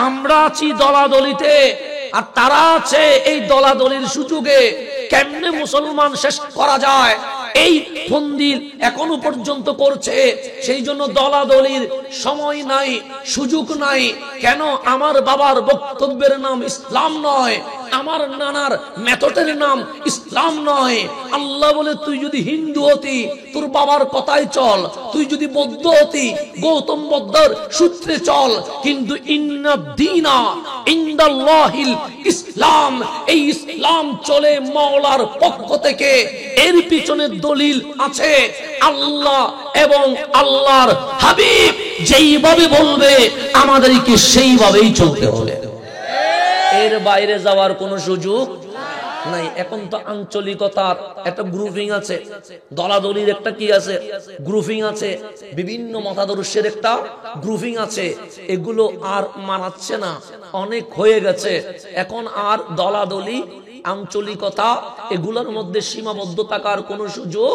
আমরা আছি দলাদলিতে, আর তারা আছে এই দলাদলির সুযোগে কেমনে মুসলমান শেষ করা যায় এই ফন্দি এখনো পর্যন্ত করছে। সেই জন্য দলাদলির সময় নাই, সুযোগ নাই। কেন? আমার বাবার বক্তব্যের নাম ইসলাম নয়, আমার নানার মেথডের নাম ইসলাম নয়। আল্লাহ বলে তুই যদি হিন্দু হতি তোর বাবার কথাই চল, তুই যদি বৌদ্ধ হতি গৌতম বুদ্ধের সূত্রে চল, কিন্তু ইন্নাদ্দীনা ইনদাল্লাহিল ইসলাম, এই ইসলাম চলে মাওলার পক্ষ থেকে। এর পিছনে দলিল আছে আল্লাহ এবং আল্লাহর হাবিব যেইভাবে বলবে আমাদেরকে সেইভাবেই চলতে হবে, এর বাইরে যাওয়ার কোনো সুযোগ নাই। এখন তো আঞ্চলিকতার একটা গ্রুপিং আছে, দলাদলির একটা কি আছে গ্রুপিং আছে, বিভিন্ন মতাদর্শের একটা গ্রুপিং আছে। এগুলো আর মানাচ্ছে না, অনেক হয়ে গেছে। এখন আর দলাদলি আঞ্চলিকতা এগুলোর মধ্যে সীমাবদ্ধ থাকার কোনো সুযোগ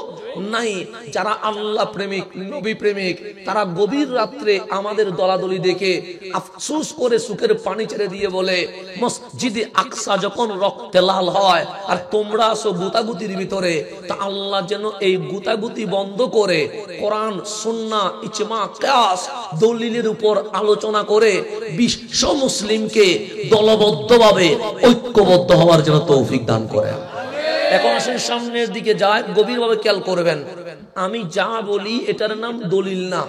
নাই। যারা আল্লাহ প্রেমিক নবী প্রেমিক তারা গভীর রাত্রে আমাদের দলাদলি দেখে আফসোস করে চোখের পানি ছেড়ে দিয়ে বলে, মসজিদে আকসা যখন রক্তে লাল হয় আর তোমরা আসো গুতাগুতির ভিতরে, তা আল্লাহ যেন এই গুতাগুতি বন্ধ করে কোরআন সুন্নাহ ইজমা কিয়াস দলিলের উপর আলোচনা করে বিশ্ব মুসলিমকে দলবদ্ধভাবে ঐক্যবদ্ধ হওয়ার জন্য তৌফিক দান করেন। এখন আসেন সামনের দিকে যায়, গভীরভাবে খেয়াল করবেন। আমি যা বলি এটার নাম দলিল না,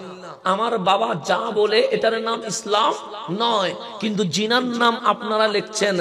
আমার বাবা যা বলে এটার নাম ইসলাম নয়। কিন্তু জিনার নাম আপনারা লিখছেন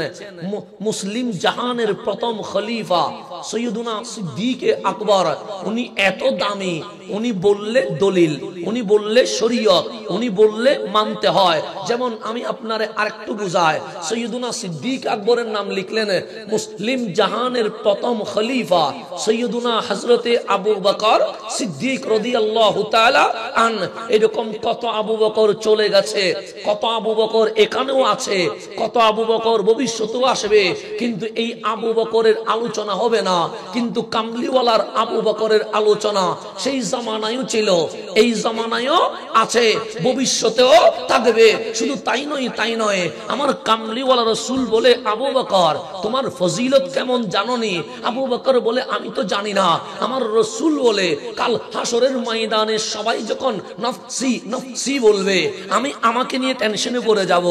মুসলিম জাহানের প্রথম খলিফা সৈয়দুনা সিদ্দিক আকবর, উনি এত দামি, উনি বললে দলিল, উনি বললে শরীয়ত, উনি বললে মানতে হয়। যেমন আমি আপনারে আরেকটু বুঝাই, সৈয়দুনা সিদ্দিক আকবরের নাম লিখলেন মুসলিম জাহানের প্রথম খলিফা সৈয়দুনা হযরতে আবু বকর সিদ্দিক রাদিয়াল্লাহু তাআলা আন। এরকম কত আবু বকর চলে গেছে, কত আবু বকর এখানেও আছে, কত আবু বকর ভবিষ্যতেও আসবে। কিন্তু এই আবু বকরের আলোচনা হবে না, কিন্তু কামলিওয়ালার আবু বকরের আলোচনা সেই জামানায়ও ছিল, এই জামানায়ও আছে, ভবিষ্যতেও থাকবে। শুধু তাই নয়, আমার কামলিওয়ালা রাসূল বলে, আবু বকর তোমার ফজিলত কেমন জানোনি? আবু বকর বলে আমি তো জানি না। আমার রাসূল বলে কাল হাসরের ময়দানে সবাই যখন নফসি নফসি বলবে, আমি আমাকে নিয়ে টেনশনে পড়ে যাব,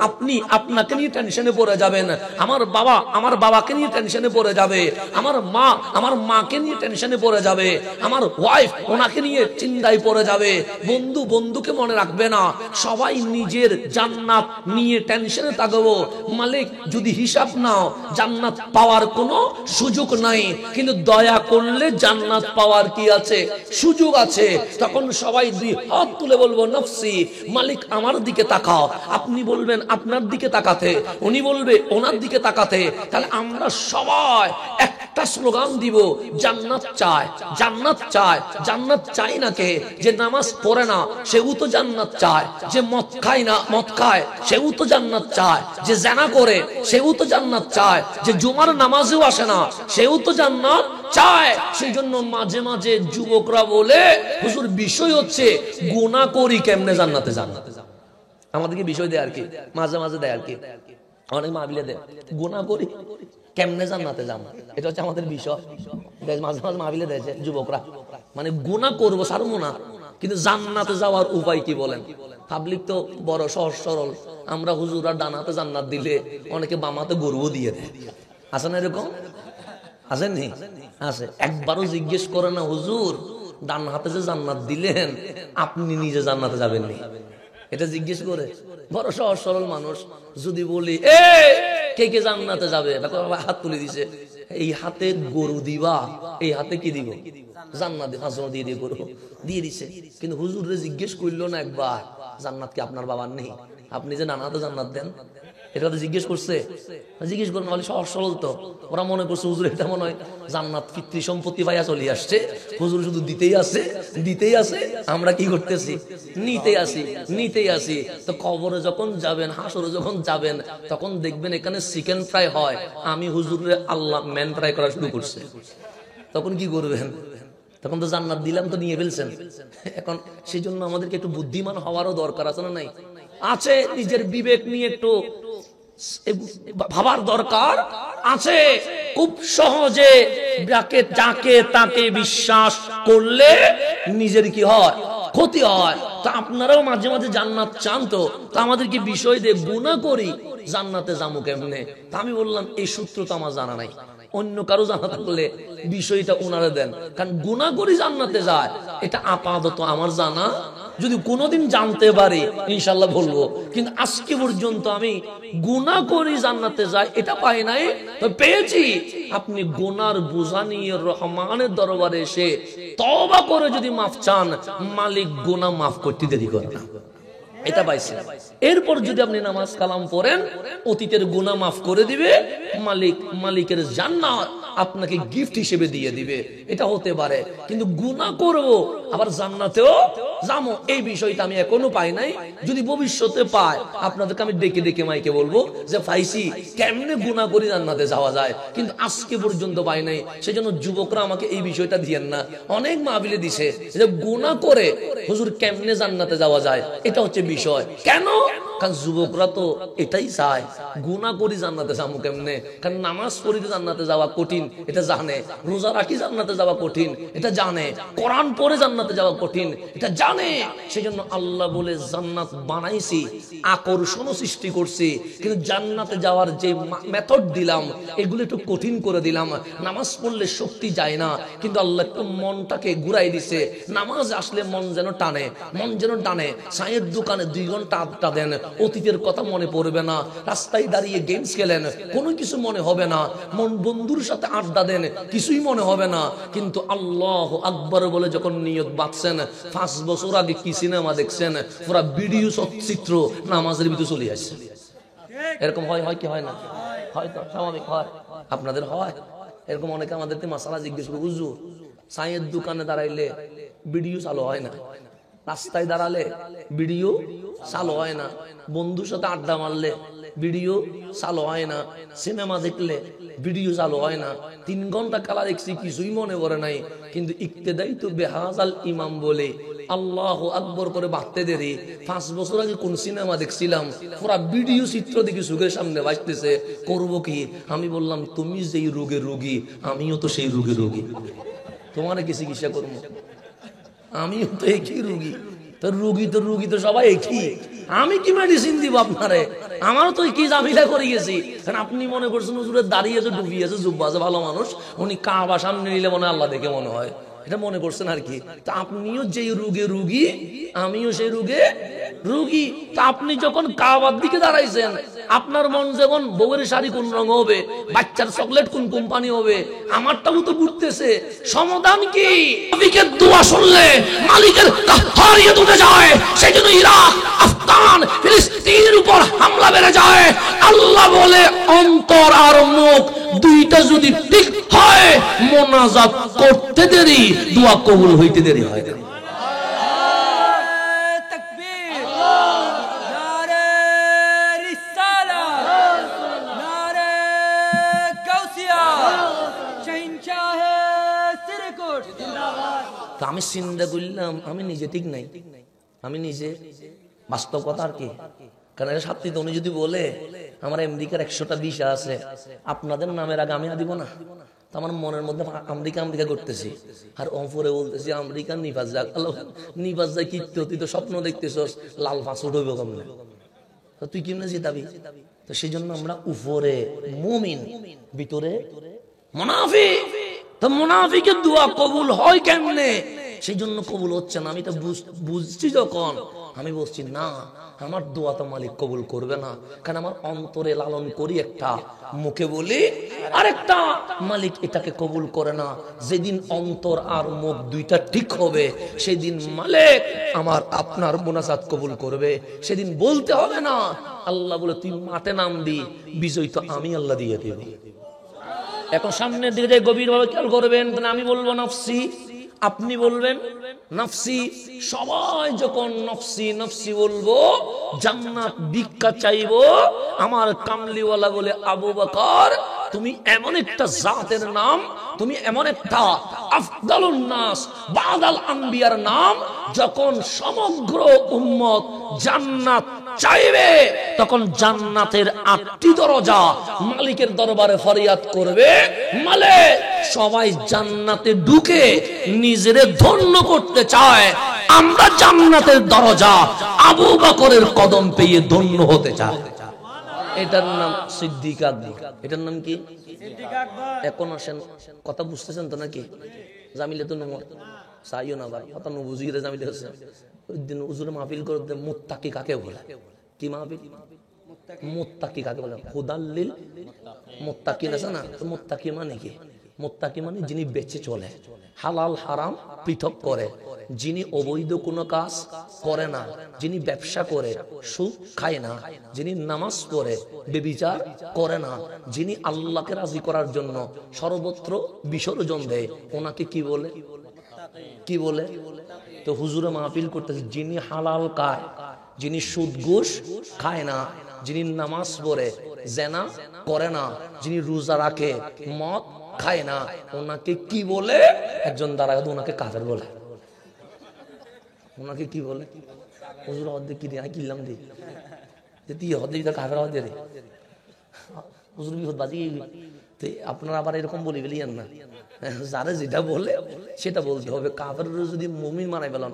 আপনি আপনাকে নিয়ে টেনশনে পড়ে যাবেন, আমার বাবা আমার বাবাকে নিয়ে টেনশনে পড়ে যাবে, আমার মা আমার মাকে নিয়ে টেনশনে পড়ে যাবে, আমার ওয়াইফ ওনাকে নিয়ে চিন্তায় পড়ে যাবে, বন্ধু বন্ধুকে মনে রাখবে না, সবাই নিজের জান্নাত নিয়ে টেনশনে থাকবো। মালিক যদি হিসাব নাও জান্নাত পাওয়ার কোনো সুযোগ নাই, কিন্তু দয়া করলে জান্নাত পাওয়ার কি আছে? সুযোগ আছে। তখন সবাই দুই হাত তুলে বলবো নফসি, মালিক আমার দিকে তাকাও। আপনি বলবেন আপনার দিকে তাকাতে, উনি বলবে ওনার দিকে তাকাতে। তাহলে আমরা সবাই একটা স্লোগান দিব, জান্নাত চায়, জান্নাত চায়। জান্নাত চাই না কে? যে নামাজ পড়ে না সেও তো জান্নাত চায়, যে মদ খায় না মদ খায় সেও তো জান্নাত চায়, যে জিনা করে সেও তো জান্নাত চায়, যে জুমার নামাজেও আসে না সেও তো জান্নাত চায়। সেই জন্য মাঝে মাঝে যুবকরা বলে, হুজুর বিষয় হচ্ছে গুনাহ করি কেমনে জান্নাতে যাব। আমাদেরকে বিষয় দেয় আর কি, মাঝে মাঝে দেয় আর কি, অনেক মাহফিলে দেয় গুনাহ করি কেমনে জান্নাতে যাব, এটা হচ্ছে আমাদের বিষয়। মাঝে মাঝে মাহফিলে দেয় যুবকরা, মানে গুনাহ করবো ছাড়বো না, কিন্তু জান্নাতে যাওয়ার উপায় কি বলেন? পাবলিক তো বড় সহজ সরল, আমরা হুজুরা ডানাতে জান্নাত দিলে অনেকে বামাতে গরুও দিয়ে দেয়। আছে না এরকম? আসেননি? আছে। একবারও জিজ্ঞেস করে না, হুজুর ডান হাতে যে জান্নাত দিলেন আপনি নিজে জান্নাতে যাবেননি? এটা জিজ্ঞেস করে বড় সহজ সরল মানুষ। যদি বলি কে কে জান্নাতে যাবে, হাত তুলে দিছে, এই হাতে গরু দিবা, এই হাতে কি দিব? জান্নাত দিয়ে দিয়ে গরু দিয়ে দিছে। কিন্তু হুজুরে জিজ্ঞেস করলো না একবার, জান্নাত কি আপনার বাবার নেই? আপনি যে নানা হাতে জান্নাত দেন, এটা তো জিজ্ঞেস করছে? জিজ্ঞেস করেন বলে সহজ সরল তো। ওরা মনে করছে হুজুর এটা মনে হয় জান্নাত পিতৃ সম্পত্তি পাইয়া চলে আসছে, হুজুর শুধু দিতেই আছে দিতেই আছে, আমরা কি করতেছি? নিতেই আসি। তো কবরে যখন যাবেন, হাসরে যখন যাবেন, তখন দেখবেন এখানে চিকেন ফ্রাই হয়, আমি হুজুরে আল্লাহ ম্যান ফ্রাই করা শুরু করছে। তখন কি করবেন? তখন তো জান্নাত দিলাম তো নিয়ে ফেলছেন। এখন সেই জন্য আমাদেরকে একটু বুদ্ধিমান হওয়ারও দরকার আছে না নাই? আছে, নিজের বিবেক নিয়ে একটু ভাবার দরকার আছে। খুব সহজে যাকে তাকে বিশ্বাস করলে নিজের কি হয়, ক্ষতি হয়। তা আপনারাও মাঝে মাঝে জান্নাত চান, তো আমাদের কি বিষয় দিয়ে গুনাহ করি জান্নাতে যাবো কেমনে? তা আমি বললাম এই সূত্র তো আমার জানা নাই, অন্য কারো জানা থাকলে বিষয়টা ওনারা দেন। কারণ গুনাহ করি জান্নাতে যায় এটা আপাতত আমার জানা, যদি কোনোদিন জানতে পারি ইনশাল্লাহ বলবো। কিন্তু আজকে পর্যন্ত আমি গুনাহ করি জান্নাতে যাই এটা পাই নাই, তো পেয়েছি আপনি গুনার বোঝা নিয়ে রহমানের দরবারে এসে তওবা করে যদি মাফ চান, মালিক গুনাহ মাফ করতে দেরি করে না, এটা পাইছে। এরপর যদি আপনি নামাজ কালাম পড়েন অতীতের গুনাহ মাফ করে দিবে মালিকের জান্নাত আপনাকে গিফট হিসেবে দিয়ে দিবে, এটা হতে পারে। কিন্তু গুনাহ করব আবার জান্নাতেও যাবো এই বিষয়টা আমি এখনো পাই নাই। যদি ভবিষ্যতে পাই আপনাদেরকে আমি ডেকে ডেকে মাইকে বলবো যে পাইছি কেমনে গুনাহ করে জান্নাতে যাওয়া যায়, কিন্তু আজকে পর্যন্ত পাই নাই। সেজন্য যুবকরা আমাকে এই বিষয়টা দিয়েন না। অনেক মাহফিলে দিছে যে গুনাহ করে হুজুর কেমনে জান্নাতে যাওয়া যায়, এটা হচ্ছে বিষয়। কেন? কারণ যুবকরা তো এটাই চায় গুনাহ করি জান্নাতে যাবো কেমনে। কারণ নামাজ পড়িতে জান্নাতে যাওয়া কঠিন এটা জানে, রোজা রাখি জান্নাতে যাওয়া কঠিন এটা জানে, কোরআন পড়ে জান্নাতে যাওয়া কঠিন এটা জানে। সেজন্য আল্লাহ বলে জান্নাত বানাইছি, আকর্ষণ সৃষ্টি করছি, কিন্তু জান্নাতে যাওয়ার যে মেথড দিলাম এগুলো একটু কঠিন করে দিলাম। নামাজ পড়লে শক্তি যায় না, কিন্তু আল্লাহ একটু মনটাকে ঘুরাই দিছে। নামাজ আসলে মন যেন টানে, মন যেন টানে। চায়ের দোকানে 2 ঘন্টা আড্ডা দেন, অতীতের কথা মনে পড়বে না। রাস্তায় দাঁড়িয়ে গেমস খেলেন, কোনো কিছু মনে হবে না। মন বন্ধুর সাথে আড্ডা দেন, কিছুই মনে হবে না। কিন্তু আল্লাহু আকবার বলে যখন নিয়ত বাঁধছেন, 5 বছর আগে কি সিনেমা দেখছেন, পুরো ভিডিও চিত্র নামাজের ভিতরে চলে আসছে। এরকম হয় কি হয় না? হয়তো স্বাভাবিক হয়, আপনাদের হয় এরকম। অনেকে আমাদেরকে মাসালা জিজ্ঞেস করে, হুজুর চায়ের দোকানে দাঁড়াইলে ভিডিও চালু হয় না, রাস্তায় দাঁড়ালে ভিডিও চালু হয় না, বন্ধুর সাথে আড্ডা মারলে ভিডিও চালু হয় না, সিনেমা দেখলে ভিডিও চালু হয় না। 3 ঘন্টা খেলা দেখছি, কিছুই মনে পড়ে নাই। কিন্তু ইক্তেদাই তো বেহাজাল ইমাম বলে আল্লাহু আকবার করে বাঁধতে দেরি। 5 বছর আগে কোন সিনেমা দেখছিলাম, পুরা ভিডিও চিত্র দেখি চোখের সামনে বাজতেছে, করবো কি? আমি বললাম তুমি যেই রোগের রোগী আমিও তো সেই রোগের রোগী, তোমার কি চিকিৎসা করবো? আমিও তো একই রোগী, তো রোগী তো সবাই একই, আমি কি মেডিসিন দিব আপনারে? আমারও তো কি জামিলা করে গেছি। কারণ আপনি মনে করছেন হুজুরের দাঁড়িয়ে আছে, ডুবি আছে, জুব্বা আছে, ভালো মানুষ, উনি কাবা সামনে নিলে মনে আল্লাহ দেখে মনে হয়, এটা মনে করছেন আর কি। তা আপনিও যেই রোগে রোগী আমিও সেই রোগে রোগী। তা আপনি যখন কাবার দিকে দাঁড়াইছেন, আপনার মন যেমন বউয়ের শাড়ি কোন রঙ হবে, বাচ্চার চকলেট কোন কোম্পানি হবে, আমারটাও তো ঘুরতেছে। সমাধান কি? নবীর দোয়া শুনলে মালিকের কাহ্হারিয়ত উঠে যায়। সেজন্য ইরাক, আফগান, ফিলিস্তিনের উপর হামলা বেড়ে যায়। আল্লাহ বলে অন্তর আর মুখ দুইটা যদি ঠিক হয়, মোনাজাত করতে দেরি, দোয়া কবুল হইতে দেরি হয় না। আমি চিন্তা করলাম আমি নিজে ঠিক নাই, আমি নিজে বাস্তব কথা আর কি। কারণ এটা সাথী উনি যদি বলে আমার আমেরিকার 100টা ভিসা আছে, আপনাদের নামের আগে আমি দিব না, তো আমার মনের মধ্যে আমেরিকা করতেছি, আর অপরে বলতেছি আমেরিকা নিবাস যাক, নিবাস যাই কি তুই তো স্বপ্ন দেখতেছস লাল পাসপোর্ট হইব কেমনে, তো তুই কেমনে জিতাবি? তো সেই জন্য আমরা উপরে মুমিন, ভিতরে মুনাফিক। তো মুনাফিকের দোয়া কবুল হয় কেমনে? সেই জন্য কবুল হচ্ছে না। আমি তো বুঝছি, যখন আমি বলছি না আমার দোয়া তো মালিক কবুল করবে না, কারণ আমার অন্তরে লালন করি একটা, মুখে বলি আরেকটা, মালিক এটাকে কবুল করে না। যেদিন অন্তর আর মুখ দুইটা ঠিক হবে, সেদিন মালিক আমার আপনার মুনাজাত কবুল করবে। সেদিন বলতে হবে না আল্লাহ বলে তুই মাঠে নামবি, বিজয় তো আমি আল্লাহ দিয়ে দেব। এখন সামনের দিকে গভীর ভাবে খেয়াল করবেন। আমি বলবো নফসি, আপনি বলবেন নফসি। সবাই যখন নফসি নফসি বলবো, জান্নাত ভিক্ষা চাইবো, আমার কামলিওয়ালা বলে আবু বকর তুমি এমন একটা জাতের নাম, তুমি এমন একটা আফদালুন নাস বাদাল আম্বিয়ার নাম, যখন সমগ্র উম্মত জান্নাত চাইবে, তখন জান্নাতের 8টি দরজা মালিকের দরবারে ফরিয়াদ করবে, মালিক সবাই জান্নাতে ঢুকে নিজেরে ধন্য করতে চায়, আমরা জান্নাতের দরজা আবু বকরের কদম পেয়ে ধন্য হতে চাই। এটার নাম সিদ্দিক আকবর। এটার নাম কি? এখন আসেন, কথা বুঝতেছেন তো নাকি? জামিলে তো নমর চাইও না ভাই, কথা বুঝিয়ে জামিলে হচ্ছে ওই দিন হুজুরে মাহফিল করতে মুত্তাকি কাকে বলে? কি মাহফিল? মুত্তাকি কাকে বলে? হুদাল্লিল মুত্তাকিন আছে না? তো মুত্তাকি মানে কি? মুত্তাকি মানে যিনি বেঁচে চলে, হালাল হারাম পৃথক করে, যিনি অবৈধ কোনো কাজ করে না, যিনি ব্যবসা করে সুদ খায় না, যিনি নামাজ পড়ে ব্যভিচার করে না, যিনি আল্লাহকে রাজি করার জন্য সর্বত্র বিসর্জন দেয়, ওনাকে কি বলে? কি বলে? তো হুজুরে মাহফিল করতেছে যিনি হালাল খায়, যিনি সুদ ঘুষ খায় না, যিনি নামাজ পড়ে জেনা করে না, যিনি রোজা রাখে মদ খায় না, ওনাকে কি বলে? একজন দাঁড়ায় ওনাকে কাফের বলে। ওনাকে কি বলে? হুজুর হদে কি দিয়ে কিনলাম দি তুই হদে কাফের হদে রে হুজুর বিপদ বাজি। তো আপনারা আবার এরকম বলি ফেলিয়েন না, যারা যেটা বলে সেটা বলতে হবে। কাফের যদি মুমিন বানাই পেলাম,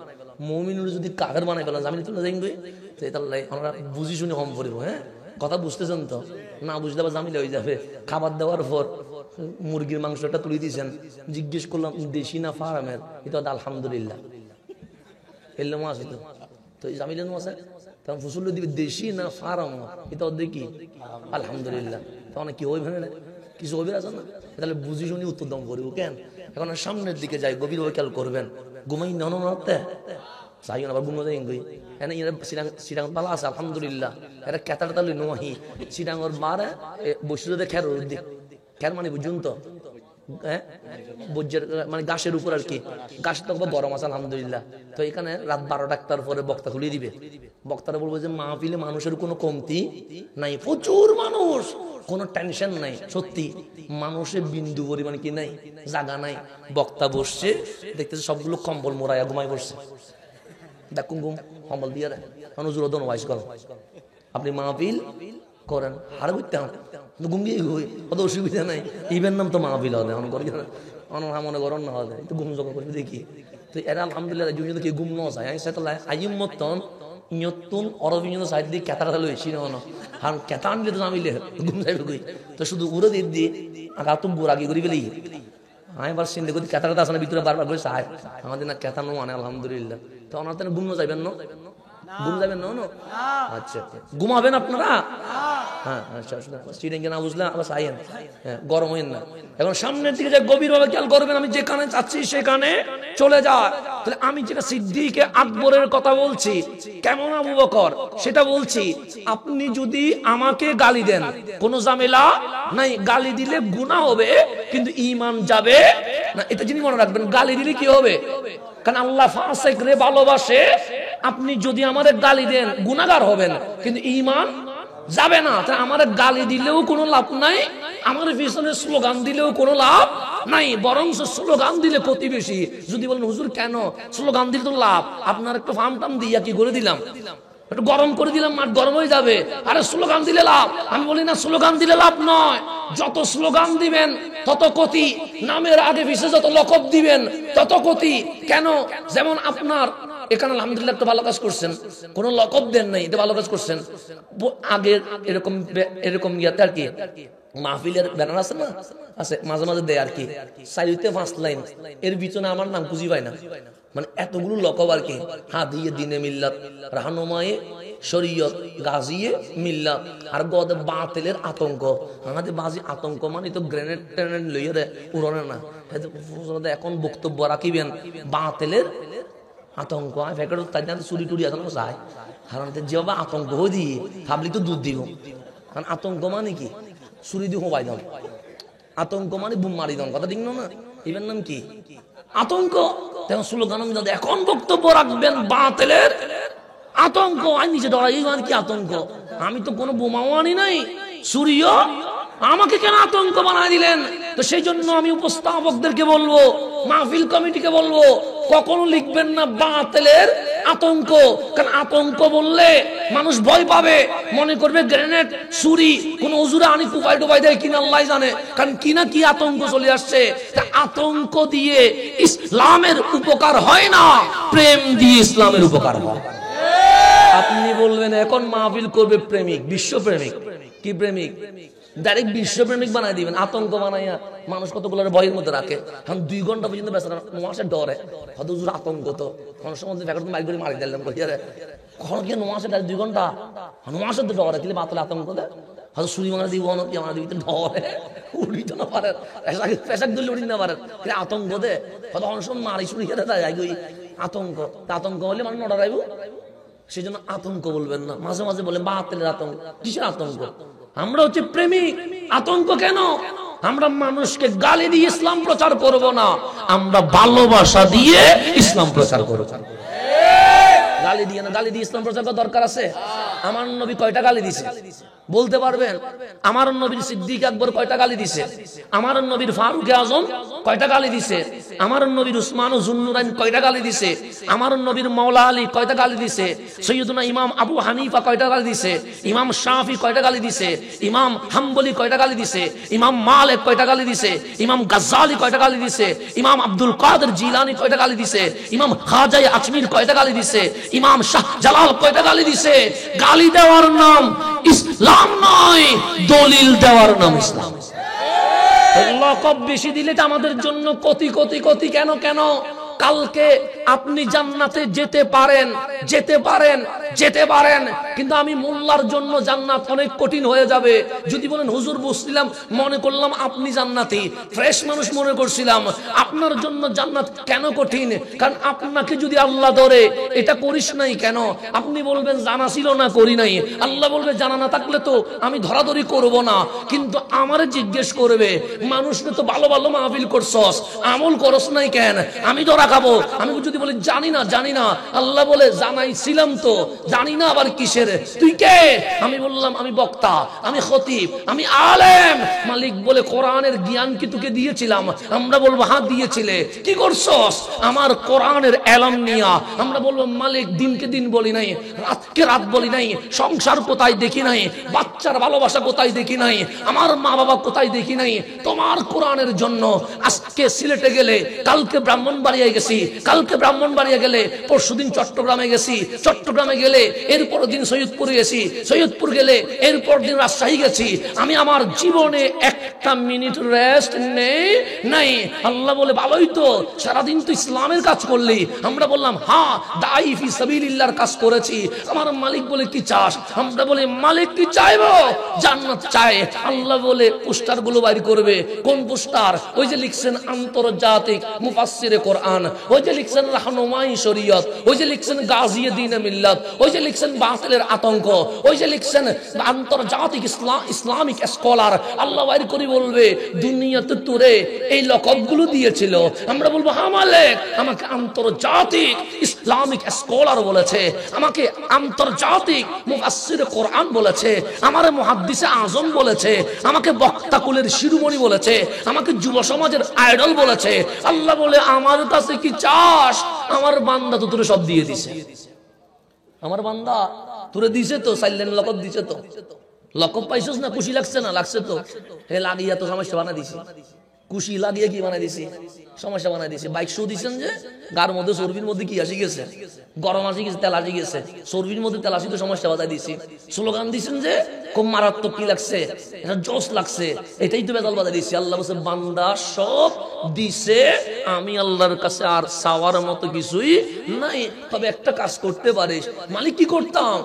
মুমিন যদি কাফের বানাই পেলাম, আমি তো যাইবে, তো তাহলে আমরা বুঝি শুনে কম পড়িব। হ্যাঁ, কথা বুঝতেছেন তো? না বুঝলে আবার জামিলে হয়ে যাবে। খাবার দেওয়ার পর মুরগির মাংসটা তুলে দিয়েছেন, জিজ্ঞেস করলাম দেশি না ফার্মের, এটা আলহামদুলিল্লাহ এলাম আছে তো, তো জামিলে নো আছে, তখন ফুসুল দিবে দেশি না ফার্ম, এটা দেখি আলহামদুলিল্লাহ। তখন কি হইবে না কিছু হইবে আছে না? তাহলে বুঝি শুনি উত্তর দম করিব কেন? এখন সামনের দিকে যাই, গভীর খেয়াল করবেন। ঘুমাই ননতে চাই আবার ঘুমো যাই গই, হ্যাঁ এরা সিটাং পালা আছে আলহামদুলিল্লাহ। এরা কেতার তালি নোহি সিটাঙ্গর মারে বসে খের দিক, খের মানে বুঝুন তো, হ্যাঁ বজ্রের মানে গাছের উপর আর কি, গাছ তো গরম আছে আলহামদুলিল্লাহ। তো এখানে রাত 12টার পরে বক্তা খুলিয়ে দিবে, বক্তারা বলবো যে মাহফিলে মানুষের কোনো কমতি নাই, প্রচুর মানুষ, কোনো টেনশন নাই। সত্যি মানুষের বিন্দু পরিমাণ কি নাই, জায়গা নাই। বক্তা বসছে, দেখতেছে সবগুলো কম্বল মোড়াইয়া ঘুমাই বসছে, দেখুন ঘুম কম্বল দিয়ে মানুষ রোদন ওয়াইস করেন, আপনি মাহফিল করেন হারে বুঝতে ঘুমিয়ে ঘুই, অত অসুবিধা নাই। ইভেন নাম তো মাহফিল হবে মনে করেন না হবে, একটু ঘুম জমা করবে দেখি। তো এরা আলহামদুলিল্লাহ যদি কেউ ঘুম ন যায় আইম মতন ইয়তুন অরবিন্দ সাইড দিয়ে কেতাটা লইছি না, কারণ কেতা আনলে তো নামিলে ঘুম যাইবে কই, তো শুধু উড়ে দিয়ে দিয়ে আগা তো বুড়াগি করি ফেলি। আমি এবার সিন্ধে করি কেতাটা আসলে ভিতরে বারবার করে চাই, আমাদের না কেতা নো মানে আলহামদুলিল্লাহ। তো ওনার তো ঘুম যাইবেন না, ঘুম যাবেন না? আচ্ছা ঘুমাবেন আপনারা? হ্যাঁ আচ্ছা, স্টুডেন্টকে না বুঝলে আবার চাইয়েন, হ্যাঁ গরম হইন না। এখন সামনের দিকে যে গভীরভাবে খেয়াল করবেন, আমি যেখানে যাচ্ছি সেখানে চলে যায়। তাহলে আমি যেটা সিদ্দিকে আকবরের কথা বলছি, কেমন আবু বকর সেটা বলছি। আপনি যদি আমাকে গালি দেন কোনো ঝামেলা নাই, গালি দিলে গুনাহ হবে কিন্তু ঈমান যাবে না, এটা যিনি মনে রাখবেন। গালি দিলে কি হবে? কারণ আল্লাহ ফাসিক রে ভালোবাসে। আপনি যদি আমাদের গালি দেন গুনাহগার হবেন কিন্তু ঈমান যাবে না। তাই আমাদের গালি দিলেও কোনো লাভ নাই, আমার পিছনে স্লোগান দিলেও কোনো লাভ নাই, বরং স্লোগান দিলে ক্ষতি বেশি। যদি বলেন হুজুর কেন স্লোগান দিলে তো লাভ, আপনার একটু ফার্ম টাম দিয়া কি করে দিলাম, একটু গরম করে দিলাম, মাঠ গরম হয়ে যাবে। আরে স্লোগান দিলে লাভ, আমি বলি না স্লোগান দিলে লাভ নয়, যত স্লোগান দিবেন তত ক্ষতি, নামের আগে বিশেষ যত লকব দিবেন তত ক্ষতি। কেন? যেমন আপনার এখানে আলহামদুলিল্লাহ একটা ভালো কাজ করছেন, কোন লকব দেন নাই, এটা ভালো কাজ করছেন। আগে এরকম এরকম ইয়াতে আর কি মাহফিলের ব্যানার আছে না, আছে মাঝে মাঝে দেয় আর কি, 4-5 লাইন, এর ভিতরে আমার নাম খুঁজি পায় না, মানে এতগুলো লকব আর কি। হাদিয়ে দিনে মিল্লাত, রাহনুমায়ে শরীয়ত, গাজিয়ে মিল্লাত, আর গদে বাতিলের আতঙ্ক। আমাদের বাজি আতঙ্ক মানে তো গ্রেনেড ট্রেনেড লইয়ে দেয় উড়ানে না। এখন বক্তব্য রাখিবেন বাতিলের আতঙ্ক, তাই চুরি টুরি এখন যায়, কারণ যেভাবে আতঙ্ক হয়ে দিয়ে ভাবলি তো দুধ দিব। কারণ আতঙ্ক মানে কি? চুরি দিয়ে হোবাই দাম, আতঙ্ক মানে বুম মারি দাম, কথা ঠিক না? এবার নাম কি? আতঙ্ক। তখন স্লোগান এখন বক্তব্য রাখবেন বাতিলের আতঙ্ক, আর নিচে ধরা এই মানে কি আতঙ্ক? আমি তো কোনো বোমাও আনি নাই, চুরিও, আমাকে কেন আতঙ্ক বানাই দিলেন? তো সেই জন্য আমি উপস্থাপকদেরকে বলবো, মাহফিল কমিটিকে বলবো, কখনো লিখবেন না বাতিলের আতঙ্ক, কারণ আতঙ্ক বললে মানুষ ভয় পাবে, মনে করবে গ্রেনেড ছুরি কোন হুজুরে আনি কুপাই ডুবাই দেয় কিনা আল্লাহ জানে, কারণ কিনা কি আতঙ্ক চলে আসছে। আতঙ্ক দিয়ে ইসলামের উপকার হয় না, প্রেম দিয়ে ইসলামের উপকার হয়। আপনি বলবেন এখন মাহফিল করবে প্রেমিক, বিশ্বপ্রেমিক, কি প্রেমিক? ডাইরেক্ট বিশ্বপ্রেমিক বানাই দিবেন, আতঙ্ক বানাইয়া মানুষ কতগুলোর ভয়ের মধ্যে রাখে। এখন 2 ঘন্টা পর্যন্ত বেচারা নোয়াসের ডরে, হয়তো হুজুর আতঙ্ক তো মানুষের মধ্যে মাইক করে মারি দিলাম, কখন কি নোয়াসে 2 ঘন্টা নোয়াসের তো ডরে, কিন্তু মাতলে আতঙ্ক দেয়, হয়তো সুরি মারা দিব অনতি আমার দিতে ডরে, উড়িতে না পারে, পেশাক দিলে উড়ি না পারে, আতঙ্ক দে, হয়তো অনেক সময় মারি সুরি খেতে দেয় আতঙ্ক। আতঙ্ক হলে মানুষ নডরাইব, সেই জন্য আতঙ্ক বলবেন না। মাঝে মাঝে বলে বাতিলের আতঙ্ক, কিসের আতঙ্ক? আমরা হচ্ছে প্রেমিক। আতঙ্ক কেন? আমরা মানুষকে গালি দিয়ে ইসলাম প্রচার করব না, আমরা ভালোবাসা দিয়ে ইসলাম প্রচার করব। গালি দিয়ে না, গালি দিয়ে ইসলাম প্রচার করার দরকার আছে? আমার নবী কয়টা গালি দিছে বলতে পারবেন? আমার নবীর সিদ্দিক আকবর কয়টা গালি দিছে? আমার নবীর ফারুক আজম কয়টা গালি দিছে? আমার নবীর উসমান ও জুন্নুরাইন কয়টা গালি দিছে? আমার নবীর মাওলা আলী কয়টা গালি দিছে? সৈয়দনা ইমাম আবু হানিফা কয়টা গালি দিছে? ইমাম শাফি কয়টা গালি দিছে? ইমাম হাম্বলি কয়টা গালি দিছে? ইমাম মালিক কয়টা গালি দিছে? ইমাম গাজ্জালি কয়টা গালি দিছে? ইমাম আব্দুল কাদের জিলানী কয়টা গালি দিছে? ইমাম খাজা আজমির কয়টা গালি দিছে? ইমাম শাহ জালাল কয়টা গালি দিছে? গালি দেওয়ার নাম ইসলাম নয়, দলিল দেওয়ার নাম ইসলাম। লকব বেশি দিলে আমাদের জন্য ক্ষতি ক্ষতি ক্ষতি। কেন কেন? কালকে আপনি জান্নাতে যেতে পারেন, যেতে পারেন, যেতে পারেন, কিন্তু আমি মোল্লার জন্য জান্নাত অনেক কঠিন হয়ে যাবে। যদি বলেন হুজুর বুঝছিলাম, মনে করলাম আপনি জান্নাতি, ফ্রেশ মানুষ মনে করছিলাম, আপনার জন্য জান্নাত কেন কঠিন? কারণ আপনাকে যদি আল্লাহ ধরে এটা করিস নাই কেন, আপনি বলবেন জানা ছিল না, করি নাই। আল্লাহ বলবে জানা না থাকলে তো আমি ধরাধরি করব না, কিন্তু আমারে জিজ্ঞেস করবে মানুষকে তো ভালো ভালো মাহফিল করছস, আমল করস নাই কেন, আমি ধরা খাবো। আমি যদি বলি জানি না, জানি না, আল্লাহ বলে জানাইছিলাম তো, জানি না আবার কিসের, তুই কে? আমি বললাম আমি বক্তা, আমি খতিব, আমি আলেম। মালিক বলে কোরআনের জ্ঞান কি তোকে দিয়েছিলাম? আমরা বলবো হ্যাঁ দিয়েছিলে, কি করছস? আমার কোরআনের এলাম নিয়া। আমরা বলবো মালিক দিনকে দিন বলি নাই, রাতকে রাত বলি নাই, সংসার কোথায় দেখি নাই, বাচ্চার ভালোবাসা কোথায় দেখি নাই, আমার মা বাবা কোথায় দেখি নাই, তোমার কোরআনের জন্য আজকে সিলেটে গেলে, কালকে ব্রাহ্মণবাড়িয়ায় গেছি, কালকে ব্রাহ্মণবাড়িয়া গেলে পরশুদিন চট্টগ্রামে গেছি, চট্টগ্রামে গেলে এরপর দিন সৈয়দপুরে গেছি, সৈয়দপুর গেলে এরপর দিন রাজশাহী গেছি। আমি আমার জীবনে একটা মিনিট রেস্ট নেই নাই। আল্লাহ বলে ভালোই তো, সারাদিন তো ইসলামের কাজ করলি। আমরা বললাম হ্যাঁ দাঈ ফি সাবিলিল্লাহর কাজ করেছি। আমার মালিক বলে কি চাস? আমরা বলি মালিক কি চাইবো? জান্নাত চাই। আল্লাহ বলে পোস্টার গুলো বাইর করবে। কোন পোস্টার? ওই যে লিখছেন আন্তর্জাতিক মুফাসসিরে কোরআন, ওই যে লিখছেন রাহনুমাই শরীয়ত, ওই যে লিখছেন গাজিয়ে দ্বীনে মিল্লাত, ওই যে লিখছেন বাতিলের আতঙ্ক, ওই যে লিখছেন আন্তর্জাতিক ইসলামিক স্কলার। আল্লাহ বাইর করে বলবে দুনিয়াতে তোরে এই লকবগুলো দিয়েছিল। আমরা বলবো হ্যাঁ মালিক, আমাকে আন্তর্জাতিক ইসলামিক স্কলার বলেছে, আমাকে আন্তর্জাতিক মুফাসসিরে কোরআন বলেছে, আমারে মুহাদ্দিসে আজম বলেছে, আমাকে বক্তাকুলের শিরোমণি বলেছে, আমাকে যুব সমাজের আইডল বলেছে। আল্লাহ বলে আমার কাছে কি চাস? আমার বান্দা তো তোরে সব দিয়ে দিছে, আমার বান্দা তোরে দিছে তো, সাইলেন লকব দিছে তো, লকব পাইছস না? খুশি লাগছে না? লাগছে তো, হে লাগিয়া তো সমস্যা বানাই দিছি, খুশি লাগিয়ে কি বানাই দিছি? সমস্যা বানাই দিছি। বাইক শো দিচ্ছেন যে গার মধ্যে চর্বির মধ্যে কি আসি গেছে, গরম আসি গেছে, তেল আসি গেছে, চর্বির মধ্যে তেল আসি তো সমস্যা বাজাই দিছি। স্লোগান দিচ্ছেন যে খুব মারাত্মক কি লাগছে, এটা জোশ লাগছে, এটাই তো বেজাল বাজাই দিছি। আল্লাহ বলছে বান্দা সব দিছে, আমি আল্লাহর কাছে আর চাওয়ার মতো কিছুই নাই। তবে একটা কাজ করতে পারিস। মালিক কি করতাম?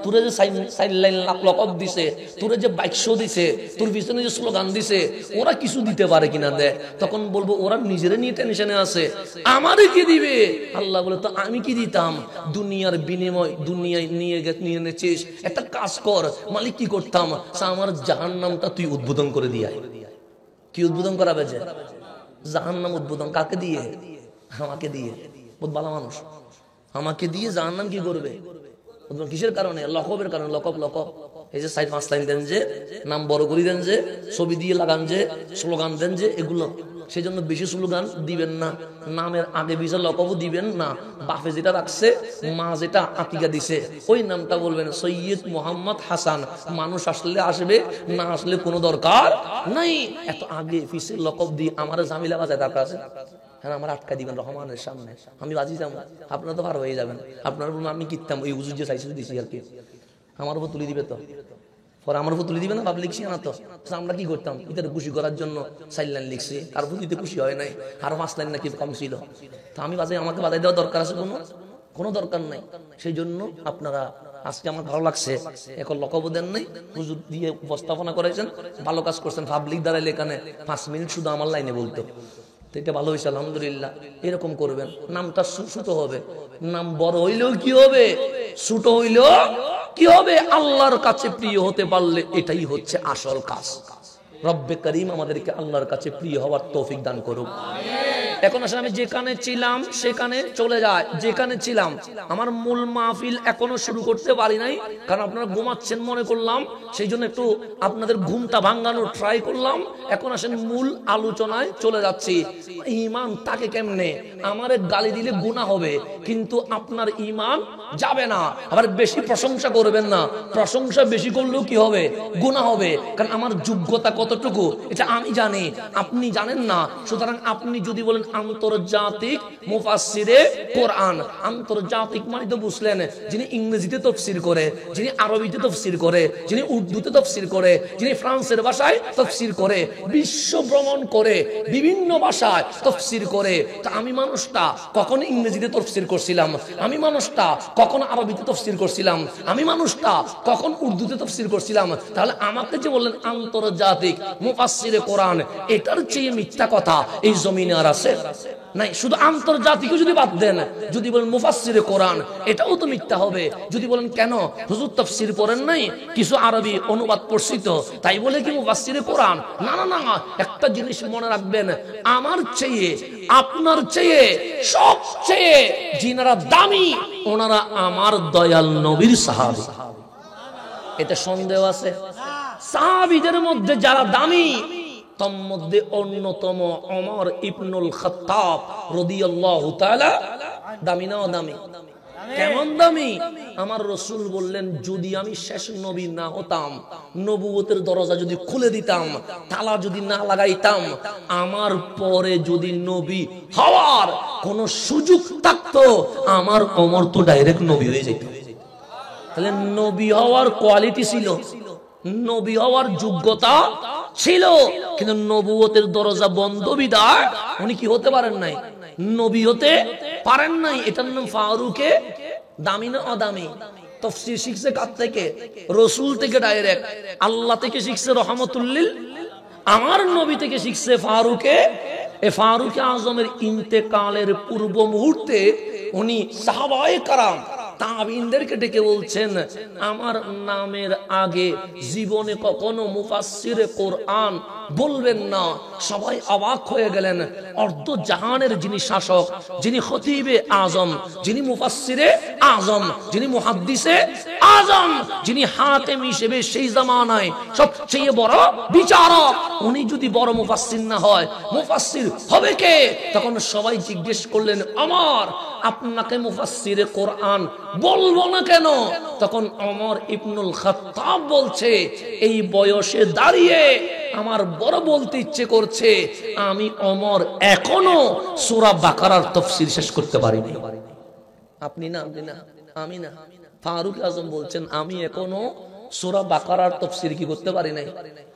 তোরা যে সাইডলাইন লকব দিছে, তোরা যে বাইক শো দিছে, তোর পিছনে যে স্লোগান দিছে, ওরা কিছু দিতে পারে কিনা দেখ। তখন বলবো ওরা নিজেরা নিয়ে টেনশনে আছে, আমারে কি দিবে? আল্লাহ বলে তো আমি কি দিতাম? দুনিয়ার বিনিময় দুনিয়ায় নিয়ে নেছিস, একটা কাজ কর। মালিক কি করতাম? আমার জাহান্নামটা তুই উদ্বোধন করে দিয়ে। কি উদ্বোধন করাবে? যে জাহান্নাম উদ্বোধন। কাকে দিয়ে? আমাকে দিয়ে। বহুত ভালো মানুষ, আমাকে দিয়ে জাহান্নাম কি করবে? কিসের কারণে? লকবের কারণে। লকব লকব এই যে 4-5 লাইন দেন, যে নাম বড় করে দেন, যে ছবি দিয়ে লাগান, যে স্লোগান দেন, যে এগুলো সেই জন্য বেশি স্লোগান দিবেন না, নামের আগে পিছে লকবও দিবেন না। বাপে যেটা রাখছে, মা যেটা আকিকা দিছে, ওই নামটা বলবেন সৈয়দ মোহাম্মদ হাসান। মানুষ আসলে আসবে, না আসলে কোনো দরকার নাই। এত আগে পিছে লকব দিয়ে আমার ঝামেলা বাজায় দরকার আছে? হ্যাঁ, আমার আটকা দিবেন রহমানের সামনে, আমি বাজি যাবো, আপনারা তো পার হয়ে যাবেন। আপনার বলুন আমি কিনতাম ওই হুজুর যে চাইছিল দিছি আর কি, আমার উপর তুলে দিবে তো, পরে আমার উপর তুলে দিবে না, পাবলিক লিখছি না তো। আমরা কি করতাম, ইতারে খুশি করার জন্য 4 লাইন লিখছি, আর দিতে খুশি হয় নাই, আর 5 লাইন নাকি কম ছিল। তো আমি বাজাই, আমাকে বাজাই দেওয়ার দরকার আছে? কোনো দরকার নাই। সেই জন্য আপনারা আজকে আমার ভালো লাগছে, এখন লকব দেন নাই, হুজুর দিয়ে উপস্থাপনা করেছেন, ভালো কাজ করছেন। পাবলিক দাঁড়াইলে এখানে 5 মিনিট শুধু আমার লাইনে বলতো, তো এটা ভালো হয়েছে, আলহামদুলিল্লাহ। এরকম করবেন, নামটা ছোট হবে। নাম বড় হইলেও কি হবে, ছোট হইলেও কি হবে, আল্লাহর কাছে প্রিয় হতে পারলে এটাই হচ্ছে আসল কাজ। রব্বে করিম আমাদেরকে আল্লাহর কাছে প্রিয় হওয়ার তৌফিক দান করুক। এখন আসলে আমি যেখানে ছিলাম সেখানে চলে যায়, যেখানে ছিলাম। আমার মূল মাহফিল এখনো শুরু করতে পারি নাই, কারণ আপনারা ঘুমাচ্ছেন মনে করলাম, সেই জন্য একটু আপনাদের ঘুমটা ভাঙানোর ট্রাই করলাম। এখন আসেন মূল আলোচনায় চলে যাচ্ছি। ঈমান তাকে কেমনে, আমারে গালি দিলে গুনাহ হবে, কিন্তু আপনার ঈমান যাবে না। আবার বেশি প্রশংসা করবেন না, প্রশংসা বেশি করলেও কি হবে, গুনাহ হবে। কারণ আমার যোগ্যতা কতটুকু এটা আমি জানি, আপনি জানেন না। সুতরাং আপনি যদি বলেন আন্তর্জাতিক মুফাসসিরে কোরআন, আন্তর্জাতিক মানে তো বুঝলেন, যিনি ইংরেজিতে তাফসীর করে, যিনি আরবিতে তাফসীর করে, যিনি উর্দুতে তাফসীর করে, যিনি ফ্রান্সের ভাষায় তাফসীর করে, বিশ্ব ভ্রমণ করে, বিভিন্ন ভাষায় তাফসীর করে। তা আমি মানুষটা কখন ইংরেজিতে তাফসীর করছিলাম, আমি মানুষটা কখন আরবিতে তাফসীর করছিলাম, আমি মানুষটা কখন উর্দুতে তাফসীর করছিলাম। তাহলে আমাকে যে বললেন আন্তর্জাতিক মুফাসসিরে কোরআন, এটার চেয়ে মিথ্যা কথা এই জমিনে আর আছে নাই। শুধু আন্তর্জাতিক যদি বাদ দেন, যদি বলেন মুফাসসিরে কোরআন, এটাও তো মিথ্যা হবে। যদি বলেন কেন হুজুর তাফসীর পড়েন নাই, কিছু আরবি অনুবাদ পড়ছি তো, তাই বলে কি মুফাসসিরে কোরআন? না না না, একটা জিনিস মনে রাখবেন, আমার চেয়ে আপনার চেয়ে সবচেয়ে যিনারা দামি, ওনারা আমার দয়াল নবীর সাহাবী। এটা সন্দেহ আছে? সাহাবীদের মধ্যে যারা দামি, তার মধ্যে অন্যতম ওমর ইবনুল খাত্তাব রাদিয়াল্লাহু তাআলা দামি না দামি? কেমন দামি? আমার রাসূল বললেন, যদি আমি শেষ নবী না হতাম, নবুয়তের দরজা যদি খুলে দিতাম, তালা যদি না লাগাইতাম, আমার পরে যদি নবী হওয়ার কোন সুযোগ থাকতো, আমার ওমর তো ডাইরেক্ট নবী হয়ে যেত। তাহলে নবী হওয়ার কোয়ালিটি ছিল, নবী হওয়ার যোগ্যতা ছিল, কিন্তু নবুয়তের দরজা বন্ধ বিদায় উনি কি হতে পারেন নাই, নবী হতে পারেন নাই। এটার নাম ফারুকে দামি না অদামি? তাফসীর শিখছে কার থেকে? রাসূল থেকে ডাইরেক্ট, আল্লাহ থেকে শিখছে রহমতুল্লিল, আমার নবী থেকে শিখছে ফারুকে। ফারুকে আজমের ইন্তেকালের পূর্ব মুহূর্তে উনি সাহাবায়ে কেরাম তাবিনদেরকে ডেকে বলছেন, আমার নামের আগে জীবনে কখনো মুফাসসিরে কোরআন বলবেন না। সবাই অবাক হয়ে গেলেন। অর্ধ জাহানের যিনি শাসক, যিনি খতিবে আজম, যিনি মুফাসসিরে আজম, যিনি মুহাদ্দিসে আজম, যিনি হাকিম হিসেবে সেই জামানায় সবচেয়ে বড় বিচারক, উনি যদি বড় মুফাসসির না হয়, মুফাসসির হবে কে? তখন সবাই জিজ্ঞেস করলেন, আমার আপনাকে মুফাসসিরে কোরআন বলবো না কেন? তখন ওমর ইবনুল খাত্তাব বলছে, এই বয়সে দাঁড়িয়ে আমার বড় বলতে ইচ্ছে করছে, আমি ওমর এখনো সূরা বাকারার তাফসীর শেষ করতে পারিনি। আপনি না, আমি না, ফারুক আজম বলছেন, আমি এখনো সূরা বাকারার তাফসীর কি করতে পারি নাই।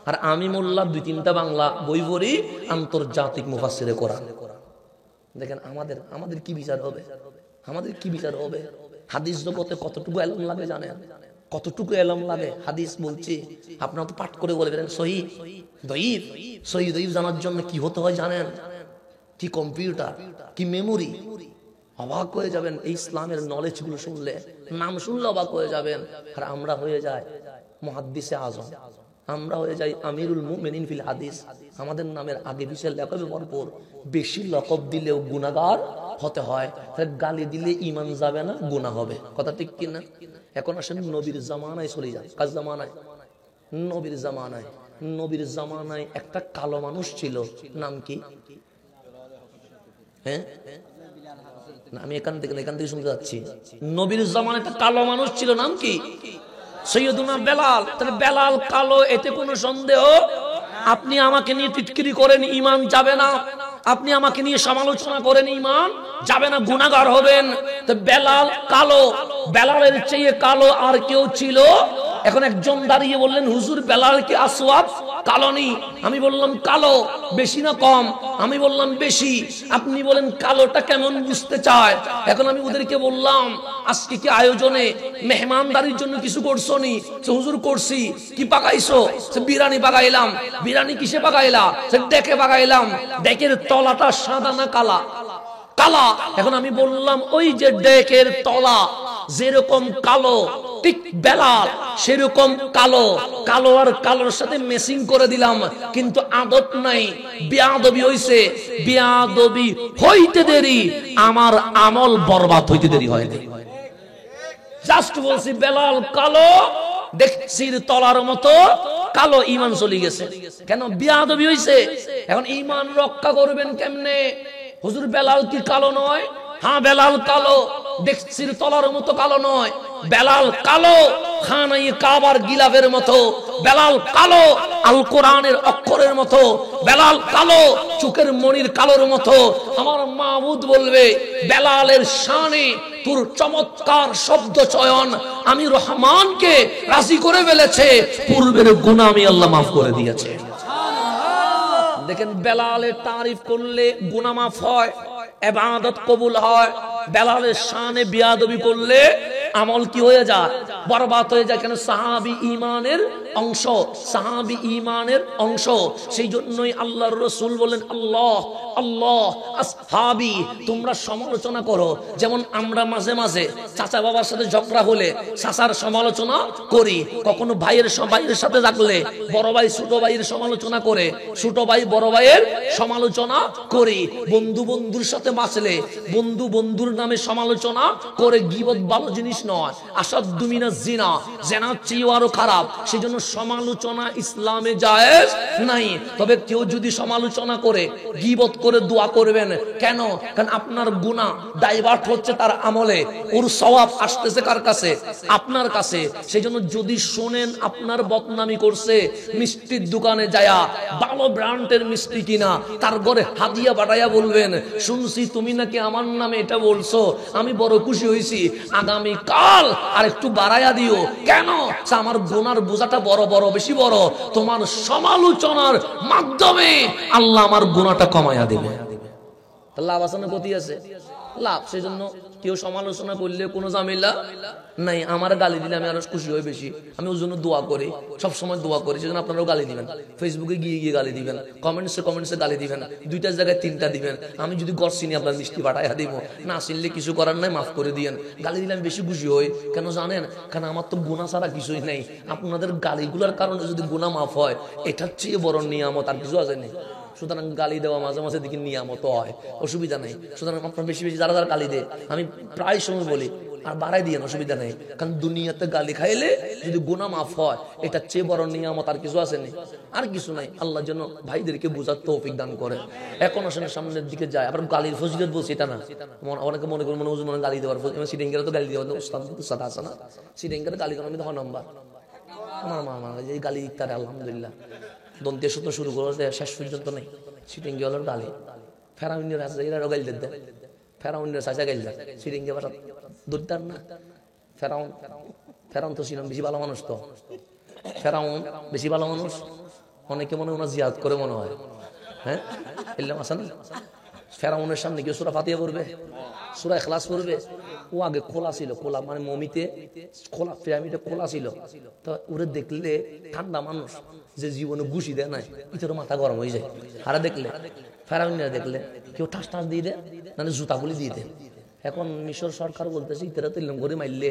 আর আমি মোল্লা 2-3টা বাংলা বই পড়ি, আন্তর্জাতিক মুফাসসিরে কোরআন। দেখেন আমাদের কি বিচার হবে, আমাদের কি বিচার হবে? হাদিস জগতে কতটুকু এলম লাগে জানেন? কতটুকু এলম লাগে? হাদিস বলছি, আপনারা তো পাঠ করে বলে গেলেন সহিহ দঈফ। সহিহ দঈফ জানার জন্য কি হতে হয় জানেন? কি কম্পিউটার, কি মেমোরি। অবাক হয়ে যাবেন এই ইসলামের নলেজ গুলো শুনলে, নাম শুনলে অবাক হয়ে যাবেন। আর আমরা হয়ে যাই মুহাদ্দিসে আজম, আমরা হয়ে যাই আমিরুল মুমিনিন ফিল হাদিস। আমাদের নামের আগে পিছে লকবে ভরপুর। বেশি লকব দিলেও গুনাহগার হতে হয়, গালি দিলে ঈমান যাবে না, গুনাহ হবে। কথা ঠিক কি না? এখন আসেন নবীর জামানায় চলে যান। কার জামানায়? নবীর জামানায়। নবীর জামানায় একটা কালো মানুষ ছিল, নাম কি? হ্যাঁ না, আমি এখান থেকে শুনতে যাচ্ছি। নবীর জামানায় একটা কালো মানুষ ছিল, নাম কি? সৈয়দুনা বেলাল। তাহলে বেলাল কালো, এতে কোনো সন্দেহ? আপনি আমাকে নিয়ে টিটকিরি করেন, ঈমান যাবে না। আপনি আমাকে নিয়ে সমালোচনা করেন, ঈমান যাবে না, গুনাহগার হবেন। তো বেলাল কালো, বেলালের চেয়ে কালো আর কেউ ছিল? এখন একজন দাঁড়িয়ে বললেন, হুজুর বেলাল কি আসওয়াদ, কালো নেই? আমি বললাম কালো, বেশি না কম? আমি বললাম বেশি। আপনি বলেন কালোটা কেমন বুঝতে চায়? এখন আমি ওদেরকে বললাম, আজকে কি আয়োজনে মেহমানদারির জন্য কিছু করছো নি? হুজুর করছি। কি পাকাইছো? বিরিয়ানি পাকাইলাম। বিরিয়ানি কিসে পাকাইলা? ডেকে পাকাইলাম। ডেকের তলাটা সাদা না কালা? কালা। এখন আমি বললাম, ওই যে ডেকের তলা যেরকম কালো, ঠিক বেলাল সেরকম কালো। কালো আর কালোর সাথে মেসিং করে দিলাম, কিন্তু আদত নাই, বেয়াদবি হইছে। বেয়াদবি হইতে দেরি, আমার আমল বরবাদ হইতে দেরি হয় না। জাস্ট বলছি বেলাল কালো, দেখছির তলার মতো কালো, ঈমান চলে গেছে। কেন? বেয়াদবি হইছে। এখন ঈমান রক্ষা করবেন কেমনে? হুজুর বেলাল কি কালো নয়? হ্যাঁ বেলাল কালো, দেখছির তলার মতো কালো নয়। বেলাল কালো খানায়ে কাবার গিলাফের মতো। বেলাল কালো আল কোরআনের অক্ষরের মতো। বেলাল কালো চোখের মণির কালোর মতো। আমার মাবুদ বলবে, বেলালের শানে তোর চমৎকার শব্দ চয়ন আমি রহমানকে রাজি করে ফেলেছে, পূর্বের গুনাহ আমি আল্লাহ মাফ করে দিয়েছে। দেখেন, বেলালের তারিফ করলে গুনাহ মাফ হয়, ইবাদত কবুল হয়। বেলালের শানে বেয়াদবি করলে আমল কি হয়ে যায়? বরবাদ হয়ে যায়। কেন? সাহাবী ঈমানের অংশ, সাহাবী ঈমানের অংশ। সেই জন্যই আল্লাহর রাসূল বলেন, আল্লাহ আল্লাহ আসহাবী, তোমরা সমালোচনা করো। যেমন আমরা মাঝে মাঝে চাচা বাবার সাথে ঝগড়া হলে চাচার সমালোচনা করি, কখনো ভাইয়ের সাথে থাকলে বড় ভাই ছোট ভাইয়ের সমালোচনা করে, ছোট ভাই বড় ভাইয়ের সমালোচনা করি, বন্ধু বন্ধুর সাথে বাঁচলে বন্ধু বন্ধুর নামে সমালোচনা করে। গীবত ভালো জিনিস নয়, আসাদ্দু মিনাজ জিনা, জিনার চেয়ে আরো খারাপ। সেজন্য সমালোচনা ইসলামে জায়েজ নাই। তবে কেউ যদি সমালোচনা করে, গীবত করে, দোয়া করবেন। কেন? কারণ আপনার গুনাহ ডাইভার্ট হচ্ছে তার আমলে, ওর সওয়াব আসতেছে কার কাছে? আপনার কাছে। সেজন্য যদি শুনেন আপনার বদনামি করছে, মিষ্টির দোকানে যায়া ভালো ব্র্যান্ডের মিষ্টি কিনা তার ঘরে হাদিয়া বাড়াইয়া বলবেন, শুনছি তুমি নাকি আমার নামে এটা বলছো, আমি বড় খুশি হয়েছি, আগামী কাল আর একটু বাড়াইয়া দিও। কেন? আমার গুনার বোঝাটা বড় বড় বেশি বড়। তোমার সমালোচনার মাধ্যমে আল্লাহ আমার গুনাহটা কমাইয়া দেবে। লাভ আছে না ক্ষতি আছে? লাভ। সেই জন্য কেউ সমালোচনা করলে কোনো ঝামেলা নাই। আমার গালি দিলে আমি আরো খুশি হই বেশি। আমি ওর জন্য দোয়া করি, সবসময় দোয়া করি। সেজন্য আপনারাও গালি দিবেন, ফেসবুকে গিয়ে গিয়ে গালি দিবেন, কমেন্টসে গালি দিবেন, দুইটার জায়গায় তিনটা দিবেন। আমি যদি গড় চিনি আপনার মিষ্টি পাঠাইয়া দিব, না চিনলে কিছু করার নাই, মাফ করে দিয়েন। গালি দিলে আমি বেশি খুশি হই। কেন জানেন? কারণ আমার তো গুনাহ ছাড়া কিছুই নেই। আপনাদের গালিগুলোর কারণে যদি গুনাহ মাফ হয়, এটার চেয়ে বড় নিয়ামত আর কিছু আছে নেই। সুতরাং গালি দেওয়া মাঝে মাঝে দিকে নিয়ামত হয়, অসুবিধা নেই। সুতরাং আপনার বেশি বেশি যারা যারা গালি দেয়, আমি প্রায় সময় বলি আর বাড়াই দিয়ে অসুবিধা নেই। কারণ দুনিয়াতে গালি খাইলে যদি গুনাহ মাফ হয়, এটার চেয়ে বড় নিয়ামত আর কিছু আছে নেই, আর কিছু নাই। আল্লাহ যেন ভাইদেরকে বোঝার তৌফিক দান করে। এখন আসলে সামনের দিকে যায়। আবার গালির ফজিলত বলছি এটা না, অনেকে মনে করেন মনে গালি দেওয়ার সিটিংকেরা তো গালি দেওয়ার উস্তাদ আছে না, সিটিংকের গালি করার মধ্যে নাম্বার আমার মা এই গালি ইত্যাদি আলহামদুলিল্লাহ দন্তের সূত্র শুরু করে শেষ পর্যন্ত নেই। সিটিংকে হলো গালি। ফেরাউনের আছে এরা গালি দেয়, ফেরাউনের চাচা গাইল দেয়, সিটিংকে বাসা দুর্দার না। ফেরাউন তো ছিলাম বেশি ভালো মানুষ, তো ফেরাউন বেশি ভালো মানুষ। অনেকে মনে ওনার জিয়াদ করে মনে হয়। হ্যাঁ, এলাম আসা না। ফেরাউনের সামনে কেউ সূরা ফাতিহা পড়বে, সূরা ইখলাস পড়বে। ও আগে খোলা ছিল, খোলা মানে মমিতে খোলা, পিরামিডে খোলা ছিল। তো ওরে দেখলে ঠান্ডা মানুষ, যে জীবনে ঘুষি দেয় নাই, ইতর মাথা গরম হয়ে যায়। হারা দেখলে, ফেরাউনিরা দেখলে কেউ ঠাস ঠাস দিয়ে দেয়, মানে জুতাগুলি দিয়ে দেয়। এখন মিশর সরকার বলতেছে ইতরা তো ইলাম করে মারলে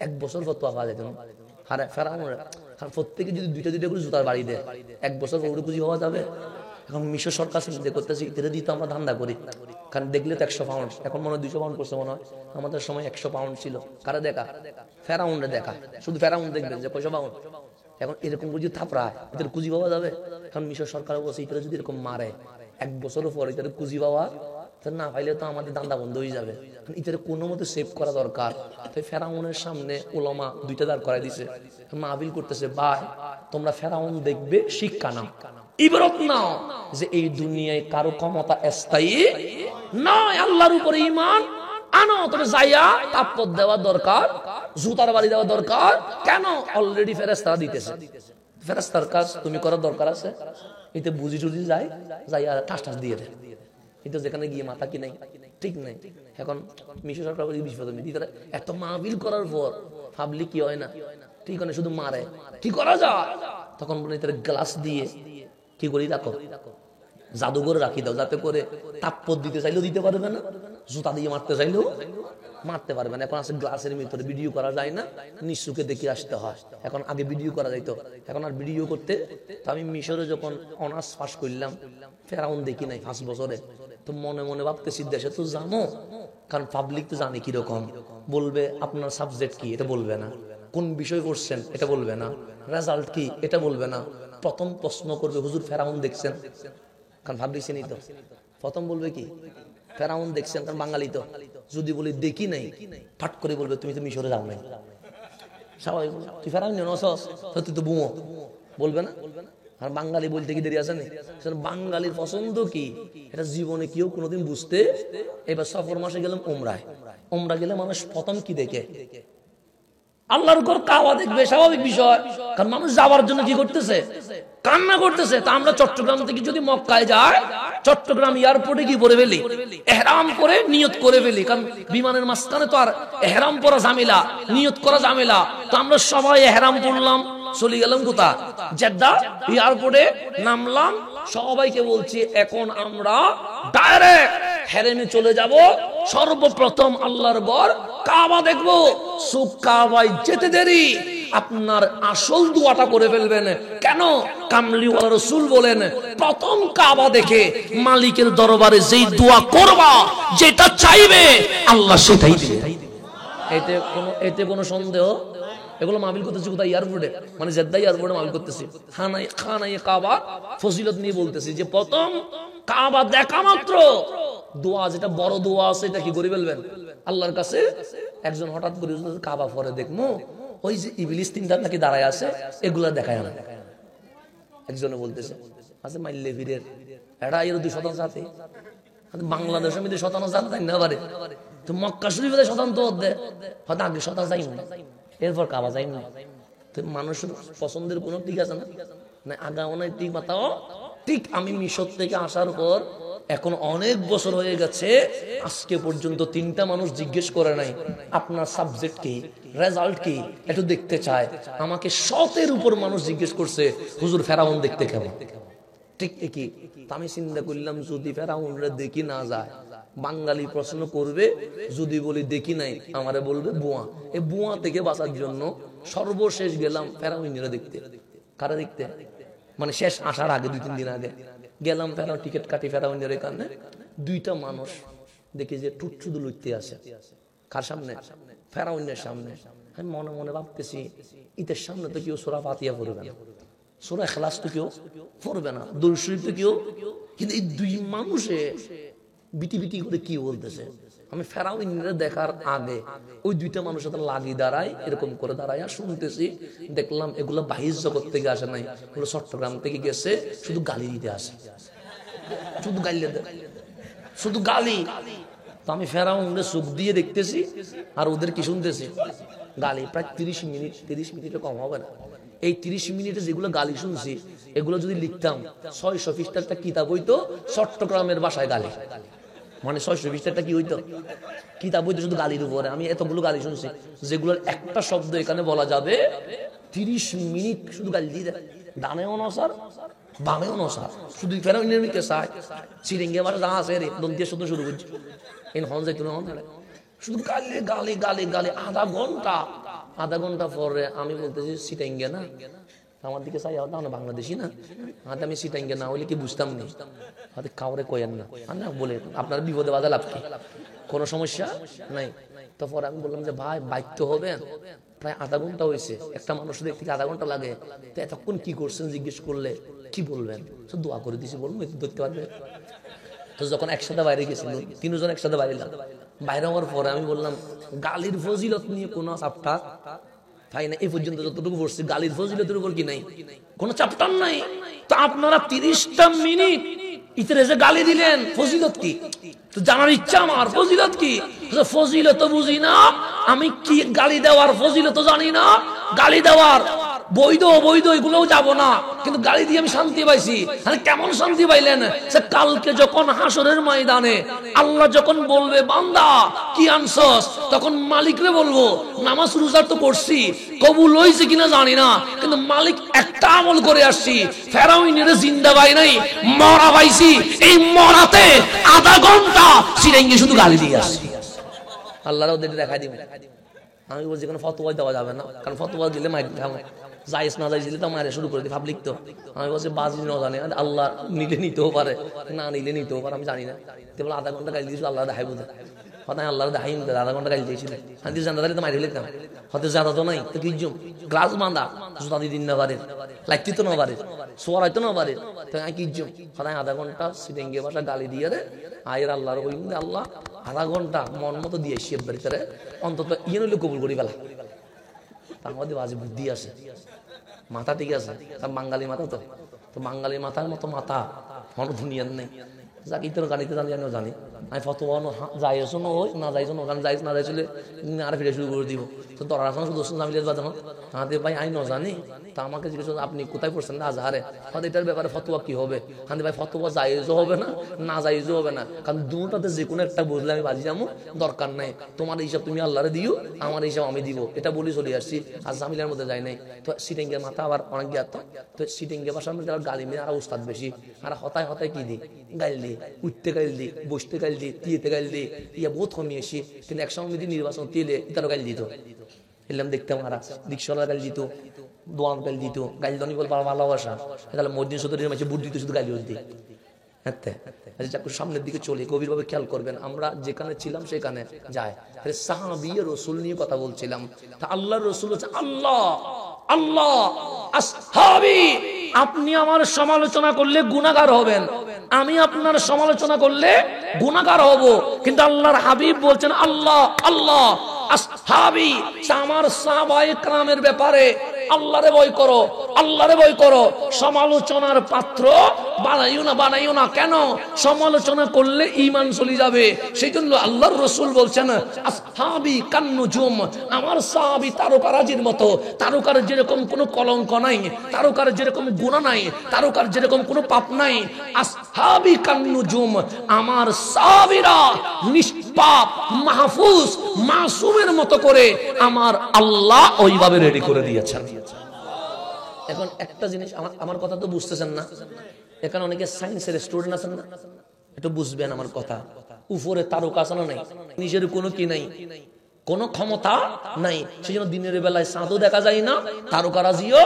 1 বছর ফতোয়া পাওয়া যেত না। হারে ফেরাউনরা প্রত্যেকে যদি দুইটা করে জুতার বাড়ি দেয়, 1 বছর পরে পুঁজি হওয়া যাবে। এখন মিশর সরকার চিন্তা করতেছে ইতরা দিয়ে তো আমরা ধান্দা করি, কারণ দেখলে তো 100 পাউন্ড, এখন মনে হয় 200 পাউন্ড করছে মনে হয়। আমাদের সময় 100 পাউন্ড ছিল। কারা দেখা? ফেরাউনরা দেখা। শুধু ফেরাউন দেখবেন যে 100 পাউন্ড। এখন এরকম বুঝি থাপড়া, এদের কুজি পাওয়া যাবে। কারণ মিশর সরকার বলছে ইতরা যদি এরকম মারে 1 বছর পরে এদের কুজি পাওয়া না পাইলে তো আমাদের দান্দা বন্ধ হয়ে যাবে, এটার কোনো মতে সেভ করা দরকার। তাই ফেরাউনের সামনে উলামা দুইটা দাঁড় করাই দিছে, মাহফিল করতেছে, ভাই তোমরা ফেরাউন দেখবে, শিক্ষা নাও, ইবরত নাও যে এই দুনিয়ায় কারো ক্ষমতা স্থায়ী নয়, আল্লাহর উপরে ঈমান আনো। তবে যাইয়া তাপত দেওয়া দরকার, জুতার বাড়ি দেওয়া দরকার কেন? অলরেডি ফেরেশতারা দিতেছে, ফেরেশতার কাজ তুমি করার দরকার আছে। এতে বুঝি টুঝি যায়, যাইয়া ঠাস ঠাস দিয়ে দেয়। এটা যেখানে গিয়ে মাথা কি নাই, ঠিক নাই। এখন মিশর সরকার ভিতরে এত মাহফিল করার পর ভাবলি কি হয় না, ঠিক হয় না, শুধু মারে, কি করা যায়? তখন বলে তার গ্লাস দিয়ে কি করি রাখো, জাদুঘরে রাখি দাও, যাতে করে তাপ্পত দিতে চাইলেও দিতে পারবে না, জুতা দিয়ে মারতে চাইলেও মারতে পারবে না। এখন আছে গ্লাসের ভিতরে, ভিডিও করা যায় না, নিঃসুকে দেখে আসতে হয়। এখন আগে ভিডিও করা যাইতো, এখন আর ভিডিও করতে। তো আমি মিশরে যখন অনার্স পাস করলাম, ফেরাউন দেখি নাই 5 বছরে, তো মনে মনে ভাবতেছি দেশে তো জানো, কারণ পাবলিক তো জানে কিরকম, বলবে আপনার সাবজেক্ট কি এটা বলবে না, কোন বিষয় পড়ছেন এটা বলবে না, রেজাল্ট কি এটা বলবে না। প্রথম প্রশ্ন করবে হুজুর ফেরাউন দেখছেন, কারণ ভাবছেন তো প্রথম বলবে কি ফেরাউন দেখছেন, কারণ বাঙালি তো। যদি বলি দেখি নাই, ফাট করে বলবে তুমি তো মিশরে যাও নাই, স্বাভাবিক, তুই ফেরাউন তুই তো বুমো, বলবে না। আর বাঙালি বলতে কি দেরি আছে না? বাঙালির পছন্দ কি এটা জীবনে কেউ কোনোদিন বুঝতে। এবার সফর মাসে গেলাম ওমরা গেলে মানুষ প্রথম কি দেখে? আল্লাহর ঘর কাবা দেখবে, স্বাভাবিক বিষয়, কারণ মানুষ যাওয়ার জন্য কি করতেছে, কান্না করতেছে। তা আমরা চট্টগ্রাম থেকে যদি মক্কায় যাই, চট্টগ্রাম এয়ারপোর্টে কি করে ফেলি, এহরাম করে নিয়ত করে ফেলি, কারণ বিমানের মাঝখানে তো আর এহরাম পরা ঝামেলা, নিয়ত করা ঝামেলা। তো আমরা সবাই এহরাম পড়লাম, চলে গেলাম কোথা, জেদ্দা এয়ারপোর্টে নামলাম, সবাইকে বলছি এখন আমরা ডাইরেক্ট হেরেমে চলে যাব, সর্বপ্রথম আল্লাহর ঘর কাবা দেখবো। সুখ কাবায় যেতে দেরি আপনার আসল দোয়াটা করে ফেলবেন। কেন? কামলিওয়ালা রাসূল বলেন, প্রথম কাবা দেখে মালিকের দরবারে যেই দোয়া করবা, যেটা চাইবে আল্লাহ সেটাই দিবে। এতে কোনো সন্দেহ। এগুলো মাহফিল করতেছি কোথায়? এয়ারপোর্টে, মানে জেদ্দা এয়ারপোর্টে মাহফিল করতেছি। খানায় কাবা ফজিলত নিয়ে বলতেছি যে প্রথম কাবা দেখা মাত্র দোয়া, যেটা বড় দোয়া আছে, এটা কি করে ফেলবেন আল্লাহর কাছে। একজন হঠাৎ করে কাবা পরে দেখবো ওই যে ইবলিস তিনটা নাকি দাঁড়ায় আছে, এগুলা দেখায় না। একজনে বলতেছে আচ্ছা মাইল্লে ফিরের এটা এর 200 জাতি, বাংলাদেশের মধ্যে 57 জাত তাই না পারে, তো মক্কা শরীফে 57 দেয়, হয়তো আগে 27 যাই না, এরপর কাবা যাই না। তো মানুষের পছন্দের কোনো ঠিক আছে না, আগাও নাই ঠিক মাতাও ঠিক। আমি মিশর থেকে আসার পর এখন অনেক বছর হয়ে গেছে, আজকে পর্যন্ত 3টা মানুষ জিজ্ঞেস করে নাই আপনার সাবজেক্ট কি, রেজাল্ট কি, একটু দেখতে চায়। আমাকে 100-এর উপর মানুষ জিজ্ঞেস করছে হুজুর ফেরাউন দেখতে কেমন। ঠিক কি আমি চিন্তা করলাম, যদি ফেরাউনরে দেখি না যায়, বাঙালি প্রশ্ন করবে, যদি বলি দেখি নাই আমারে বলবে বুয়া। এই বুয়া থেকে বাঁচার জন্য সর্বশেষ গেলাম ফেরাউনরে দেখতে। কারা দেখতে? মানে শেষ আসার আগে 2-3 দিন আগে গেলাম, ফেরাউন টিকিট কাটি ফেরাউনের এখানে। 2টা মানুষ দেখি যে টুট শুধু লুটতে আসে। কার সামনে? ফেরাউনের সামনে। আমি মনে মনে ভাবতেছি ঈদের সামনে তো কেউ সূরা ফাতিহা পড়বে না, সূরা ইখলাস তো কেউ পড়বে না, দুরূদ শরীফ তো কেউ। কিন্তু এই 2 মানুষে বিটি বিটি করে কি বলতেছে। আমি ফেরাউনরে দেখার আগে ওই 2টা মানুষের সাথে লাগি দাঁড়াই, এরকম করে দাঁড়াই আর শুনতেছি। দেখলাম এগুলো বাহির জগৎ থেকে আসে নাই, ওগুলো চট্টগ্রাম থেকে গেছে, শুধু গালি দিতে আসে, শুধু গালি, শুধু গালি। তো আমি ফেরাউনরে চোখ দিয়ে দেখতেছি আর ওদের কি শুনতেছি, গালি। প্রায় 30 মিনিটে কম হবে না। এই 30 মিনিটে যেগুলো গালি শুনছি, এগুলো যদি লিখতাম 600 পৃষ্ঠার একটা কিতাব হইতো, চট্টগ্রামের ভাষায় গালি। মানে 600 পৃষ্ঠারটা কি হইতো, কিতাব হইতো শুধু গালির উপরে। আমি এতগুলো গালি শুনছি, যেগুলোর একটা শব্দ এখানে বলা যাবে 30 মিনিট শুধু গালি দিয়ে দেয়। ডানেও নসার বামেও নসার, শুধু ফেরাউনের মিকে চায় চিরিঙ্গে মারা যা আছে রে দন্তিয়া শুধু শুরু করছি এন হন যাইতো না, শুধু গালি গালি গালি গালি। আধা ঘন্টা পরে আমি বলতেছি সিটাইঙ্গে না, আমার দিকে চাই না বাংলাদেশি না, আমি সিটাইঙ্গে না হইলে কি বুঝতাম না, হয়তো কাউরে কয়েন না, না বলে আপনার বিপদে বাধা লাভ কি, কোনো সমস্যা নাই। তারপর আমি বললাম যে ভাই বাইক তো হবে, প্রায় আধা ঘন্টা হয়েছে, একটা মানুষ দেখতে আধা ঘন্টা লাগে, তো এতক্ষণ কি করছেন জিজ্ঞেস করলে কি বলবেন? দোয়া করে দিছি বলবো, ধরতে পারবে? তো যখন একসাথে বাইরে গেছিল, তিনজন একসাথে বাইরে গেলাম, বাইরে হওয়ার পরে আমি বললাম গালির ফজিলত নিয়ে কোনো চাপটা তাই না, এই পর্যন্ত যতটুকু পড়ছি গালির ফজিলতের উপর কি নাই, কোনো চ্যাপ্টার নাই। তো আপনারা 30টা মিনিট ইতরে যে গালি দিলেন, ফজিলত কি? তো জানার ইচ্ছা আমার, ফজিলত কি? ফজিলত বুঝি না আমি, কি গালি দেওয়ার ফজিলত জানি না, গালি দেওয়ার বৈধ অবৈধ এগুলোও যাব না, কিন্তু গালি দিয়ে আমি শান্তি পাইছি। কেমন শান্তি পাইলেন? সে কালকে যখন হাসরের ময়দানে আল্লাহ যখন বলবে বান্দা কি আনছস, তখন মালিকরে বলবো নামাজ রোজা তো করছি, কবুল হয়েছে কিনা জানি না, কিন্তু মালিক একটা আমল করে আসছি, ফেরাউনের জিন্দা পাই নাই, মরা পাইছি, এই মরাতে আধা ঘন্টা সিরেঙ্গি শুধু গালি দিয়ে আসছি। আল্লাহর ওদের দেখা দিবে। আমি বলছি কোনো ফতোয়া দেওয়া যাবে না, কারণ ফতোয়া দিলে মাইর খাবে, জায়েজ না জায়েজ দিলে তো মায়ের শুরু করে দিই পাবলিক। তো আমি বলছি বাজি না জানে, আল্লাহ নিলে নিতেও পারে, না নিলে নিতেও পারে, আমি জানি না। তো বলে আধা ঘন্টা গালি দিয়েছিল, আল্লাহ দেখাই বোধ হয় আল্লাহ দেখাই আধা ঘন্টা গালি দিয়েছিল, আমি জানতে পারি তো মাইরে লিখতাম, হয়তো জাদা তো নাই, তো কি গ্লাস বান্ধা জুতা দিয়ে দিন না পারে, লাগতি তো না পারে, সোয়ার হয়তো না পারে, তো আমি কি সদায় আধা ঘন্টা সিটেঙ্গে বাসা গালি দিয়ে রে আয়ের আল্লাহর বলি আল্লাহ আধা ঘন্টা মন মতো দিয়ে এসে বাড়িতে অন্তত ইয়ে নইলে কবুল করি ফেলা। তার মধ্যে বাজে বুদ্ধি আছে, মাথা ঠিক আছে, তার বাঙালি মাথা, তো তো বাঙালি মাথার মতো মাথা কোনো দুনিয়ার নেই। যাকে তোর গাড়িতে জানি আমিও জানি, আমি ফতোয়া যাইছো না ওই না যাইছো না, ওখানে যাইছ না যাইছিলে আর ফিরে শুরু করে দিব। তো দরার আসলে শুধু জামিলের বাজানো হাতে ভাই আমি ন জানি, তা আমাকে জিজ্ঞেস আপনি কোথায় পড়ছেন না আজহারে, হয়তো এটার ব্যাপারে ফতোয়া কি হবে, হাতে ভাই ফতোয়া যাইজও হবে না না যাইজও হবে না, কারণ দুটাতে যে কোনো একটা বুঝলে আমি বাজি যাবো, দরকার নাই, তোমার হিসাব তুমি আল্লাহরে দিও, আমার হিসাব আমি দিব, এটা বলি চলে আসছি, আর জামিলের মধ্যে যাই নাই। তো সিটিংয়ের মাথা আবার অনেক জ্ঞাত, তো সিটিংয়ের ভাষার মধ্যে গালি মেয়ে আর উস্তাদ বেশি, আর হতায় হতায় কি দিই গাইল দিই, উঠতে গাইল দিই, বসতে গাইল দিই, তিয়েতে গাইল দিই, ইয়া বহুত কমিয়েছি, কিন্তু একসঙ্গে যদি নির্বাচন তিলে ইতারও গাইল দিত, এলাম দেখতাম আর রিক্সাওয়ালা গাইল দিত, দোয়ান গাইল দিত, গাইল দনি বল ভালোবাসা, তাহলে মসজিদ সদরের মাঝে বুট দিত শুধু গাইল দিই। সামনের দিকে চলে গভীর ভাবে খেয়াল করবেন, আমরা যেখানে ছিলাম সেখানে যায়, সাহাবী রাসূল নিয়ে কথা বলছিলাম, তা আল্লাহর রাসূল হচ্ছে আল্লাহ আল্লাহ আসহাবী, আপনি আমার সমালোচনা করলে গুনাহগার হবেন, আমি আপনার সমালোচনা করলে গুনাহগার হব, কিন্তু আল্লাহর হাবিব বলছেন আল্লাহ আল্লাহ আসহাবী, আমার সাহাবায়ে কেরামের ব্যাপারে আল্লাহরে ভয় করো, আল্লাহরে ভয় করো, সমালোচনার পাত্র বানাইও না। কেন? সমালোচনা করলে ঈমান চলে যাবে, সেই জন্য আল্লাহর রাসূল বলছেন আসহাবী কান্নুজুম, আমার সাহাবী তারকারাজির মতো, তারকার যেরকম কোনো কলঙ্ক নাই, তারকার যেরকম গুনাহ নাই, তারকার যেরকম কোনো পাপ নাই, আসহাবী কান্নুজুম, আমার সাহাবীরা নিষ্পাপ মাহফুজ মাসুমের মতো করে আমার আল্লাহ ওইভাবে রেডি করে দিয়েছেন। এখন একটা জিনিস আমার কথা তো বুঝতেছেন না, এখানে অনেকে সায়েন্সের স্টুডেন্ট আছেন না, একটু বুঝবেন আমার কথা, উপরে তারকা আছে না নাই, নিজের কোনো কি নাই, কোনো ক্ষমতা নাই, সেই জন্য দিনের বেলায় চাঁদও দেখা যায় না, তারকারাজিও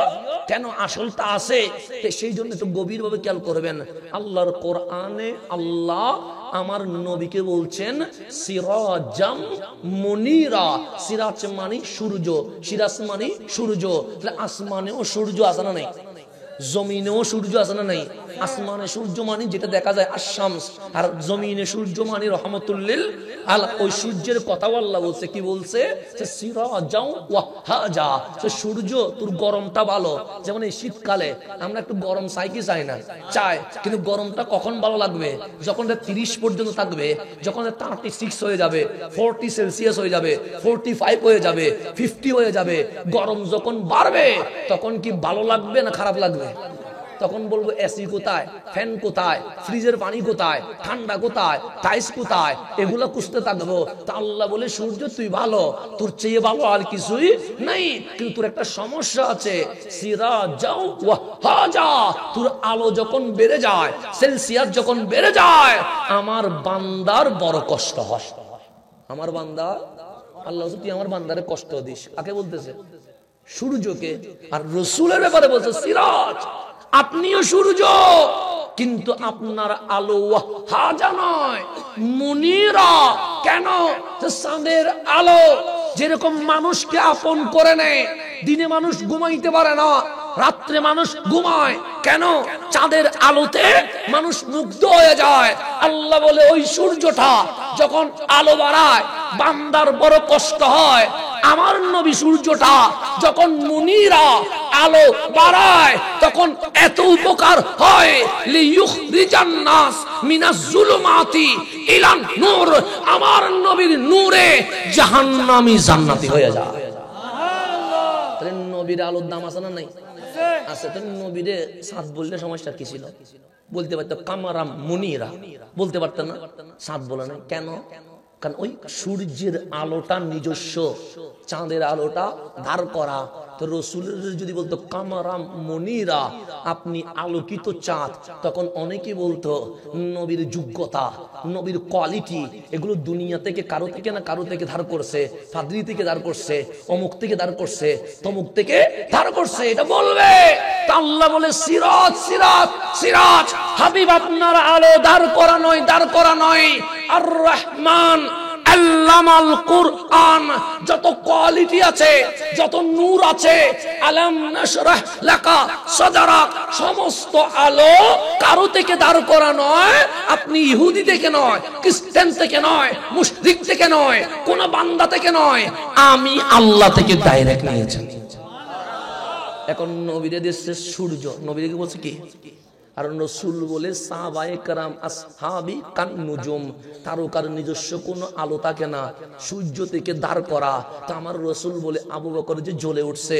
কেন আসলটা আছে, সেই জন্য একটু গভীর ভাবে খেয়াল করবেন। আল্লাহর কোরআনে আল্লাহ আমার নবীকে বলছেন সিরাজাম মুনিরা, সিরাজ মানে সূর্য, সিরাজ মানে সূর্য, তাহলে আসমানেও সূর্য আছে না নাই, জমিনেও সূর্য আছে না নাই, আসমানে সূর্য মানে যেটা দেখা যায় আশ-শামস, আর জমিনে সূর্য মানে রহমাতুল-লিল আলামিন, ওই সূর্যের কথাও আল্লাহ বলছে, কি বলছে যে সিরাজাও ওয়াহাজা, সে সূর্য তোর গরমটা ভালো, যেমন এই শীতকালে আমরা একটু গরম চাই কি চাই না, চাই, কিন্তু গরমটা কখন ভালো লাগবে, যখন 30 পর্যন্ত থাকবে, যখন 36 হয়ে যাবে, 40 সেলসিয়াস হয়ে যাবে, 45 হয়ে যাবে, 50 হয়ে যাবে, গরম যখন বাড়বে তখন কি ভালো লাগবে না খারাপ লাগবে? তখন বলবো এসি কোথায়, ফ্যান কোথায়, ফ্রিজের পানি কোথায়, ঠান্ডা কোথায়, টাইস কোথায়, এগুলো খুঁজতে থাকবো। তা আল্লাহ বলে সূর্য তুই ভালো, তোর চেয়ে ভালো আর কিছুই নাই, কিন্তু তোর একটা সমস্যা আছে, সিরাজাও ওয়াহাজা, তোর আলো যখন বেড়ে যায়, সেলসিয়াস যখন বেড়ে যায়, আমার বান্দার বড় কষ্ট হয়। আমার বান্দা, আল্লাহ তুই আমার বান্দারে কষ্ট দিস, কাকে বলতেছে? সূর্যকে। আর রাসূলের ব্যাপারে বলছে সিরাজ, আপনিও সূর্য, কিন্তু আপনার আলো ওয়াহাজা নয়, মুনিরা। কেন? চাঁদের আলো যেরকম মানুষকে আপন করে নেয়, দিনে মানুষ ঘুমাইতে পারে না, রাত্রে মানুষ ঘুমায় কেন? চাঁদের আলোতে মানুষ মুগ্ধ হয়ে যায়। আল্লাহ বলে ওই সূর্যটা যখন আলো বাড়ায় বান্দার বড় কষ্ট হয়। আমার নবী সূর্যটা যখন মুনিরা আলো বাড়ায় তখন এত উপকার হয়। লিইউখরিজান নাস মিনাজ জুলুমাতি ইলান নূর, আমার নবীর নূরে জাহান্নামী জান্নাতি হয়ে যায়। তাহলে নবীর আলোর দাম আছে না নাই? আছে। তাহলে নবীরে সাত বললে সমস্যা কি ছিল? বলতে পারতো কামারাম মুনিরা, বলতে পারতেন না? সাত বলে নাই কেন? কারণ ওই সূর্যের আলোটা নিজস্ব, চাঁদের আলোটা ধার করা। তো রাসূলের যদি বলতো কামারাম মুনিরা, আপনি আলোকিত চাঁদ, তখন অনেকে বলতো নবীর যোগ্যতা, নবীর কোয়ালিটি এগুলো দুনিয়া থেকে কারো থেকে না কারো থেকে ধার করছে, ফাদরি থেকে ধার করছে, অমুক থেকে ধার করছে, তমুক থেকে ধার করছে, এটা বলবে। তা আল্লাহ বলে সিরাজ সিরাজ সিরাজ, হাবিব আপনার আলো ধার করা নয়, ধার করা নয়। আর রহমান আল্লামাল কুরআন, যত কোয়ালিটি আছে, যত নূর আছে, আলাম নাশরাহ লাকা সাদরাক, সমস্ত আলো কারো থেকে দাঁড় করা নয়। আপনি ইহুদি থেকে নয়, খ্রিস্টান থেকে নয়, মুশরিক থেকে নয়, কোন বান্দা থেকে নয়, আমি আল্লাহ থেকে ডাইরেক্ট নিয়েছি। এখন নবীরে দেশে সূর্য, নবীরে কি বলছে কি? আর রাসূল বলে সাহাবায়ে কেরাম আসহাবি কান নুজুম, তারকার নিজস্ব কোনো আলো থাকে না, সূর্য থেকে দাঁড় করা। তা আমার রাসূল বলে আবু বকর যে জ্বলে উঠছে,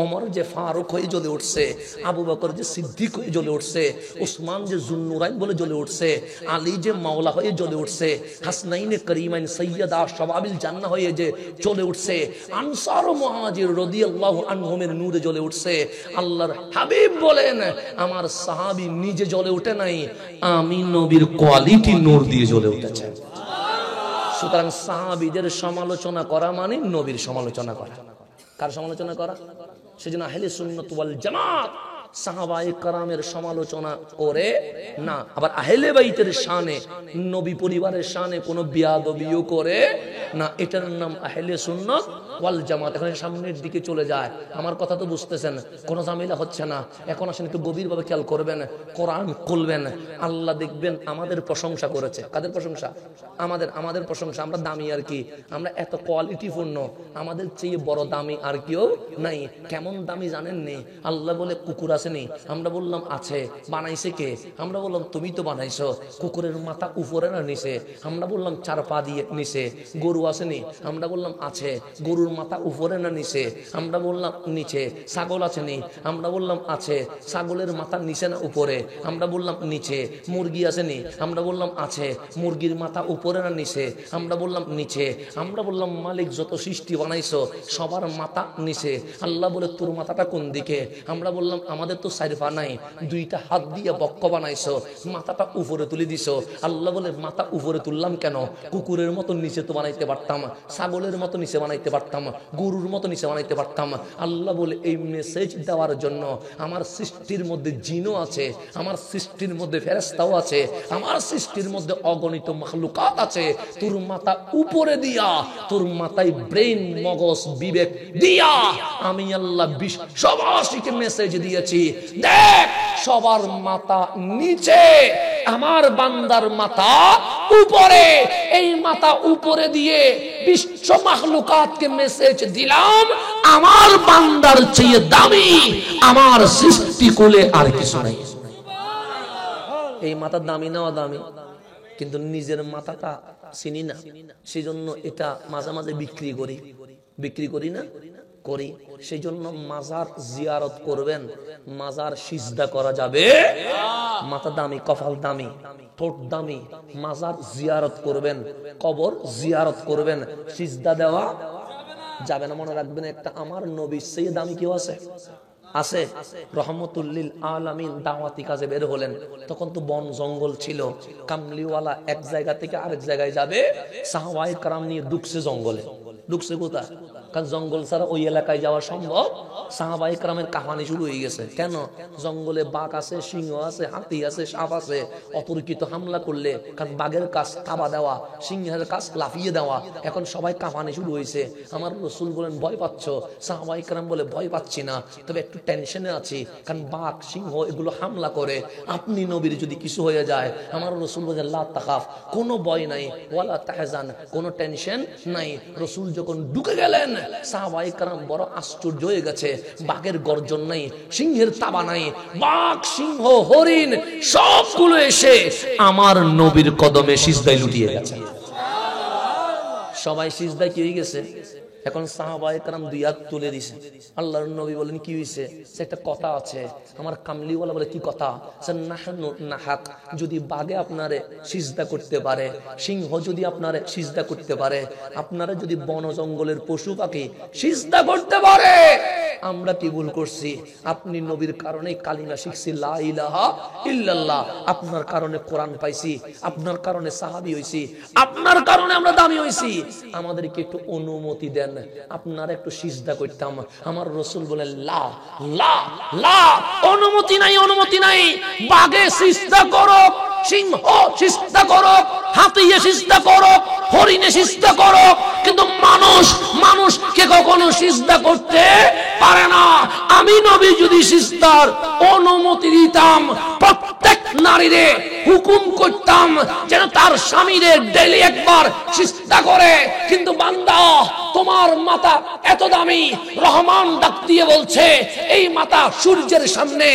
ওমর যে ফারুক হয়ে জ্বলে উঠছে, আবু বকর যে সিদ্দিক হয়ে জ্বলে উঠছে, ওসমান যে যুন্নুরাইন বলে জ্বলে উঠছে, আলী যে মাওলা হয়ে জ্বলে উঠছে, হাসনাইনে করিমাইন সাইয়্যিদা শাবাবিল জান্নাহ হয়ে যে জ্বলে উঠছে, আনসার ও মুহাজির রাদিয়াল্লাহু আনহুমের নূরে জ্বলে উঠছে। আল্লাহর হাবিব বলেন আমার সাহাবী নিজে জ্বলে উঠে নাই, আমি নবীর কোয়ালিটি নূর দিয়ে জ্বলে উঠেছে। সুতরাং সাহাবীদের সমালোচনা করা মানে নবীর সমালোচনা করা। কার সমালোচনা করা? সেজন্য আহলে সুন্নাত ওয়াল জামাত সাহাবায়ে কেরামের সমালোচনা করে না, আবার আহলে বাইতের শানে, নবী পরিবারের শানে কোনো বিয়াদবিও করে না। এটার নাম আহলে সুন্নাত ওয়াল জামাত। এখন সামনের দিকে চলে যায়, আমার কথা তো বুঝতেছেন, কোনো ঝামেলা হচ্ছে না। এখন আসেন একটু গভীরভাবে খেয়াল করবেন, কোরআন খুলবেন, আল্লাহ দেখবেন আমাদের প্রশংসা করেছে। কাদের প্রশংসা? আমাদের প্রশংসা। আমরা দামি আর কি, আমরা এত কোয়ালিটিপূর্ণ, আমাদের চেয়ে বড় দামি আর কেউ নাই। কেমন দামি জানেন নি? আল্লাহ বলে কুকুর আসেনি, আমরা বললাম আছে। বানাইছে কে? আমরা বললাম তুমি তো বানাইছো। কুকুরের মাথা উপরে না নিচে? আমরা বললাম 4 পা দিয়ে নিচে। গরু আসেনি? আমরা বললাম আছে। গরুর মাথা উপরে না নিচে? আমরা বললাম নিচে। ছাগল আসেনি? আমরা বললাম আছে। ছাগলের মাথা নিচে না উপরে? আমরা বললাম নিচে। মুরগি আসেনি? আমরা বললাম আছে। মুরগির মাথা উপরে না নিচে? আমরা বললাম নিচে। আমরা বললাম মালিক যত সৃষ্টি বানাইছো সবার মাথা নিচে। আল্লাহ বলে তোর মাথাটা কোন দিকে? আমরা বললাম আমাদের তো 4 পা নাই, 2টা হাত দিয়ে বক্ষ বানাইছো, মাথাটা উপরে তুলে দিছো। আল্লাহ বলে মাথা উপরে তুললাম কেন? কুকুরের মতো নিচে তো বানাইতে পারতাম, ছাগলের মতো নিচে বানাইতে পারতাম, গরুর মতো নিচে বানাইতে পারতাম। আল্লাহ বলে এই মেসেজ দেওয়ার জন্য আমার সৃষ্টির মধ্যে জিনও আছে, আমার সৃষ্টির মধ্যে ফেরেশতাও আছে, আমার সৃষ্টির মধ্যে অগণিত মাখলুকাত আছে। তোর মাথা উপরে দিয়া, তোর মাথায় ব্রেন, মগজ, বিবেক দিয়া আমি আল্লাহ বিশ্ববাসীকে মেসেজ দিয়েছি, দেখ সবার মাথা নিচে, আমার বান্দার মাথা উপরে। এই মাথা উপরে দিয়ে বিশ্ব মাখলুকাতকে মেসেজ দিলাম, আমার বান্দার চেয়ে দামি আমার সৃষ্টি কুলে আর কিছু নাই। এই মাথা দামি না দামি, কিন্তু নিজের মাথাটা চিনি না, সেজন্য এটা মাঝে মাঝে বিক্রি করি না করি। সেই জন্য মাজার জিয়ারত করবেন, মাজার সিজদা করা যাবে। মাথা দামি, কপাল দামি, ঠোঁট দামি, মাজার জিয়ারত করবেন, কবর জিয়ারত করবেন, সিজদা দেওয়া যাবে না। মনে রাখবেন একটা আমার নবীর চেয়ে দামি কেউ আছে? আছে। রহমতুল লিল আলামিন দাওয়াতি কাজে বের হলেন, তখন তো বন জঙ্গল ছিল, কামলিওয়ালা এক জায়গা থেকে আরেক জায়গায় যাবে, সাহাবায়ে কেরাম নিয়ে ঢুকছে জঙ্গলে। ঢুকছে কোথায়? কারণ জঙ্গল ছাড়া ওই এলাকায় যাওয়া সম্ভব। সাহাবায়ে কেরামের কাহানি শুরু হয়ে গেছে। কেন? জঙ্গলে বাঘ আছে, সিংহ আছে, হাতি আছে, সাপ আছে। অতর্কিত হামলা করলে, কারণ বাঘের কাজ থাবা দেওয়া, সিংহের কাজ লাফিয়ে দেওয়া। এখন সবাই কাহানি শুরু হয়েছে। আমার রাসূল বলেন ভয় পাচ্ছ? সাহাবায়ে কেরাম বলে ভয় পাচ্ছি না, তবে একটু টেনশনে আছি, কারণ বাঘ সিংহ এগুলো হামলা করে, আপনি নবীর যদি কিছু হয়ে যায়। আমার রাসূল বলেন লা তাখাফ, কোনো ভয় নাই, ওয়ালা তাহজান, কোনো টেনশন নাই। রাসূল যখন ঢুকে গেলেন, সাহাবায়ে কেরাম বড় আশ্চর্য হয়ে গেছে। বাঘের গর্জন নাই, সিংহের তাবা নাই, বাঘ সিংহ হরিণ সবগুলো এসে আমার নবীর কদমে সিজদায় লুটিয়ে গেছে। সবাই সিজদায় কি হয়ে গেছে। এখন সাহাবায়ে কেরাম দুই হাত তুলে দিছে। আল্লাহর নবী বলেন কি হইছে? একটা কথা আছে, আমার কামলিওয়ালা বলে কি কথা? নাহনু নাহাক, যদি বাঘে আপনারে সিজদা করতে পারে, সিংহ যদি আপনারে সিজদা করতে পারে, আপনারা যদি বন জঙ্গলের পশু পাখি সিজদা করতে পারে, আমরা কি ভুল করছি? আপনি নবীর কারণে কালিমা শিখছি, লা ইলাহা ইল্লাল্লাহ। আপনার কারণে কোরআন পাইছি, আপনার কারণে সাহাবী হইছি, আপনার কারণে আমরা দামি হইছি। আমাদেরকে একটু অনুমতি দেন, আপনারা একটু সিজদা করতাম। আমার রাসূল বলে লা লা লা, অনুমতি নাই, অনুমতি নাই। বাঘে সিজদা করো, সিংহ সিজদা করো, হাতি সিজদা করো, হরিণে সিজদা করো, কিন্তু মানুষকে কখনো সিজদা করতে পারে না। আমি নবী যদি সিজদার অনুমতি দিতাম, প্রত্যেক নারীরে হুকুম করতাম যেন তার স্বামীরে ডেইলি একবার সিজদা করে। কিন্তু বান্দা, তোমার মাথা এত দামি, রহমান ডাক দিয়ে বলছে এই মাথা সূর্যের সামনে,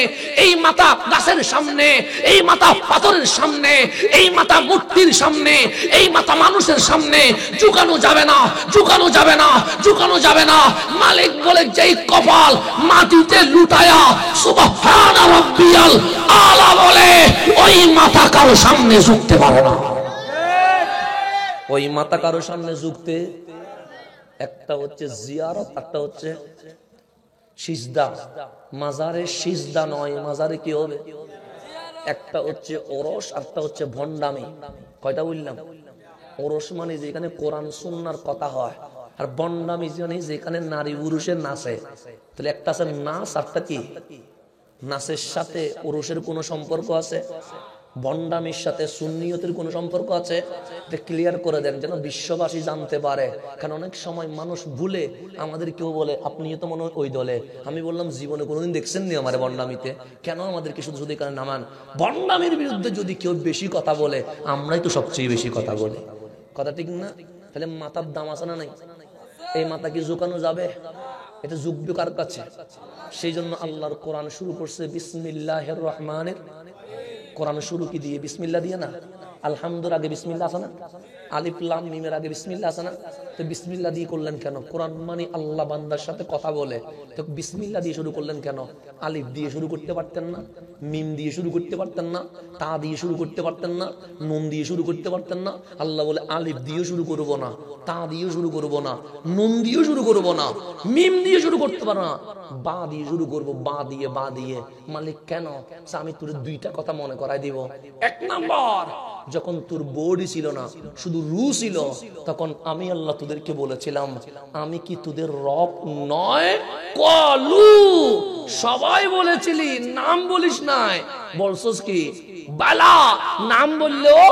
এই মাথা গাছের সামনে, এই মাথা পাথরের সামনে, এই মাথা মূর্তির সামনে, এই মাথা মানুষের সামনে ঝুঁকানো যাবে না, ঝুঁকানো যাবে না, ঝুঁকানো যাবে না। মালিক বলে যেই কপাল মাটিতে লুটায়া সুবহান রাব্বিয়াল আলা বলে, ওই মাথা কারো সামনে ঝুঁকতে পারে না। ওই মাথা কারো সামনে ঝুঁকতে, একটা হচ্ছে জিয়ারত, একটা হচ্ছে সিজদা। মাজারে সিজদা নয়, মাজারে কি হবে? একটা হচ্ছে ওরস, একটা হচ্ছে ভণ্ডামি। কয়টা বললাম? ওরস মানে যেখানে কোরআন সুন্নাহর কথা হয়, আর ভণ্ডামি মানে যেখানে নারী পুরুষের নাচে। তাহলে একটা আছে নাচ, আরটা কি? নাচের সাথে ওরসের কোনো সম্পর্ক আছে? ভণ্ডামির সাথে সুন্নিয়তের কোনো সম্পর্ক আছে? এটা ক্লিয়ার করে দেন যেন বিশ্ববাসী জানতে পারে। কারণ অনেক সময় মানুষ ভুলে আমাদের কেউ বলে আপনিও তো মনে হয় ওই দলে। আমি বললাম জীবনে কোনোদিন দেখছেন নি আমার ভণ্ডামিতে? কেন আমাদেরকে শুধু শুধু এখানে নামান? ভণ্ডামির বিরুদ্ধে যদি কেউ বেশি কথা বলে, আমরাই তো সবচেয়ে বেশি কথা বলি। কথা ঠিক না? তাহলে মাথার দাম আছে না নাই? এই মাথা কি ঝুঁকানো যাবে? এটা ঝুঁকবে কার কাছে? সেই জন্য আল্লাহর কোরআন শুরু করছে বিসমিল্লাহির রহমানির। কোরআন শুরু কি দিয়ে? বিসমিল্লাহ দিয়ে না? আলহামদুর আগে বিসমিল্লাহ আছে না? আলিফ লাম মিমের আগে বিসমিল্লাহ আছে না? তো বিসমিল্লাহ দিয়ে করলেন কেন? কোরআন মানে আল্লাহ বান্দার সাথে কথা বলে, তো বিসমিল্লাহ দিয়ে শুরু করলেন কেন? আলিফ দিয়ে শুরু করতে পারতেন না? মিম দিয়ে শুরু করতে পারতেন না? তা দিয়ে শুরু করতে পারতেন না? নুন দিয়ে শুরু করতে পারতেন না? আল্লাহ বলে আলিফ দিয়ে শুরু করব না, তা দিয়ে শুরু করব না, নুন দিয়ে শুরু করব না, মিম দিয়ে শুরু করতে পারো না, বা দিয়ে শুরু করব, বা দিয়ে, বা দিয়ে। মালিক কেন? আমি তোর দুইটা কথা মনে করাই দিব। এক নাম্বার, যখন তোর বডি ছিল না, শুধু রু ছিল, তখন আমি আল্লাহ তোদেরকে বলেছিলাম আমি কি তোদের রব নয়? কলু, সবাই বলেছিলি, নাম বলিস নাই। বলছস কি? বালা। নাম বললেও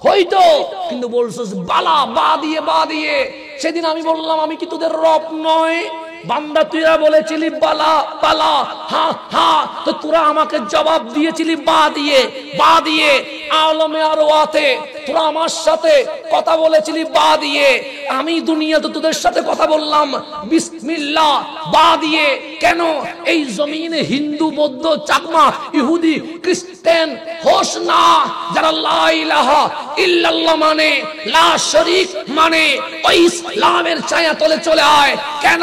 হয়তো, কিন্তু বলছস বালা, বা দিয়ে, বা দিয়ে। সেদিন আমি বললাম আমি কি তোদের রব নয়? বান্দা তুইরা বলেছিলি বালা বালা, হা হা, তো তোরা আমাকে জবাব দিয়েছিলি বা দিয়ে, বা দিয়ে। আলমে আরওয়াতে তোরা আমার সাথে কথা বলেছিলি বা দিয়ে। আমি দুনিয়াতে তোদের সাথে কথা বললাম বিসমিল্লাহ, বা দিয়ে। কেন? এই জমিনে হিন্দু, বৌদ্ধ, চাকমা, ইহুদি, খ্রিস্টান হোস না, যারা লা ইলাহা ইল্লাল্লাহ মানে, লা শরীক মানে, ওই ইসলামের ছায়া তলে চলে আয়। কেন?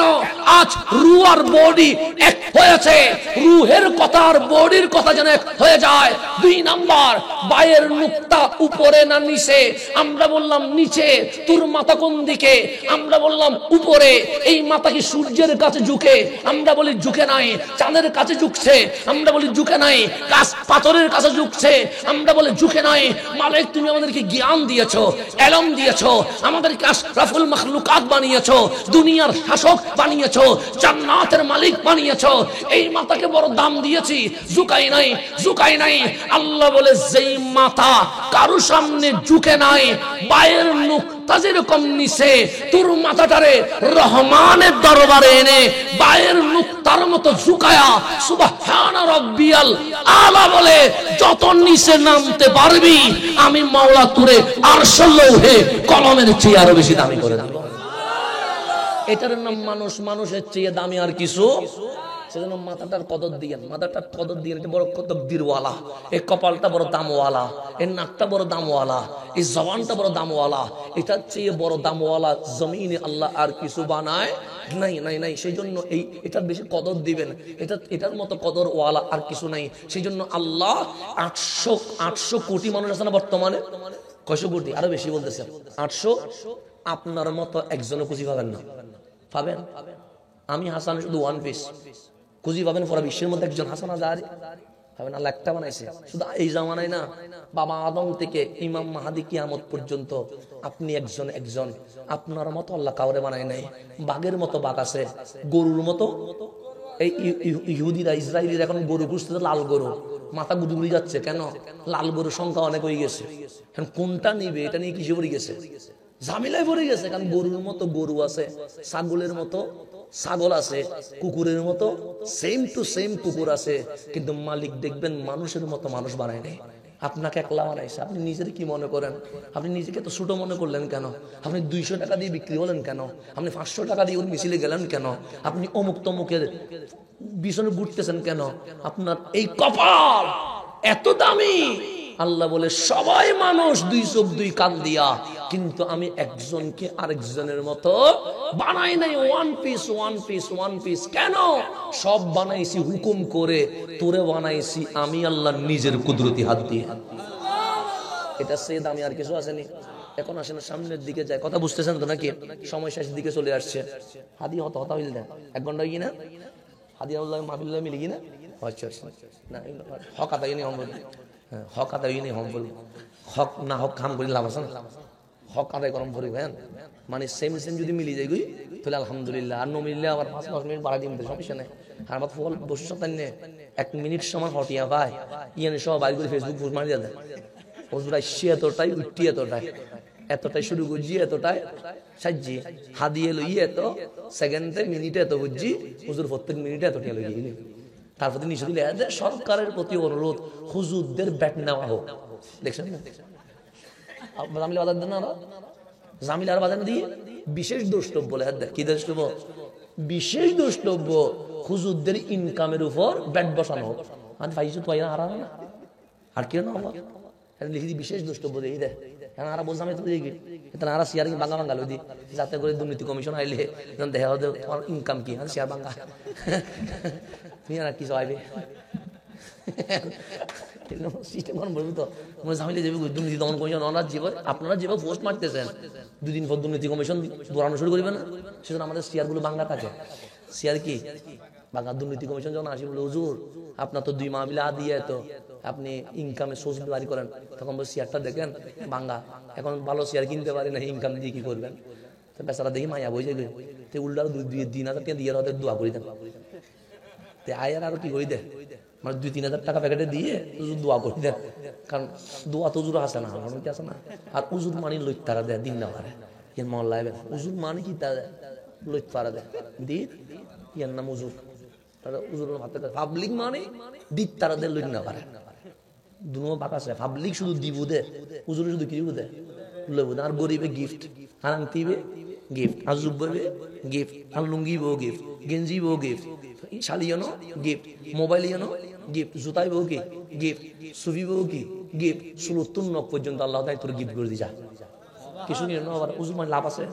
আজ রূহ আর বডি এক হয়েছে, রূহের কথা আর বডির কথা যেন এক হয়ে যায়। দুই নাম্বার, বায়ের নুক্তা উপরে না নিচে, আমরা বললাম নিচে। তোর মাথা কোন দিকে? আমরা বললাম উপরে। এই মাথা কি সূর্যের কাছে ঝুঁকে? আমরা বলি ঝুঁকে নাই। চাঁদের কাছে ঝুঁকছে? আমরা বলি ঝুঁকে নাই। গাছ পাথরের কাছে ঝুঁকছে? আমরা বলি ঝুঁকে নাই। মালিক তুমি আমাদেরকে জ্ঞান দিয়েছো, এলম দিয়েছো, আমাদেরকে আশরাফুল মাখলুকাত বানিয়েছো, দুনিয়ার শাসক বানিয়েছো, জান্নাতের মালিক বানিয়েছো। এই মাথাকে বড় দাম দিয়েছি, ঝুঁকাই নাই, ঝুঁকাই নাই। আল্লাহ বলে যেই মাথা কারো সামনে ঝুঁকে নাই, পায়ের নুকতা যেরকম নিচে, তোর মাথাটারে রহমানের দরবারে এনে পায়ের নুকতার মতো ঝুঁকায়া সুবহানা রাব্বিয়াল আলা বলে যত নিচে নামতে পারবি, আমি মাওলা তোরে আরশের লৌহে কলমের চেয়ে আরো বেশি দামি করে দেব। এটার নাম মানুষ, মানুষের চেয়ে দামি আর কিছু। সেজন্য মাথাটার কদর দিয়েন, মাথাটার কদর দিয়েন। এটা বড় তকদিরওয়ালা, এই কপালটা বড় দামওয়ালা, এই নাকটা বড় দামওয়ালা, এই জবানটা বড় দামওয়ালা। এটার চেয়ে বড় দামওয়ালা জমিনে আল্লাহ আর কিছু বানায় নাই, নাই, নাই। সেই জন্য এটার বেশি কদর দিবেন। এটার মতো কদর ওয়ালা আর কিছু নাই। সেই জন্য আল্লাহ 800 কোটি মানুষ আছে না বর্তমানে? কয়শো কোটি? আরো বেশি বলতেছেন 800। আপনার মতো একজনও খুঁজি পাবেন না। পাবেন? আমি হাসান শুধু ওয়ান পিস খুঁজি পাবেন পুরো বিশ্বের মধ্যে একজন হাসান আজারি পাবেন। আল্লাহ একটা বানাইছে। শুধু এই জামানায় না, বাবা আদম থেকে ইমাম মাহাদি কিয়ামত পর্যন্ত আপনি একজন। আপনার মতো আল্লাহ কাউরে বানায় নাই। বাঘের মতো বাঘ আছে, গরুর মতো। এই ইহুদিরা, ইসরায়েলিরা এখন গরু খুঁজতে, লাল গরু, মাথা গুদুগুড়ি যাচ্ছে। কেন? লাল গরুর সংখ্যা অনেক হয়ে গেছে। এখন কোনটা নিবে এটা নিয়ে কিসে পড়ে গেছে, ঝামেলায় পড়ে গেছে। কারণ গরুর মতো গরু আছে, ছাগলের মতো ছাগল আছে, কুকুরের মতো সেম টু সেম কুকুর আছে। কিন্তু মালিক দেখবেন মানুষের মতো মানুষ বানায় নাই। আপনাকে একলা বানাইছে। আপনি নিজের কি মনে করেন? আপনি নিজেকে তো ছোট মনে করলেন কেন? আপনি 200 টাকা দিয়ে বিক্রি হলেন কেন? আপনি 500 টাকা দিয়ে ওর মিছিলে গেলেন কেন? আপনি অমুক তমুকের পিছনে ঘুরতেছেন কেন? আপনার এই কপাল এত দামি। আল্লাহ বলে সবাই মানুষ, 2 চোখ 2 কান দিয়া, কিন্তু আমি একজনকে আরেকজনের মতো বানাই নাই। One piece, one piece, one piece. কেন? সব বানাইছি হুকুম করে, তোরে বানাইছি আমি আল্লাহ নিজের কুদরতি হাত দিয়ে। এটা সে দামি আর কিছু আসেনি। এখন আসেন সামনের দিকে যায়। কথা বুঝতেছেন তো নাকি? সময় শেষের দিকে চলে আসছে। হাদি হতা হইল দেন 1 ঘন্টা কি না? হাদি আল্লাহ মাহফিল্লাহ মিলে কি না? আচ্ছা না, হক আদায় নেই, হক আদায় নেই, হক না হক কাম করি লাভ আছে না? হক আদায় করম করি ভ্যান, মানে সেম যদি মিলি যায় গই তাহলে আলহামদুলিল্লাহ। আর মিললে আবার 5-10 মিনিট বাড়াই দিন, সমস্যা নেই। আর আমার ফল বসে সপ্তাহ নে 1 মিনিট সময় হটিয়া ভাই ইয়ানি সব বাইর করে ফেসবুক পোস্ট মারি দেয়। হুজুর আইসি এতটাই, উঠি এতটাই শুরু করছি, এতটাই সাজি হাদিয়ে লই, এত সেকেন্ডে মিনিটে এত বুঝছি। হুজুর প্রত্যেক মিনিটে এতটা লই। তারপর নিষেধ দিলে সরকারের প্রতি অনুরোধ, হুজুরদের ব্যাট নেওয়া হোক। দেখছেন না? জামিলা বাজার দেন না, জামিলার বাজার দিয়ে বিশেষ দ্রষ্টব্য, কি দ্রষ্টব্য? বিশেষ দ্রষ্টব্য হুজুরদের ইনকামের উপর ব্যাট বসানো হোক। আমি পাইছো তো আর কি না লিখে দিই বিশেষ দ্রষ্টব্য দিয়ে দেয়। কারণ আর বলছিলাম আর শেয়ার বাংলা বাঙ্গাল দিই, যাতে করে দুর্নীতি কমিশন আইলে দেখা হতে ইনকাম কি শেয়ার বাঙ্গা কিছু আইবে আপনারা যেভাবে পোস্ট মারতেছেন, 2 দিন পর দুর্নীতি কমিশন দৌড়ানো শুরু করবে না? সেজন্য আমাদের শেয়ার গুলো বাংলা থাকে। শেয়ার কি বাংলা? দুর্নীতি কমিশন যখন আসি বলে হুজুর আপনার তো 2 মাহফিলে দিয়ে তো আপনি ইনকামের সোর্স বাড়ি করেন, তখন বলে শেয়ারটা দেখেন বাংলা। এখন ভালো শেয়ার কিনতে পারি না, ইনকাম দিয়ে কি করবেন? তো বেচারা দেখি মায়া বই যাবে, তো উল্টা 2-3 হাজার টাকা দিয়ে দোয়া করে দেন। আয়ার আরো কি করে দেয়, মানে 2-3 হাজার টাকা প্যাকেটে দিয়ে দোয়া করে দেন। কারণ দোয়া তো উজুর আসে না, আছে না। আর উজুর মানি লইত তারা দেয়, দিন না পারে ইয়ার মহল্লায় উজুর মানে কি তারা লইত পারা দেয়, দিন ইয়ার নাম উজুর। উজুর পাবলিক মানে দিত তারা দেয়, লইত না পারে। দুনো বাক আছে। পাবলিক শুধু দিব দে, উজুরে শুধু কি দিব দে, লইব। আর গরিবে গিফট, আর আনতিবে গিফট, আর জুব্ববে গিফট, আর লুঙ্গিব গিফট, গেঞ্জিব গিফট, শালিয়ানো গিফট, মোবাইল ইয়ানো গিফট, জুতাইব কি গিফট, সুফিব কি গিফট। 70 পর্যন্ত আল্লাহ তাই তোর গিফট করে দিছা। কিছু নিয়ে আবার উজুর মানে লাভ আছে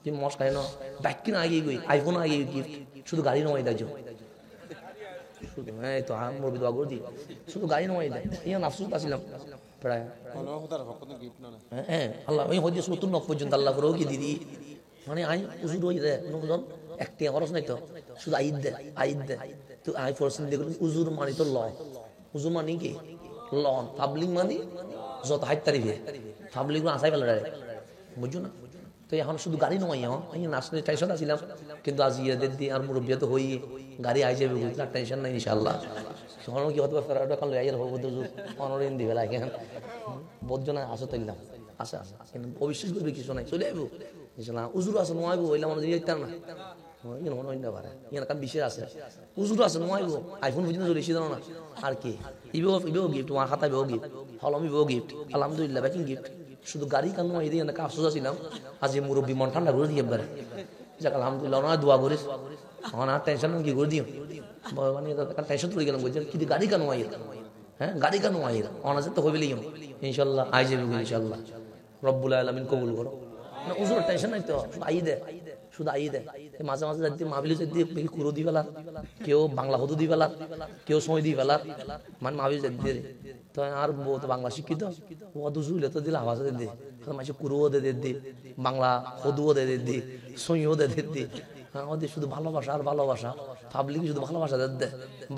যে মশ খায় না, বাইক কিনা আগে গই, আইফোন আগে গিফট, শুধু গাড়ি নয় দেয় শুধু। হ্যাঁ তো মুরবি দোয়া করে দিই, শুধু গাড়ি নয় দেয়। ইয়া নাফসুস আসলাম প্রায় হ্যাঁ আল্লাহ ওই হইতে 70 পর্যন্ত আল্লাহ করে কি দিদি মানে আই উজুর হই রে নজন একটি খরচ নাই তো শুধু আইদ দে তো আই ফরসেন দেখুন উজুর মানি তো ল উজুর মানি কি ল পাবলিক মানি যত হাইট তারিখে পাবলিক আসাই ফেলে বুঝছো না তো এখন শুধু গাড়ি নয় আমি নাচতে টেনশন আছিলাম কিন্তু আজ ইয়েদের দিয়ে আর মুরব্বিয়া তো হই গাড়ি আই যাবে বুঝলাম টেনশন নাই ইনশাআল্লাহ তখন কি হতে পারে কাল আইয়ের হবো তো অনরিন দিবে লাগে বোধজনা আসো তাইলাম আচ্ছা কিন্তু অবিশ্বাস করবে কিছু নাই চলে আইবো ইনশাআল্লাহ উজুর আছে নয়বো হইলাম আমরা যাইতাম না ইয়ে মনে হয় না পারে ইয়ার কাম বিশেষ আছে উজুর আছে নয়বো আইফোন পর্যন্ত চলে এসে না আর কি ইবেও গিফট তোমার খাতা বেও গিফট হলমি বেও গিফট আলহামদুলিল্লাহ ব্যাকিং গিফট শুধু গাড়ি কান নয় এদিকে না কাজ ছিলাম আজ মুরব্বী মন ঠান্ডা করে দিয়ে একবারে যাক আলহামদুলিল্লাহ না দোয়া করিস আমার আর টেনশন কি করে দিও মানে টেনশন তুলে গেলাম বলছি কি গাড়ি কেন আইর হ্যাঁ গাড়ি কেন আইর অনাজে তো হইবে লিম ইনশাআল্লাহ আই যাবে ইনশাআল্লাহ রব্বুল আলামিন কবুল করো না উজুর টেনশন নাই তো শুধু আই দে মাঝে মাঝে যাতে মাহফিলে যাতে কুরো দি ফেলার কেউ বাংলা হদু দি ফেলার কেউ সময় দি ফেলার মানে মাহফিল যাতে তো আর বহুত বাংলা শিক্ষিত ও দুজুলে তো দিলে আওয়াজ দে মাঝে কুরুও দে বাংলা হদুও দে সইও দে আমাদের শুধু ভালোবাসা আর ভালোবাসা পাবলিক শুধু ভালোবাসা দে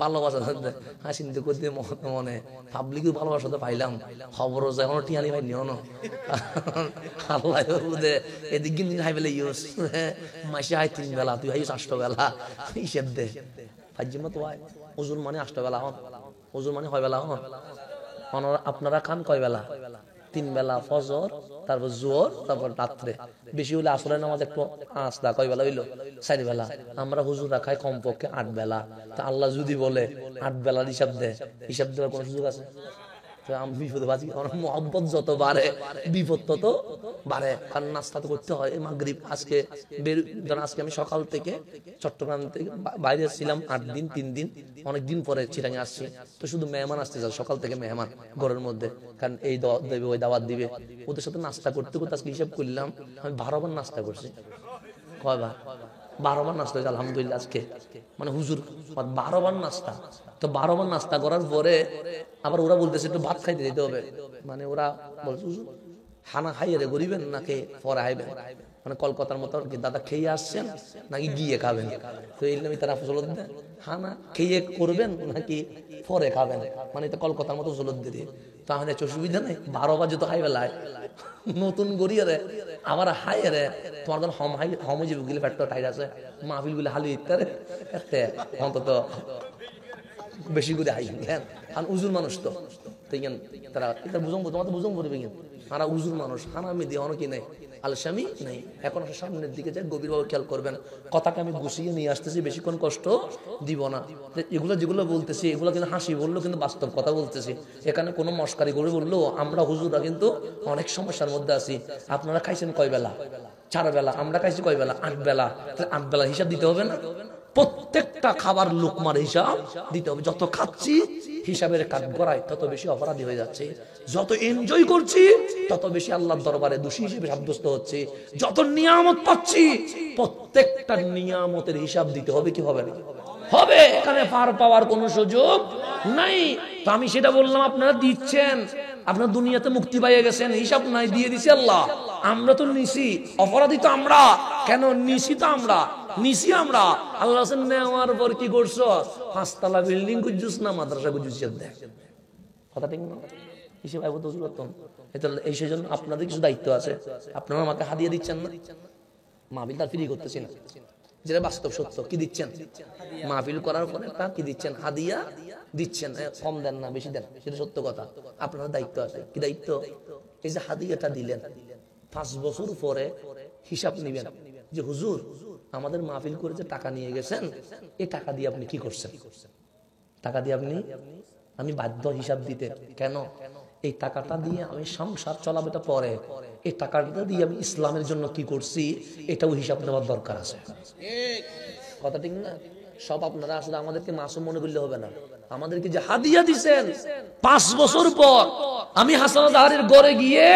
ভালোবাসা দে হাসি নিতে করতে মনে পাবলিক ভালোবাসা তো পাইলাম খবরও এখনো টিয়ানি পাই নিও না আল্লাহ দে এদিক কিন্তু হাই বেলা ইউস মাসে হাই 3 বেলা তুই হাই 8 বেলা হিসেব দে ফাজিমা তো হয় ওজুর মানে 8 বেলা হন ওজুর মানে হয় বেলা হন আপনারা খান কয় বেলা 3 বেলা ফজর তারপর জোহর তারপর রাত্রে বেশি হলে আসরের নামাজ একটু আস্তা কয় বেলা হইলো 4 বেলা আমরা হুজুররা খাই কমপক্ষে 8 বেলা তা আল্লাহ যদি বলে 8 বেলার হিসাব দেওয়ার কোনো সুযোগ আছে তো আমি বিপদে বাঁচি আমার মহব্বত যত বাড়ে বিপদ তত বাড়ে কারণ নাস্তা তো করতে হয় মাগরিব আজকে আজকে আমি সকাল থেকে চট্টগ্রাম থেকে বাইরে ছিলাম 8 দিন 3 দিন অনেকদিন পরে চিরাঙে আসছি তো শুধু মেহমান আসতে যায় সকাল থেকে মেহমান ঘরের মধ্যে কারণ এই দেবে ওই দাওয়াত দিবে ওদের সাথে নাস্তা করতে করতে আজকে হিসাব করলাম আমি 12 বার নাস্তা করছি কয়বার 12 বার নাস্তা হয়েছে আলহামদুলিল্লাহ আজকে মানে হুজুর 12 বার নাস্তা তো 12 বার নাস্তা করার পরে আবার ওরা বলতেছে একটু ভাত খাইতে দিতে হবে মানে ওরা বলছে হুজুর হানা খাইয়ে রে গরিবেন নাকি পরে আইবেন মানে কলকাতার মতো কি দাদা খেয়ে আসছেন নাকি গিয়ে খাবেন তো এই নামে তারা ফসলত দেয় হানা খেয়ে করবেন নাকি পরে খাবেন মানে এটা কলকাতার মতো ফসলত দিয়ে তাহলে অসুবিধা নেই 12 বার যত খাইবে লাই নতুন গড়িয়ে রে আবার হাইয়ে রে তোমার কোন হম যে গুলি পেটটা টাইট আছে মাহফিল গুলি হালি ইত্যারে একটা অন্তত বেশি করে হাই হ্যাঁ আর উজুর মানুষ তো তারা এটা বুঝং তোমার তো বুঝং করবে কিন্তু তারা উজুর মানুষ হানামি দিয়ে অনেকে নেই আলসামি নেই এখন সামনের দিকে যায় গভীরভাবে খেয়াল করবেন কথাকে আমি গুছিয়ে নিয়ে আসতেছি বেশিক্ষণ কষ্ট দিব না এগুলো যেগুলো বলতেছি এগুলো কিন্তু হাসি বললো কিন্তু বাস্তব কথা বলতেছি এখানে কোনো মস্কারি করে বললো আমরা হুজুররা কিন্তু অনেক সমস্যার মধ্যে আছি আপনারা খাইছেন কয় বেলা 4 বেলা আমরা খাইছি কয় বেলা 8 বেলা 8 বেলা হিসাব দিতে হবে না প্রত্যেকটা খাবার লোকমার হিসাব দিতে হবে যত খাচ্ছি হিসাবের কাজ করায় তত বেশি অপরাধী হয়ে যাচ্ছে যত এনজয় করছি তত বেশি আল্লাহর দরবারে দোষী হিসেবে সাব্যস্ত হচ্ছে যত নিয়ামত পাচ্ছি প্রত্যেকটা নিয়ামতের হিসাব দিতে হবে কি হবে না হবে এখানে পার পাওয়ার কোনো সুযোগ নাই তো আমি সেটা বললাম আপনারা দিচ্ছেন আপনার দুনিয়াতে মুক্তি পাইয়ে গেছেন হিসাব নাই দিয়ে দিছি আল্লাহ আমরা তো নিছি অপরাধী তো আমরা কেন নিছি তো আমরা নিছি আমরা আল্লাহ নেওয়ার পর কি করছো 5 তলা বিল্ডিং গুজুস না মাদ্রাসা গুজুস দেখ কথা ঠিক না হিসেব আইব তো জুরতন এটা এই সেজন্য আপনাদের কিছু দায়িত্ব আছে আপনারা আমাকে হাদিয়া দিচ্ছেন না মাহফিল তার ফ্রি করতেছি না যেটা বাস্তব সত্য কি দিচ্ছেন মাহফিল করার পরে তা কি দিচ্ছেন হাদিয়া দিচ্ছেন কম দেন না বেশি দেন সেটা সত্য কথা আপনার দায়িত্ব আছে কি দায়িত্ব এই যে হাদিয়াটা দিলেন 5 বছর পরে হিসাব নেবেন যে হুজুর আমাদের মাহফিল করে যে টাকা নিয়ে গেছেন এই টাকা দিয়ে আপনি কি করছেন টাকা দিয়ে আমি বাধ্য হিসাব দিতে কেন এই টাকাটা দিয়ে আমি সংসার চালাবো এটা পরে এই টাকাটা দিয়ে আমি ইসলামের জন্য কি করছি এটাও হিসাব নেওয়ার দরকার আছে কথা ঠিক না সব আপনারা আসলে আমাদেরকে মাসুম মনে করলে হবে না আমাদেরকে যে হাদিয়া দিবেন 5 বছর পর আমি হাসান আজহারের ঘরে গিয়ে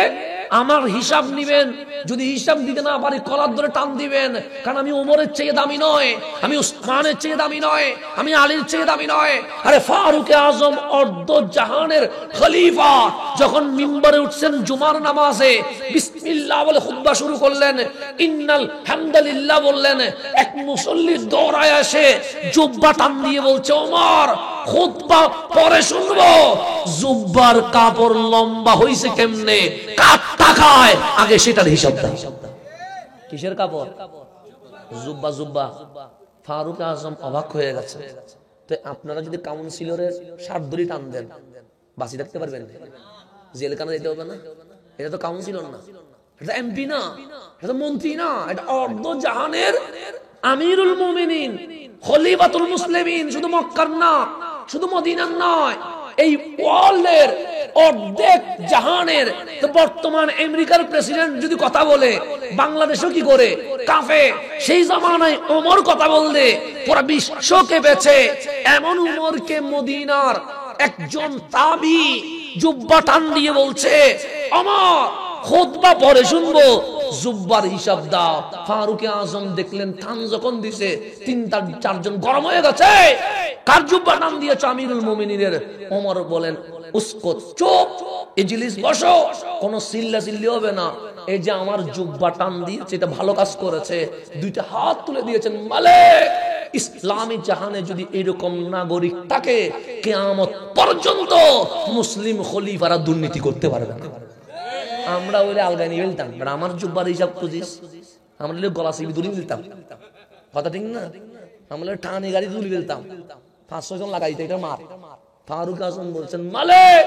আমার হিসাব নিবেন, যদি হিসাব দিতে না পারি কলার ধরে টান দিবেন, কারণ আমি ওমরের চেয়ে দামি নয়, আমি উসমানের চেয়ে দামি নয়, আমি আলীর চেয়ে দামি নয়। আরে ফারুক আজম অর্ধ জাহানের খলিফা যখন মিম্বরে উঠছেন জুমার নামাজে, বিসমিল্লাহ বলে খুতবা শুরু করলেন, ইন্নাল হামদুলিল্লাহ বললেন, এক মুসল্লি দৌড়ায় আসে জুব্বা টান দিয়ে বলছে, ওমর খুতবা পরে শুনবো, জুব্বার কাপড় লম্বা হইছে কেমনে, কার টাকায়, আগে সেটার হিসাব দাও। কিসের কাপড়? জুব্বা। জুব্বা। ফারুক আজম অবাক হয়ে গেছে। তো আপনারা যদি কাউন্সিলরের শার্ট ধরে টান দেন, বাঁচি থাকতে পারবেন? জেলখানা যেতে হবে না? এটা তো কাউন্সিলর না, এটা এমপি না, এটা মন্ত্রী না, এটা অর্ধ জাহানের আমিরুল মুমিনিন, খলিফাতুল মুসলিমিন। শুধু মক্কার না, শুধু মদিনার নয়, এই ওয়ার্ল্ডের অর্ধেক জাহানের। তো বর্তমান আমেরিকার প্রেসিডেন্ট যদি কথা বলে, বাংলাদেশও কি করে কাফে। সেই জামানায় ওমর কথা বললে পুরো বিশ্ব কেঁপেছে। এমন ওমরকে মদিনার একজন তাবি জুব্বা টান দিয়ে বলছে, ওমর খুতবা পরে শুনবো, জুব্বার হিসাব দাও। ফারুক আজম দেখলেন থান যখন দিছে, 3-4 গরম হয়ে গেছে। কার জুব্বা টান দিয়েছে? আমিরুল মুমিনিনের। ওমর বলেন, উসকত, চুপ, ইজলিস, বসো, কোন চিল্লা চিল্লি হবে না। এই যে আমার জুব্বা টান দিয়েছে, এটা ভালো কাজ করেছে। 2টা হাত তুলে দিয়েছেন, মালিক। ইসলামী জাহানে যদি এরকম নাগরিক থাকে, কিয়ামত পর্যন্ত মুসলিম খলিফারা দুর্নীতি করতে পারবে না। আমরা ওই আলগানি বলতাম, আমার জুব্বার হিসাব খুঁজিস, আমরা গলা সিবি দূরে মিলতাম, কথা ঠিক না? আমরা টানি গাড়ি তুলে ফেলতাম, 500 জন লাগাইতে, এটা মার। ফারুক আজম বলছেন, মালিক,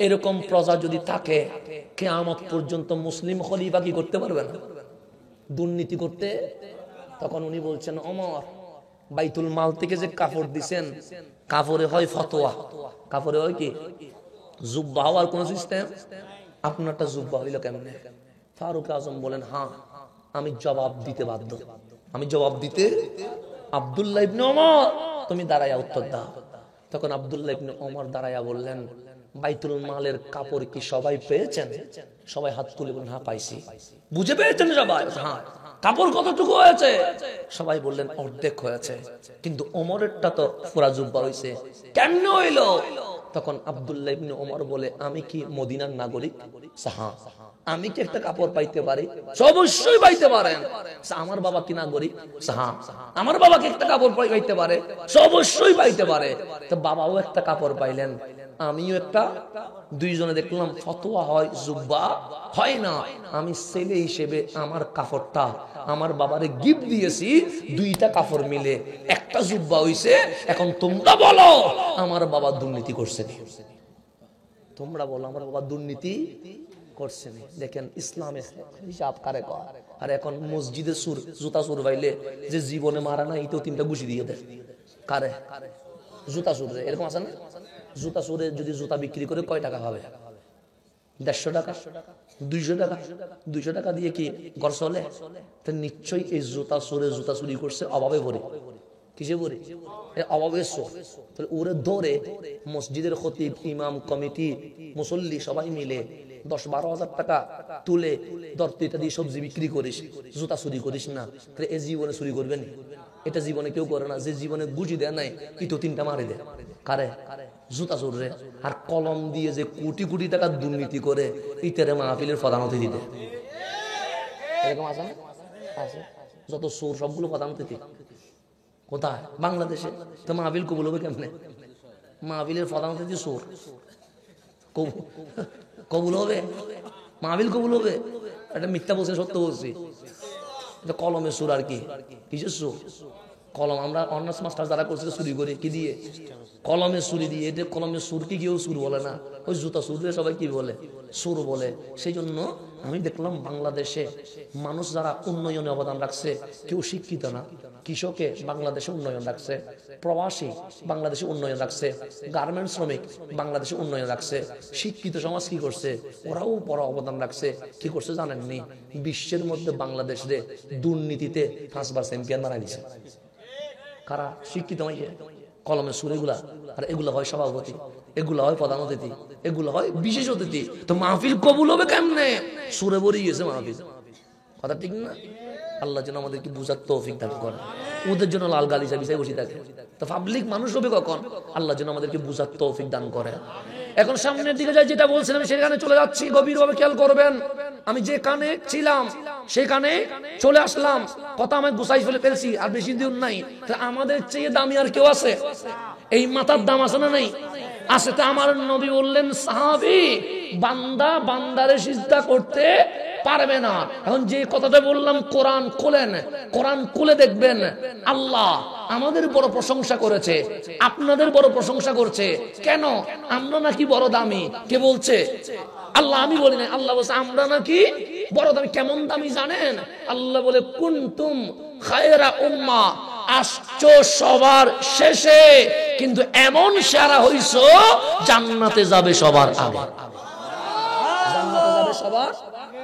এরকম প্রজা যদি থাকে, কিয়ামত পর্যন্ত মুসলিম খলিফা কি করতে পারবে না? দুর্নীতি করতে। তখন উনি বলছেন, ওমর, বাইতুল মাল থেকে যে কাপড় দিছেন, কাপড়ে হয় ফতোয়া, কাপড়ে হয় কি জুব্বা হওয়ার কোন সিস্টেম? আপনারটা জুব্বা হইল কেমনে? ফারুক আজম বলেন, হ্যাঁ, আমি জবাব দিতে বাধ্য, আমি জবাব দিতে। আব্দুল্লাহ ইবনে ওমর, তুমি দাঁড়াইয়া উত্তর দাও। তখন আব্দুল্লাহ ইবনে ওমর দাঁড়াইয়া বললেন, বাইতুল মালের কাপড় কি সবাই পেয়েছেন? সবাই হাত তুলে বললেন, হ্যাঁ পাইছি। বুঝে পেয়েছেন সবাই? হ্যাঁ। কাপড় কতটুকু হয়েছে? সবাই বললেন, অর্ধেক হয়েছে। কিন্তু ওমরেরটা তো পুরা জুব্বা হইছে, কেমনে হইলো? তখন আব্দুল্লাহ ইবনে ওমর বলে, আমি কি মদিনার নাগরিক? হ্যাঁ। আমি কি একটা কাপড় পাইতে পারি? অবশ্যই পাইতে পারেন। আমার বাবা কি নাগরিক? হ্যাঁ। আমার বাবা কি একটা কাপড় পাইতে পারে? অবশ্যই পাইতে পারে। তো বাবাও একটা কাপড় পাইলেন, আমিও একটা। 2 জনে দেখলাম ফতোয়া হয়, জুব্বা হয় না। আমি ছেলে হিসেবে আমার কাপড়টা আমার বাবারে গিফট দিয়েছি, 2টা কাপড় মিলে একটা জুব্বা হইছে। এখন তোমরা বলো, আমার বাবা দুর্নীতি করছে না? তোমরা বলো, আমার বাবা দুর্নীতি করছে না? দেখেন ইসলামের হিসাব কারে কয়। আর এখন মসজিদে সুর, জুতা সুর বাইলে যে জীবনে মারা না, এটাও 3টা ঘুষি দিয়ে দেয়। কারে? জুতা সুর। এরকম আছে না? জুতা সুরে যদি জুতা বিক্রি করে কয় টাকা হবে? 150 টাকা, 200 টাকা। 200 টাকা দিয়ে কি ঘর চলে? তো নিশ্চয়ই এই জুতা সুরে জুতা চুরি করছে অভাবে ভরে। কিসে ভরে? অভাবের চোর। তাহলে ওরে ধরে মসজিদের খতিব, ইমাম, কমিটি, মুসল্লি সবাই মিলে 10-12 হাজার টাকা তুলে দরটিটা দিয়ে সবজি বিক্রি করিস, জুতা চুরি করিস না, তাহলে এ জীবনে চুরি করবেন? এটা জীবনে কেউ করে না। যে জীবনে গুজি দেয় নাই, ইতো 3টা মারি দেয়। কারে? জুতা চোর রে। আর কলম দিয়ে যে কোটি কোটি টাকা দুর্নীতি করে, ইতারে মাহফিলের প্রধানতি দিতে। এরকম আছে না? আছে। যত চোর সবগুলো প্রধানতি। কোথায়? বাংলাদেশে। তো মাহফিল কবুল হবে কেমনে? মাহফিলের প্রধানতি চোর, কবুল হবে? মাহফিল কবুল হবে? এটা মিথ্যা বলছে, সত্য বলছি। এটা কলমের সুর। আর কি? কিসের সুর? কলম। আমরা অনার্স মাস্টার যারা করছে চুরি করে, কি দিয়ে? কলমের সুরি দিয়ে। এটা কলমের সুর কি কেউ সুর বলে না, ওই জুতা সুর দিয়ে সবাই কি বলে? সুর বলে। সেই জন্য আমি দেখলাম বাংলাদেশে মানুষ যারা উন্নয়নে অবদান রাখছে, কেউ শিক্ষিত না। কৃষকে বাংলাদেশে উন্নয়ন রাখছে, প্রবাসী বাংলাদেশে উন্নয়ন রাখছে, গার্মেন্টস শ্রমিক বাংলাদেশে উন্নয়ন রাখছে। শিক্ষিত সমাজ কি করছে? ওরাও বড় অবদান রাখছে। কি করছে জানেননি? বিশ্বের মধ্যে বাংলাদেশে দুর্নীতিতে 5বার চ্যাম্পিয়ন বানাই দিছে। কারা? শিক্ষিত মাইয়ে। কলমের সুরেগুলা, আর এগুলো হয় সভাপতি, এগুলো হয় প্রধান অতিথি, এগুলো হয় বিশেষ অতিথি। তো মাহফিল কবুল হবে কেমনে? সুরে ভরে গেছে মাহফিল। কথা ঠিক না? আল্লাহ যেন আমাদেরকে বুঝার তৌফিক দান করে। ওদের জন্য লাল গালিচা বিছায় বসে থাকে, তো পাবলিক মানুষ হবে কখন? আল্লাহ যেন আমাদেরকে বুঝার তৌফিক দান করে। এখন সামনের দিকে যাই, যেটা বলছিলাম সেখানে চলে যাচ্ছি, গভীরভাবে খেয়াল করবেন। আমি যেখানে ছিলাম সেখানে চলে আসলাম, কথা আমি গুছাই ফেলছি, আর বেশি দিন নাই। আমাদের চেয়ে দামি আর কেউ আছে? এই মাথার দাম আছে না নাই? আছে। তা আমার নবী বললেন, সাহাবী বান্দা বান্দারে সিজদা করতে পারবে না। এখন যে কথাটা বললাম, কোরআন খোলেন, কোরআন খুলে দেখবেন আল্লাহ আমাদের বড় প্রশংসা করেছে, আপনাদের বড় প্রশংসা করছে। কেন? আমরা নাকি বড় দামি? কে বলছে? আল্লাহ। আমি বলি না, আল্লাহ বলছে আমরা নাকি বড় দামি। কেমন দামি জানেন? আল্লাহ বলে, কুনতুম খায়রা উম্মাহ, আসছো সবার শেষে, কিন্তু এমন সেরা হইছো জান্নাতে যাবে সবার আগে। জান্নাতে যাবে সবার।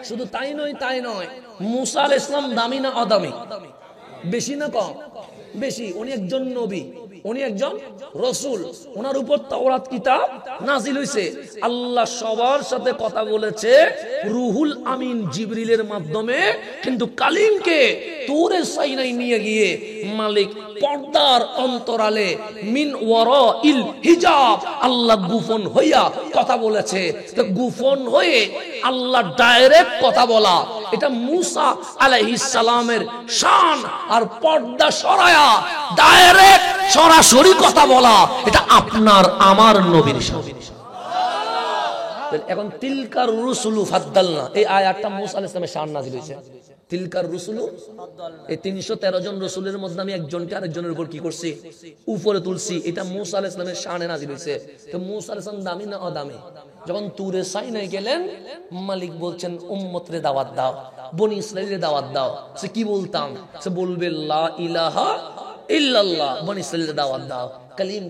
শুধু তাই নয়, মুসা আলাইহিস সালাম দামি না অদামি? বেশি না কম? বেশি। উনি একজন নবী, উনি একজন রাসূল, ওনার উপর তাওরাত কিতাব নাজিল হইছে। আল্লাহ সবার সাথে কথা বলেছে রুহুল আমিন জিবরিলের মাধ্যমে, কিন্তু কালিমকে তুরে সাইনাই নিয়ে গিয়ে মালিক পর্দার অন্তরালে মিন ওয়ারাইল হিজাব আল্লাহ গোপন হইয়া কথা বলেছে। তো গোপন হয়ে আল্লাহ ডাইরেক্ট কথা বলা, এটা মুসা আলাইহিস সালামের শান। আর পর্দা সরায়া ডাইরেক্ট সরাসরি কথা বলা, এটা আপনার আমার নবীর শান। এখন তিলকার রুসুলু ফাদ্দালনা, এই আয়াতটা মুসা আলাইহিস সালামের শান নাযিল হয়েছে। তিলকার রুসুলু, এই 313 জন রসুলের মধ্যে আমি একজনকে আরেকজনের উপর কি করছি? উপরে তুলছি। এটা মুসা আলাইহিস সালামের শানে নাযিল হয়েছে। তো মুসা আলাইহিস সালাম দামি না অদামি? যখন তুরে সাইনাই গেলেন, মালিক বলছেন উম্মতরে দাওয়াত দাও, বনি ইসরাইলের দাওয়াত দাও। সে কি বলতাম? সে বলবে লা ইলাহা ইল্লাল্লাহ। বনি ইসরাইলের দাওয়াত দাও। কালিম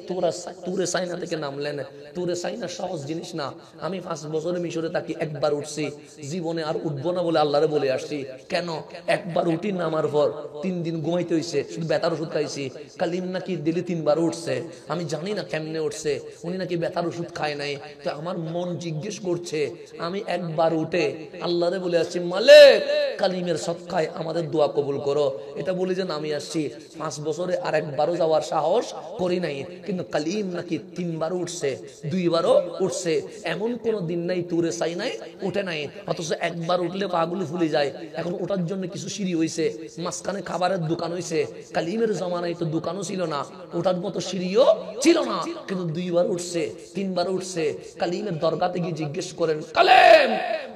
তুরে সাইনা থেকে নামলেন। তুরে সাইনা সহজ জিনিস না। আমি 5 বছরে মিশরে থাকি, একবার উঠছি, জীবনে আর উঠবো না বলে আল্লাহরে বলে আসছি। কেন? একবার উঠি, নামার পর 3 দিন ঘুমাইতে হইছে, শুধু ব্যথার ওষুধ খাইছি। কালিম নাকি দিলি 3 বার উঠছে, আমি জানি না কেমনে উঠছে। উনি নাকি ব্যথার ওষুধ খায় নাই। তো আমার মন জিজ্ঞেস করছে, আমি একবার উঠে আল্লাহরে বলে আসছি, মালিক কালিমের সদকায় আমাদের দোয়া কবুল করো। এটা বলি যে আমি আসছি। 5 বছরে আর একবারও যাওয়ার সাহস করি নাই। কিন্তু কালিম নাকি 3 বার উঠছে, 2 বারও উঠছে। এমন কোন দিন নাই তুরে চাই নাই উঠে নাই। অথচ একবার উঠলে পাগুলো ফুলে যায়। এখন ওঠার জন্য কিছু সিঁড়ি হইছে, মাঝখানে খাবারের দোকান হইছে। কালিমের জমানায় তো দোকানও ছিল না, ওঠার মতো সিঁড়িও ছিল না। কিন্তু 2 বার উঠছে, 3 বার উঠছে। কালিমের দরগাতে গিয়ে জিজ্ঞেস করেন, কালেম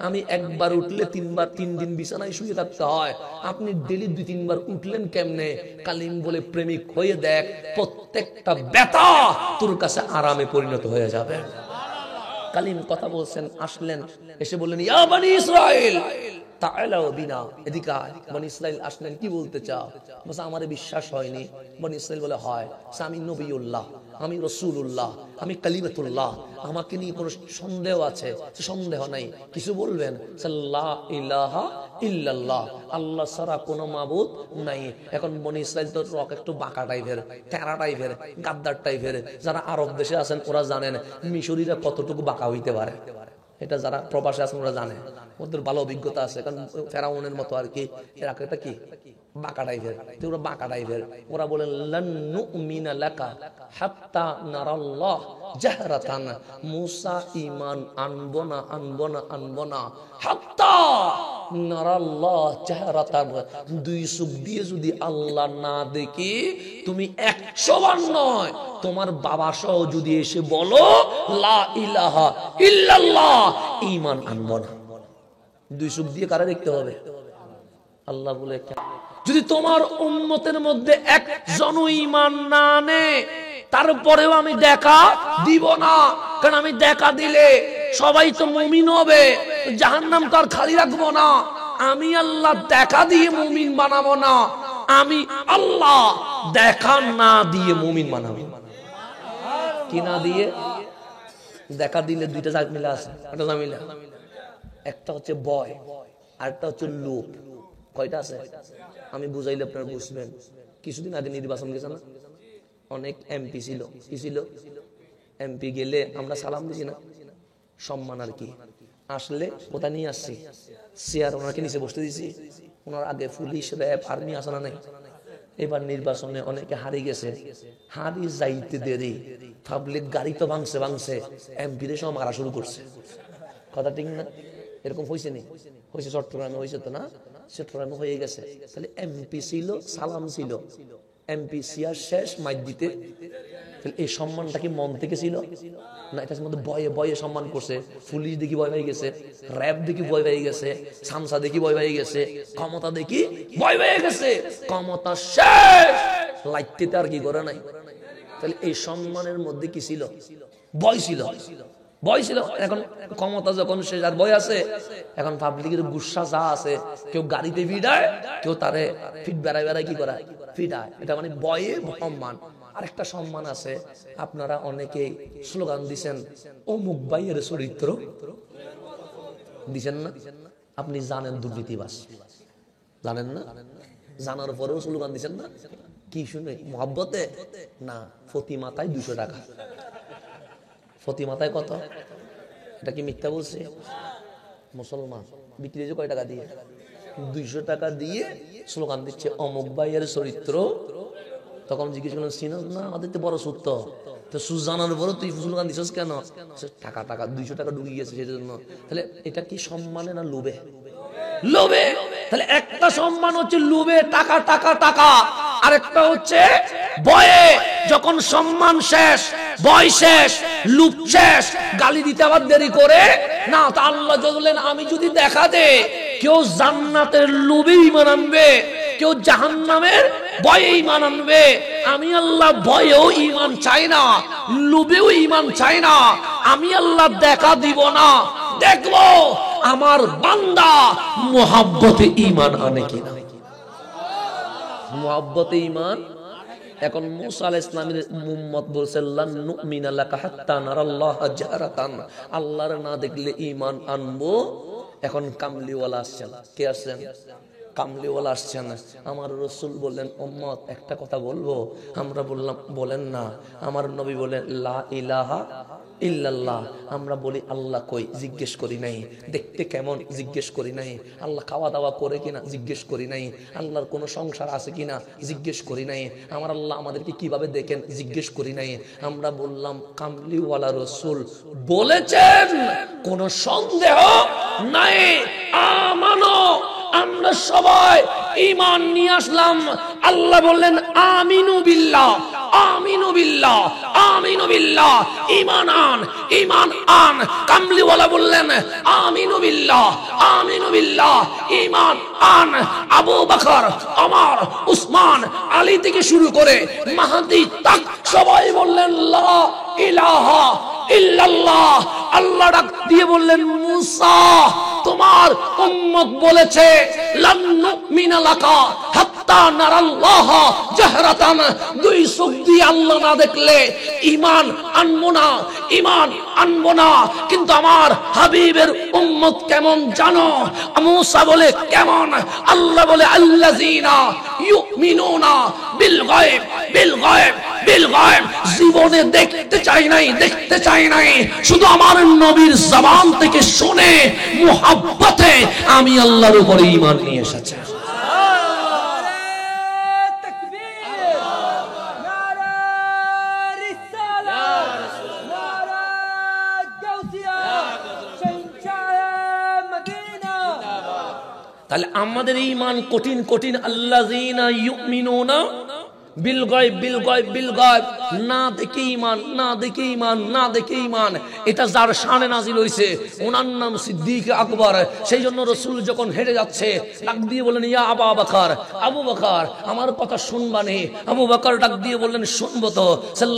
আমি একবার উঠলে 3 বার 3 দিন বিছানায় শুয়ে থাকতে হয়, আপনি ডেলি 2-3 বার উঠলেন কেমনে? কালিম বলে, প্রেমিক হয়ে দেখ, প্রত্যেকটা ব্যথা তোর কাছে আরামে পরিণত হয়ে যাবে। কালিম কথা বলছেন, আসলেন, এসে বললেন, ইয়া বনি ইসরাইল তাআলাউ বিনা, এদিকে আয়। বনি ইসরাইল আসলেন, কি বলতে চাও? বলে আমারে বিশ্বাস হয়নি। বনি ইসরাইল বলে, হয়, আমি নবীউল্লাহ, আমি রাসূলুল্লাহ, আমি কালিমাতুল্লাহ, আমাকে নিয়ে কোনো সন্দেহ আছে? সন্দেহ নাই। কিছু বলবেন? লা ইলাহা ইল্লাল্লাহ, আল্লাহ ছাড়া কোনো মাবুদ নাই। এখন বনি ইসরাইল তো রক একটু বাঁকা টাইপের, তেরা টাইপের, গাদ্দার টাইপের। যারা আরব দেশে আছেন ওরা জানেন মিশরীরা কতটুকু বাঁকা হইতে পারে। এটা যারা প্রবাসে আছেন ওরা জানে, ওদের ভালো অভিজ্ঞতা আছে। কারণ ফেরাউনের মতো আর কি, এরা একটা কি বাঁকা টাইপের, ওরা বাঁকা টাইপের। ওরা বলেন, লান নুমিনা লাকা হাত্তা নারাল্লাহ জাহরাতান, মুসা ঈমান আনবো না হাত্তা নারাল্লাহ জাহরাতান, 2 চোখ দিয়ে যদি আল্লাহ না দেখি তুমি 100 বার নয়, তোমার বাবা সহ যদি এসে বলো লা ইলাহা ইল্লাল্লাহ, ঈমান আনবো না। 2 চোখ দিয়ে কারা দেখতে হবে? আল্লাহ বলে, যদি তোমার উম্মতের মধ্যে একজনও ঈমান না আনে তারপরেও আমি দেখা দিব না। কারণ আমি দেখা দিলে সবাই তো মুমিন হবে, জাহান্নাম তো আর খালি রাখবো না। আমি আল্লাহ দেখা দিয়ে মুমিন বানাবো না, আমি আল্লাহ দেখা না দিয়ে মুমিন বানাবো। কি না দিয়ে? দেখা দিলে 2টা ঝামেলা আছে। একটা ঝামেলা, একটা হচ্ছে ভয়, আরেকটা হচ্ছে লোভ। কয়টা আছে? আমি বুঝাইলে আপনারা বুঝবেন। কিছুদিন আগে নির্বাচন গেছে না, অনেক এমপি ছিল, কি ছিল, এমপি গেলে আমরা সালাম দিছি না, সম্মান আর কি। আসলে কোথা নিয়ে আসছি, চেয়ার ওনাকে নিচে বসতে দিছি, ওনার আগে পুলিশ র্যাব আর্মি আসে না নাই। এবার নির্বাচনে অনেকে হারিয়ে গেছে, হারিয়ে যাইতে দেরি, পাবলিক গাড়ি তো ভাঙছে, এমপি দের সব মারা শুরু করছে। কথা ঠিক না? এরকম হয়েছে নি? হয়েছে, চট্টগ্রামে হয়েছে তো না, চট্টগ্রামে হয়ে গেছে। তাহলে এমপি ছিল, সালাম ছিল, এমপি চেয়ার শেষ, মাইক দিতে। এই সম্মানটা কি মন থেকে ছিল না এটার মধ্যে ভয়ে ভয়ে সম্মান করছে? পুলিশ দেখি ভয় পেয়ে গেছে, র্যাব দেখি ভয় পেয়ে গেছে, সামসা দেখি ভয় পেয়ে গেছে, ক্ষমতা দেখি ভয় পেয়ে গেছে, ক্ষমতা শেষ, লাইতে আর কি করে নাই। তাহলে এই সম্মানের মধ্যে কি ছিল? ভয় ছিল, ভয় ছিল। এখন ক্ষমতা যখন শেষ আর ভয় আছে, এখন পাবলিকের গুসা যা আছে, কেউ গাড়িতে ভিড়ায়, কেউ তারে ফিট বেড়ায় বেড়ায় কি করায়, ফিটায়। এটা মানে ভয়ে সম্মান। আরেকটা সম্মান আছে, আপনারা অনেকেই স্লোগান দিছেন অমুক ভাইয়ের চরিত্র দিছেন না? আপনি জানেন দুর্নীতিবাজ, জানেন না? জানার পরেও স্লোগান দিছেন না? কি শুনে মহব্বতে না, প্রতি মাথায় 200 টাকা। প্রতি মাথায় কত? এটা কি মিথ্যা বলছে? মুসলমান বিক্রি হয়েছে কয় টাকা দিয়ে? 200 টাকা দিয়ে স্লোগান দিচ্ছে অমুক ভাইয়ের চরিত্র। তখন জিজ্ঞেস করলেন চিনস না, আমাদের তো বড় সূত্র, তো সুজ জানানোর পরে তুই স্লোগান দিছিস কেন? টাকা টাকা 200 টাকা ঢুকে গেছে সেই জন্য। তাহলে এটা কি সম্মানে না লোভে? লোভে। তাহলে একটা সম্মান হচ্ছে লোভে, টাকা টাকা টাকা, আরেকটা হচ্ছে ভয়ে। যখন সম্মান শেষ, ভয় শেষ, লোভ শেষ, গালি দিতে আবার দেরি করে না। তা আল্লাহ বললেন আমি যদি দেখা দে কেউ জান্নাতের লোভে ঈমান আনবে, কেউ জাহান্নামের ভয়ে ঈমান আনবে, আমি আল্লাহ ভয়েও ঈমান চাই না, লোভেও ঈমান চাই না। আমি আল্লাহ দেখা দিব না, দেখবো আমার বান্দা মুহাব্বতে ঈমান আনে কিনা। মুহাব্বতে ঈমান। এখন মুসা আলাইহিস সালামের উম্মত বলছে লান নুমিনা লাকা হাত্তা নারাল্লাহ জাহরাতান, আল্লাহর না দেখলে ঈমান আনবো। এখন কামলিওয়ালা আসছেন, কে আসছেন? কামলিওয়ালা আসছেন। আমার রাসূল বললেন উম্মত একটা কথা বলবো। আমরা বললাম বলেন না। আমার নবী বলেন লা ইলাহা ইল্লাল্লাহ। আমরা বলি আল্লাহ কই, জিজ্ঞেস করি নাই। দেখতে কেমন, জিজ্ঞেস করি নাই। আল্লাহ খাওয়া দাওয়া করে কিনা, জিজ্ঞেস করি নাই। আল্লাহর কোনো সংসার আছে কিনা, জিজ্ঞেস করি নাই। আমার আল্লাহ আমাদেরকে কিভাবে দেখেন, জিজ্ঞেস করি নাই। আমরা বললাম কামলিওয়ালা রাসূল বলেছেন, কোনো সন্দেহ নাই, আমানো। আমরা সবাই ঈমান নিয়ে আসলাম। আল্লাহ বললেন আমিনু বিল্লাহ, আমিনু বিল্লাহ, আমিনু বিল্লাহ, ঈমান আন, ঈমান আন। কামলিওয়ালা বললেন আমিনু বিল্লাহ, আমিনু বিল্লাহ, ঈমান আন। আবু বকর, ওমর, উসমান, আলী থেকে শুরু করে মাহদি তক সবাই বললেন লা ইলাহা ইল্লাল্লাহ। আল্লাহ ডাক দিয়ে বললেন মুসা তোমার উম্মত বলেছে লান নুমিনা লাকা হাত্তা নারাল্লাহ জাহরাতান, দুই চোখ দিয়ে আল্লাহ না দেখলে ঈমান আনবো না, ঈমান আনবো না। কিন্তু আমার হাবিবের উম্মত কেমন জানো? মুসা বলে কেমন? আল্লাহ বলে আল্লাযিনা ইউমিনুনা বিল গায়ব, বিল গায়ব, বিল গায়ব। জীবনে দেখতে চাই নাই, দেখতে চাই নাই, শুধু আমার নবীর জবান থেকে শুনে মুহাব্বতে আমি আল্লাহর উপরে ঈমান নিয়ে এসেছি। তাহলে আমাদের ঈমান কঠিন কঠিন। আল্লাযিনা ইউমিনুনা বিল গায়ব, বিল গায়ব, বিল গায়ব। না দেখে ঈমান, না দেখে ঈমান, না দেখে ঈমান। এটা যার শানে নাজিল হইছে, ওনার নাম সিদ্দিক আকবর। সেই জন্য রাসূল যখন হেঁটে যাচ্ছে ডাক দিয়ে বললেন ইয়া আবু বকর, আবু বকর আমার কথা শুনবা নে? আবু বকর ডাক দিয়ে বললেন শুনবো তো।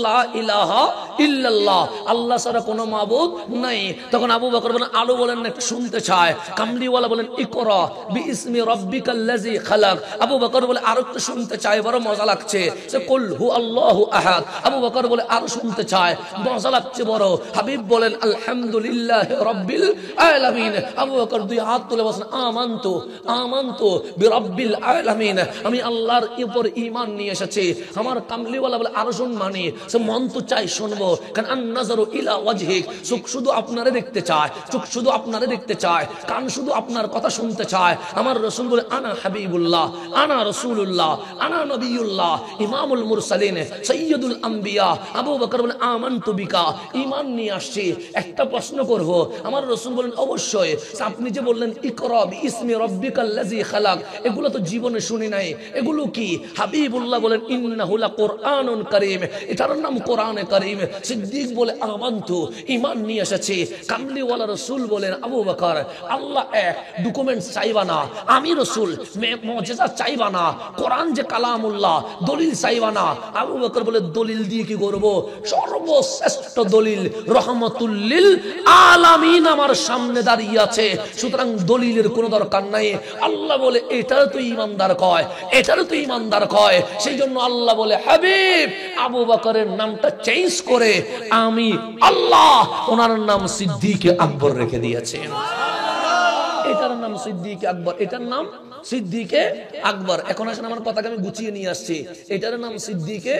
লা ইলাহা ইল্লাল্লাহ, আল্লাহ ছাড়া কোনো মাবুদ নাই। তখন আবু বকর বলেন আলো বলেন একটু শুনতে চায়। কামলিওয়ালা বলেন ইকরা বিইসমি রাব্বিকাল্লাযী খালাক। আবু বকর বলে আরো একটু শুনতে চায়, বড় মজা লাগছে। সে কুল হু আল্লাহু আহাদ। আবু বকর বলে আরো শুনতে চায়, মজা লাগছে বড়। হাবিব বলেন আলহামদুলিল্লাহ রাব্বিল আলামিন। আবু বকর দুই হাত তুলে বলেন আমানতু আমানতু বিরাব্বিল আলামিন, আমি আল্লাহর উপর ঈমান নিয়ে এসেছি। আমার কামলিওয়ালা বলে আরো শুন, মানে সে মন তো চাই শুনবো, কারণ আন-নাযারু ইলা ওয়াজহিক, চোখ শুধু আপনারে দেখতে চায়, চোখ শুধু আপনারে দেখতে চায়, কান শুধু আপনার কথা শুনতে চায়। আমার রাসূল বলে আনা হাবিবুল্লাহ, আনা রাসূলুল্লাহ, আনা নবিয়ুল্লাহ, ইমামুল মুরসালিন, সাইয়্যিদুল আম্বিয়া। আবু বকর বলে আমানতু বিকা, ঈমান নিয়ে আসছি। একটা প্রশ্ন করব, আমার রাসূল বলেন অবশ্যই। আপনি যে বললেন ইকরা বিইসমি রাব্বিকাল্লাযী খালাক, এগুলো তো জীবনে শুনি নাই, এগুলো কি? হাবিবুল্লাহ বলেন ইন্নাহু লাকুরআনুন কারীম, এটার নাম কোরআনে কারীম। সিদ্দিক বলে আমানতু, ঈমান নিয়ে এসেছি। কামলিওয়ালা রাসূল বলেন আবু বকর, আল্লাহ এক ডকুমেন্টস চাইবা না, আমি রাসূল মুজিজা চাইবা না, কোরআন যে কালামুল্লাহ দলিল চাইবা না। আবু বকর বলে দলিল দিয়ে কি করব? সর্বশ্রেষ্ঠ দলিল রহমাতুল লিল আলামিন আমার সামনে দাঁড়িয়ে আছে, সুতরাং দলিলের কোনো দরকার নাই। আল্লাহ বলে এটারও তো ঈমানদার কয়, এটারও তো ঈমানদার কয়। সেই জন্য আল্লাহ বলে হাবিব আবু বকরের নামটা চেঞ্জ করে আমি আল্লাহ ওনার নাম সিদ্দিকে আকবর রেখে দিয়েছেন। এটার নাম সিদ্দিকে আকবর, এটার নাম সিদ্দিকে আকবর। এখন আসেন, আমার কথাকে আমি গুছিয়ে নিয়ে আসছি। এটার নাম সিদ্দিকে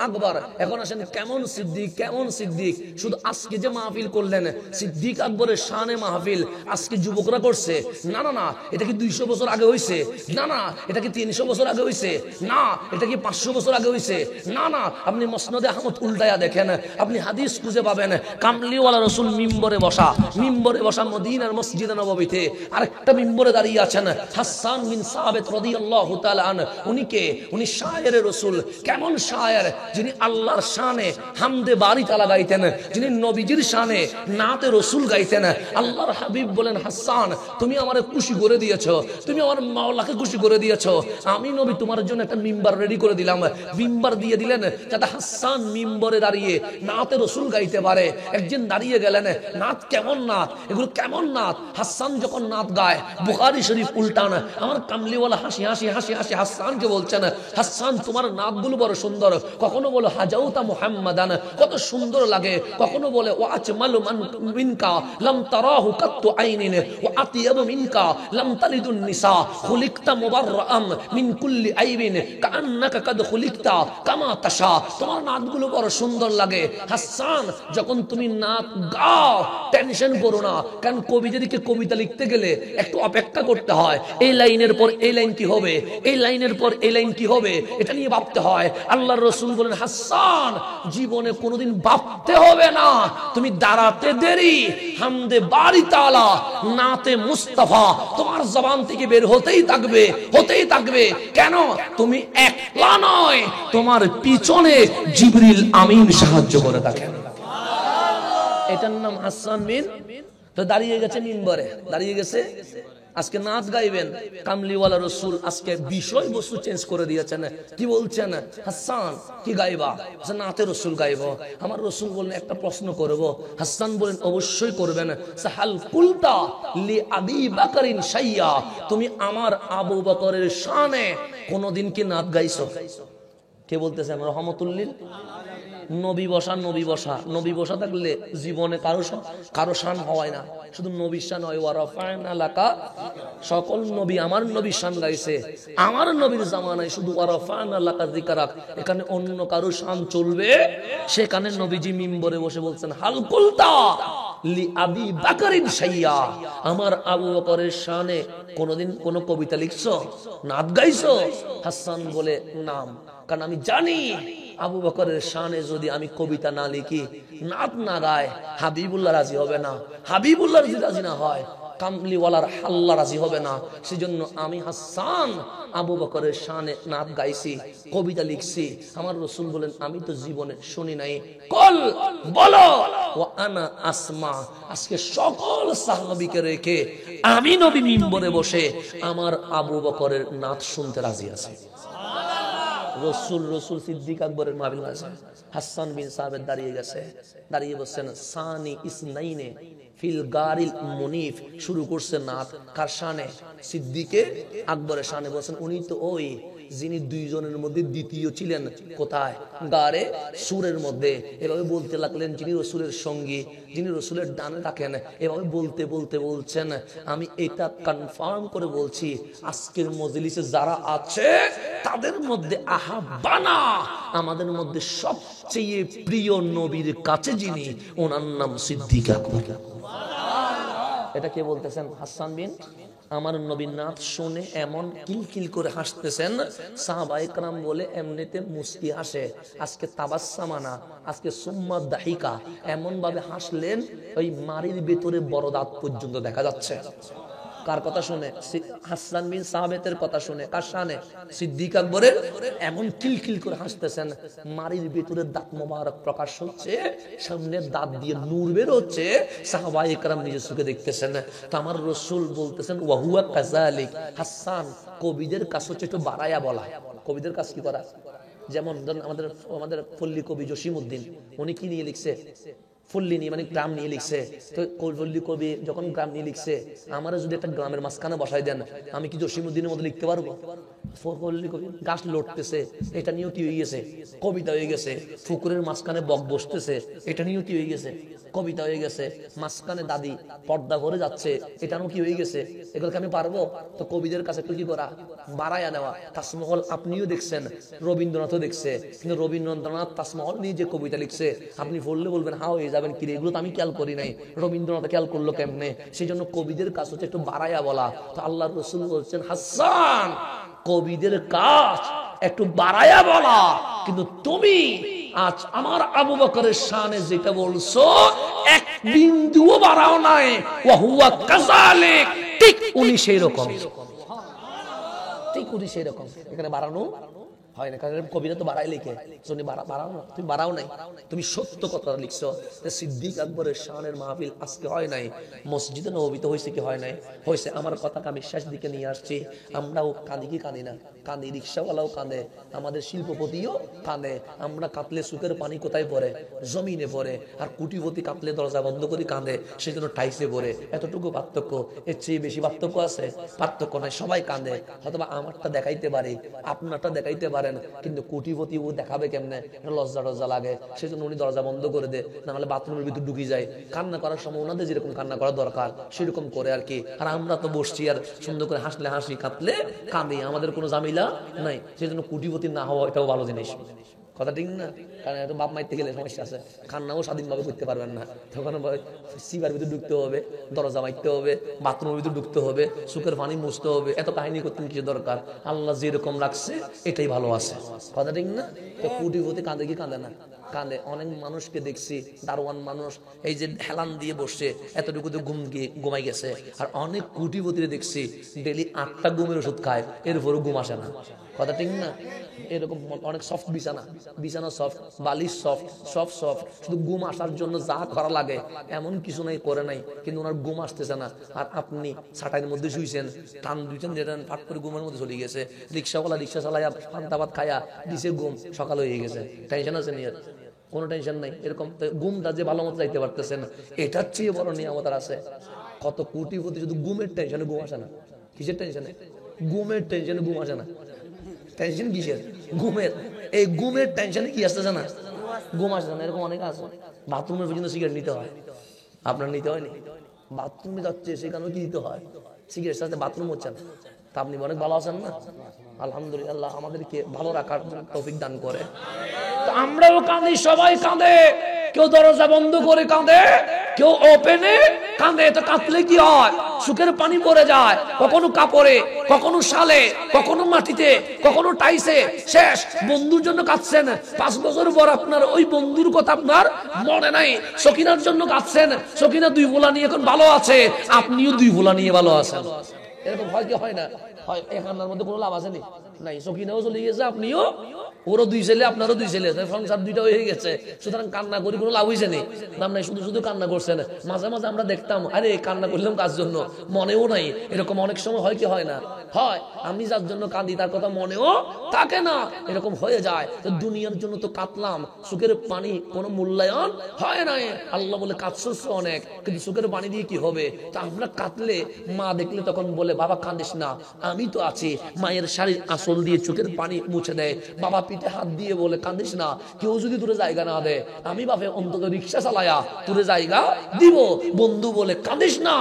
আকবর। এখন আসেন কেমন সিদ্দিক, কেমন সিদ্দিক? শুধু আজকে যে মাহফিল করলেন সিদ্দিক আকবরের শানে মাহফিল আজকে যুবকরা করছে, না না না, এটা কি 200 বছর আগে হয়েছে? না না, এটা কি 300 বছর আগে হয়েছে? না, এটা কি 500 বছর আগে হয়েছে? না না, আপনি মসনদে আহমদ উল্টায়া দেখেন, আপনি হাদিস খুঁজে পাবেন। কামলিওয়ালা রাসূল মিম্বরে বসা, মিম্বরে বসা মদিনার মসজিদে নববীতে। আরেকটা মিম্বরে দাঁড়িয়ে আছেন হাসান বিন সাবিত রাদিয়াল্লাহু তাআলা আনহু। উনি কে? উনি শায়েরে রাসূল। কেমন শায়ের? যিনি আল্লাহর শানে হামদে বারি তাআলা গাইতেন, যিনি নবীজির শানে নাতে রাসূল গাইতেন। আল্লাহর হাবিব বলেন হাসান, তুমি আমারে খুশি করে দিয়েছো, তুমি আমার মাওলাকে খুশি করে দিয়েছো। আমি নবী তোমার জন্য একটা মিম্বার রেডি করে দিলাম। মিম্বার দিয়ে দিলেন যাতে হাসান মিম্বরে দাঁড়িয়ে নাতে রাসূল গাইতে পারে। একজন দাঁড়িয়ে গেলেন, নাত কেমন নাত, এগুলো কেমন নাত? হাসান যখন নাত গায়, বুখারী শরীফ উল্টান, আমার কামলিওয়ালা হাসি হাসি হাসি হাসি হাসানকে বলছেন হাসান তোমার নাতগুলো বড় সুন্দর। কখনো বলে হাজাউতা মুহাম্মাদান, কত সুন্দর লাগে। কখনো বলে ওয়া আজমালু মান মিনকা লাম তারাহু কাত্তু আইনিন ওয়া আতিয়াবু মিনকা লাম তালিদুন নিসা খুলিকতা মুবাররাম মিন কুল্লি আইবিন কাআন্নাকা কাদ খুলিকতা কামা তাশা। তোমার নাতগুলো বড় সুন্দর লাগে। হাসান যখন তুমি নাত গাও টেনশন করো না, কারণ কবি যেদিকে কবিতা লিখতে গেলে একটু অপেক্ষা করতে হয়। এই লাইনের পর এই লাইন কি হবে, এই লাইনের পর এই লাইন কি হবে, এটা নিয়ে ভাবতে হয়। আল্লাহর রাসূল বলেন হাসান জীবনে কোনোদিন ভাবতে হবে না, তুমি দাঁড়াতে দেরি হামদে বারি তাআলা নাতে মুস্তাফা তোমার জবান থেকে বের হতেই থাকবে, হতেই থাকবে। কেন? তুমি একলা নয়, তোমার পিছনে জিবরিল আমিন সাহায্য করে থাকেন। এটার নাম হাসান বিন। তো দাঁড়িয়ে গেছে মিম্বরে, দাঁড়িয়ে গেছে। আজকে নাচ গাইবেন, কামলিওয়ালা রাসূল আজকে বিষয় বস্তু চেঞ্জ করে দিয়েছেন। কি বলছেন? হাসান কি গাইবা? নাতে রাসূল গাইব। আমার রাসূল বলেন একটা প্রশ্ন করব। হাসান বলেন অবশ্যই করবেন। সাহাল কুলতা লি আবি বকরিন শাইয়া, তুমি আমার আবু বকরের শানে কোনদিন কি নাত গাইছো? কে বলতেছেন? রহমাতুল্লিল নবী বসা, নবী বসা, নবী বসা থাকলে জীবনে কারো শান হয় না, শুধু নবীর শান হয়। ওয়ারাফা'না লাকা, সকল নবী আমার নবীর শান গাইছে, আমার নবীর জামানায় শুধু ওয়ারাফা'না লাকা যিকরাক, এখানে অন্য কারো শান চলবে? সেখানে নবীজি মিম্বরে বসে বলছেন হাল কুলতা লি আবি বকরিন শাইয়া, আমার আবু বকরের শানে কোনদিন কোন কবিতা লিখছো, নাত গাইছো? হাসান বলে নাম, কারণ আমি জানি আবু বকরের শানে যদি আমি কবিতা না লিখি, নাত না গায়, হাবিবুল্লাহ রাজি হবে না। হাবিবুল্লাহ যদি রাজি না হয়, কামলিওয়ালার আল্লাহ রাজি হবে না। সেজন্য আমি হাসান আবু বকরের শানে নাত গাইছি, কবিতা লিখছি। আমার রাসূল বলেন আমি তো জীবনে শুনি নাই। কল বলো ওয়া আনা আসমা, আজকে সকল সাহাবীকে রেখে আমি নবী মিম্বরে বসে আমার আবু বকরের নাত শুনতে রাজি আছি। রসুল সিদ্দিক আকবরের মাহফিল আছে, হাসান বিন সাবিত দাঁড়িয়ে গেছে, দাঁড়িয়ে বলছেন সানি ইসনাইনে ফিল গারিল মুনিফ, শুরু করছে নাত। কার শানে? সিদ্দিকে আকবরের শানে। বলছেন উনি তো ওই যিনি দুইজনের মধ্যে দ্বিতীয় ছিলেন। কোথায়? গারে সুরের মধ্যে। এভাবে বলতে লাগলেন, যিনি রসুলের সঙ্গী, যিনি রসুলের ডানে রাখেন, এভাবে বলতে বলতে বলছেন, আমি এটা কনফার্ম করে বলছি, আজকের মজলিসে যারা আছে তাদের মধ্যে আহাবানা, আমাদের মধ্যে সবচেয়ে প্রিয় নবীর কাছে যিনি, ওনার নাম সিদ্দিক আকবর। এটা কে বলতেছেন? হাসান বিন আমার নবীর নাম শুনে এমন কিলকিল করে হাসতেছেন, সাহাবায়ে কেরাম বলে এমনিতে মুস্কি হাসে, আজকে তাবাসসামানা, আজকে সুম্মা দাহিকা, এমন ভাবে হাসলেন ওই মারির ভেতরে বড় দাঁত পর্যন্ত দেখা যাচ্ছে। কার কথা শুনে? হাসান বিন সাহাবেতের কথা শুনে। কার শানে? সিদ্দিক আকবরের। এমন কিলকিল করে হাসতেছেন, মারির ভেতরে দাঁত মোবারক প্রকাশ হচ্ছে, সামনের দাঁত দিয়ে নূর বের হচ্ছে, সাহাবায়ে কেরাম নিজের চোখে দেখতেছেন। তো আমার রাসূল বলতেছেন, ওয়া হুয়া কাযালিক। হাসান, কবিদের কাজ হচ্ছে একটু বাড়ায়া বলা। কবিদের কাজ কি করা? যেমন ধরুন আমাদের পল্লী কবি জসিমউদ্দিন, উনি কি নিয়ে লিখছে? ফল্লি নিয়ে, মানে গ্রাম নিয়ে লিখছে। তো পল্লী কবি যখন গ্রাম নিয়ে লিখছে, আমার যদি একটা গ্রামের মাঝখানে বসাই দেন, আমি কি জসিমউদ্দিনের মতো লিখতে পারবো? পল্লী কবি গাছ লড়তেছে, এটা নিয়েও কি হয়ে গেছে? কবিতা হয়ে গেছে। পুকুরের মাঝখানে বক বসতেছে, এটা নিয়েও কি হয়ে গেছে? কবিতা হয়ে গেছে। মাঝখানে দাদি পর্দা করে যাচ্ছে, এটাও কি হয়ে গেছে? এগুলোকে আমি পারবো? তো কবিদের কাছে একটু কি করা? বাড়াইয়া নেওয়া। তাজমহল আপনিও দেখছেন, রবীন্দ্রনাথও দেখছে, কিন্তু রবীন্দ্রনাথ তাজমহল নিয়ে যে কবিতা লিখছে, আপনি পড়লে বলবেন হা হয়ে যাবেন, কি এগুলো তো আমি খেয়াল করি নাই, রবীন্দ্রনাথ খেয়াল করলো কেমনে? সেই জন্য কবিদের কাজ হচ্ছে একটু বাড়াইয়া বলা। তো আল্লাহর রাসূল বলছেন, হাসান, কবিদের কাজ একটু বাড়াইয়া বলা, কিন্তু তুমি আজ আমার আবু বকরের শানে যেটা বলছো এক বিন্দুও বাড়াও নাই। ওয়া হুয়া কাযালিক, ঠিক উনি সেই রকম, ঠিক উনি সেই রকম। এখানে বাড়ানো হয় না, কারণ কবিরা তো বাড়াই লিখে, তুমি বাড়াও না, তুমি বাড়াও নাই, তুমি সত্য কথা লিখছো। সিদ্দিক আকবরের শানের মাহফিল আজকে হয় নাই, মসজিদে নববীতে হয়েছে কি হয় নাই? হয়েছে। আমার কথাকে আমি শেষ দিকে নিয়ে আসছি। আমরাও কাঁদি কি কাঁদি না? কাঁদি। রিক্সাওয়ালাও কাঁদে, আমাদের শিল্পপতিও কাঁদে। আমরা কাঁদলে চোখের পানি কোথায় পড়ে? জমিনে পড়ে। আর কোটিপতি কাঁদলে দরজা বন্ধ করে কাঁদে, সেই জন্য টাইসে পড়ে। এতটুকু পার্থক্য, এর চেয়ে বেশি পার্থক্য আছে? পার্থক্য নাই, সবাই কাঁদে। হয়তো আমারটা দেখাইতে পারি, আপনারটা দেখাইতে পারে, কিন্তু কোটিপতি ও দেখাবে কেমনে? লজ্জা টজ্জা লাগে, সেই জন্য উনি দরজা বন্ধ করে দেয়, না হলে বাথরুমের ভিতরে ঢুকে যায়। কান্না করার সময় ওনাদের যেরকম কান্না করা দরকার সেরকম করে আর কি। আর আমরা তো বসছি আর সুন্দর করে হাসলে হাসি, কাঁদলে কাঁদি, আমাদের কোনো জামিলা নাই। সেই জন্য কোটিপতি না হওয়া এটাও ভালো জিনিস। কথা ঠিক না? কারণ এত বাপ মাইতে গেলে সমস্যা আছে, কান্নাও স্বাধীনভাবে করতে পারবেন না। তখন সিবার ভিতরে ঢুকতে হবে, দরজা মারতে হবে, বাথরুমের ভিতরে ঢুকতে হবে, চোখের পানি মুছতে হবে। এত কাহিনী করতে কিছু দরকার? আল্লাহ যেরকম রাখছে এটাই ভালো আছে। কথা ঠিক না? তো কোটিপতি কাঁদে কি কাঁদে না? কাঁদে। অনেক মানুষকে দেখছি, দারোয়ান মানুষ এই যে হেলান দিয়ে বসছে, এতটুকুতে ঘুমাই গেছে। আর অনেক কোটিপতিরে দেখছি ডেলি 8টা ঘুমের ওষুধ খায়, এরপরও ঘুম আসে না। কথা ঠিক না? এরকম অনেক সফট বিছানা, বিছানা সফট, বালিশ সফট, সব সফট, শুধু ঘুম আসার জন্য যা করা লাগে এমন কিছু নাই করে নাই, কিন্তু ওনার ঘুম আসতেছে না। আর আপনি ছাটাইয়ের মধ্যে শুইছেন, টান দুইছেন, ফাট করে ঘুমের মধ্যে চলে গেছে। রিক্সাওয়ালা রিক্সা চালাইয়া পান্তাবাদ খায়া দিছে, ঘুম সকাল হয়ে গেছে। টেনশন আছে নিয়ে? কোনো টেনশন নাই। এরকম ঘুমটা যে ভালো মতো যাইতে পারতেছেন, এটার চেয়ে বড় নিয়ামত আছে? কত কোটিপতি শুধু ঘুমের টেনশনে ঘুম আসে না। কিসের টেনশনে? ঘুমের টেনশনে ঘুম আসে না। টেনশন কিসের? ঘুমের। এই ঘুমের টেনশনে কি আসতেছে না? ঘুম আসছে না। এরকম অনেক আছে। বাথরুমের পর্যন্ত সিগারেট নিতে হয়, আপনার নিতে হয়নি? বাথরুমে যাচ্ছে সেখানেও কি দিতে হয়? সিগারেট সাথে বাথরুম হচ্ছে না। তা আপনি অনেক ভালো আছেন না? আলহামদুলিল্লাহ, আমাদেরকে ভালো রাখার তৌফিক দান করে। তো আমরাও কাঁদি, সবাই কাঁদে। কেউ দরজা বন্ধ করে কাঁদে, কেউ ওপেনে কাঁদে। তো কাঁদলে কি হয়? চোখের পানি পড়ে যায়, কখনো কাপড়ে, কখনো শালে, কখনো মাটিতে, কখনো টাইসে। শেষ। বন্ধুর জন্য কাঁদছেন, 5 বছর পর আপনার ওই বন্ধুর কথা আপনার মনে নাই। সকিনার জন্য কাঁদছেন, সকিনা 2 ভোলা নিয়ে এখন ভালো আছে, আপনিও 2 ভোলা নিয়ে ভালো আছেন। এরকম হয় কি হয় না? হয়। এই কান্নার মধ্যে কোনো লাভ আছে নাই? সকিনাও চলে গেছে, আপনিও, ওরও 2 ছেলে, আপনারও 2 ছেলে, সংসার 2টা হয়ে গেছে। সুতরাং কান্না করি কোনো লাভ হয়েছে নেই, দাম নাই। শুধু শুধু কান্না করছেন। মাঝে মাঝে আমরা দেখতাম, আরে কান্না করলাম কার জন্য, মনেও নাই। এরকম অনেক সময় হয় কি হয় না? হয়। আমি যার জন্য কাঁদি তার কথা মনেও থাকে না, এরকম হয়ে যায়। তো দুনিয়ার জন্য তো কাঁদলাম, চোখের পানি কোনো মূল্যায়ন হয় নাই। আল্লাহ বলে কাঁদছিস অনেক, কিন্তু চোখের পানি দিয়ে কি হবে? তা আমরা কাঁদলে মা দেখলে তখন বলে, বাবা কাঁদিস না, আমি তো আছি। মায়ের শাড়ির আঁচল দিয়ে চোখের পানি মুছে দেয়, বাবা পিঠে হাত দিয়ে বলে কাঁদিস না, কেউ যদি তোরে জায়গা না দেয় আমি বাপে অন্তত রিক্সা চালায়া তোরে জায়গা দিব। বন্ধু বলে কাঁদিস না,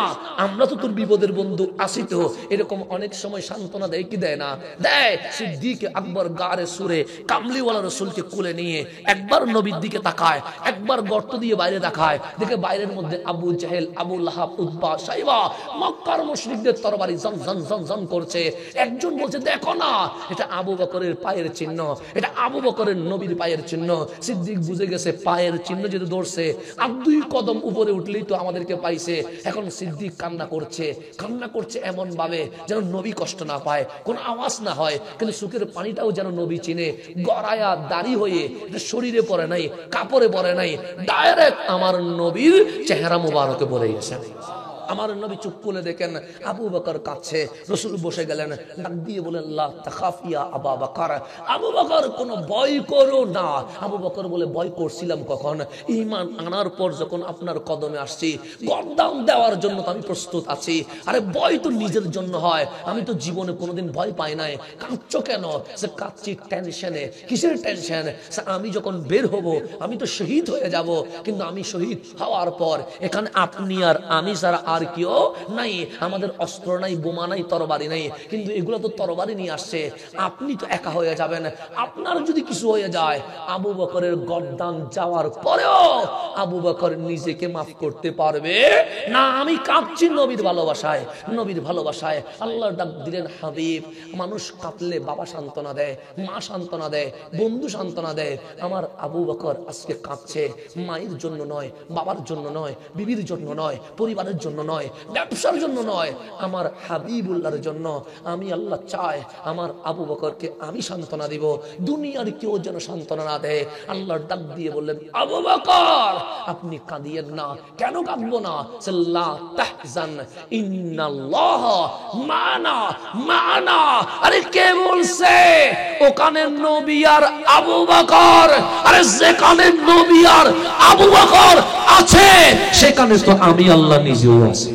আমরা তো তোর বিপদের বন্ধু আসি তো। এরকম অনেক সময় সান্ত্বনা দেয় কি দেয় না? দেয়। সিদ্দিক আকবর গারে সুরে কামলিওয়ালা রসুলকে কুলে নিয়ে একবার নবীর দিকে তাকায়, একবার গর্ত দিয়ে বাইরে তাকায়, দেখে বাইরের মধ্যে আবু জাহেল, আবু লাহাব, উতবা, সাইবা, মক্কার মুশরিকদের তরবারি জন জন জন জন করছে। একজন বলছে দেখো না, এটা আবু বকরের পায়ের চিহ্ন, এটা আবু বকরের নবীর পায়ের চিহ্ন। সিদ্দিক বুঝে গেছে পায়ের চিহ্ন যেটা ধরছে আর 2 কদম উপরে উঠলেই তো আমাদেরকে পাইছে। এখন সিদ্দিক কান্না করছে, কান্না করছে এমন ভাবে যেন নবী কষ্ট না পায়, কোন আওয়াজ না হয়, কিন্তু চোখের পানিটাও যেন নবী চিনে। গড়ায়া দাড়ি হয়ে শরীরে পড়ে নাই, কাপড়ে পড়ে নাই, ডাইরেক্ট আমার নবীর চেহারা মুবারকে পড়ে গেছে। আমার নবী চুপ করে দেখেন আবু বকর কাছে, রাসূল বসে গেলেন, ডাক দিয়ে বলেন লা তাখাফিয়া আবু বকর, আবু বকর কোনো ভয় করো না। আবু বকর বলে ভয় করছিলাম কখন? ঈমান আনার পর যখন আপনার কদমে আসছি, গর্দান দেওয়ার জন্য তো আমি প্রস্তুত আছি। আরে ভয় তো নিজের জন্য হয়, আমি তো জীবনে কোনোদিন ভয় পাই নাই। কাঁদছো কেন? সে কাঁদছি টেনশনে। কিসের টেনশন? আমি যখন বের হব আমি তো শহীদ হয়ে যাব, কিন্তু আমি শহীদ হওয়ার পর এখানে আপনি আর আমি ছাড়া আর কেউ নাই, আমাদের অস্ত্র নাই, বোমা নাই, তরবারি নাই, কিন্তু এগুলো তো তরবারি নিয়ে আসছে। আপনি তো একা হয়ে যাবেন, আপনার যদি কিছু হয়ে যায়, আবু বকরের গর্দান যাওয়ার পরেও আবু বকর নিজেকে মাফ করতে পারবে না। আমি কাঁদছি নবীর ভালোবাসায়, নবীর ভালোবাসায়। আল্লাহ ডাক দিলেন হাবিব, মানুষ কাঁদলে বাবা সান্ত্বনা দেয়, মা সান্ত্বনা দেয়, বন্ধু সান্ত্বনা দেয়। আমার আবু বকর আজকে কাঁদছে, মায়ের জন্য নয়, বাবার জন্য নয়, বিবির জন্য নয়, পরিবারের জন্য নয়, ব্যবসার জন্য নয়, আমার হাবিবুল্লাহর জন্য। আমি আল্লাহ চাই আমার আবু বকরকে আমি সান্ত্বনা দিব, দুনিয়ার কেউ যেন সান্ত্বনা না দেয়। আল্লাহর ডাক দিয়ে বললেন আবু বকর আপনি কাঁদিয়েন না। কেন কাঁদবো না? লা তাহজান ইন্নাল্লাহ মানা, মানা। আরে কে বলছে ওখানে নবী আর আবু বকর? আরে যেখানে নবী আর আবু বকর আছে সেখানে তো আমি আল্লাহ নিজেও আছি।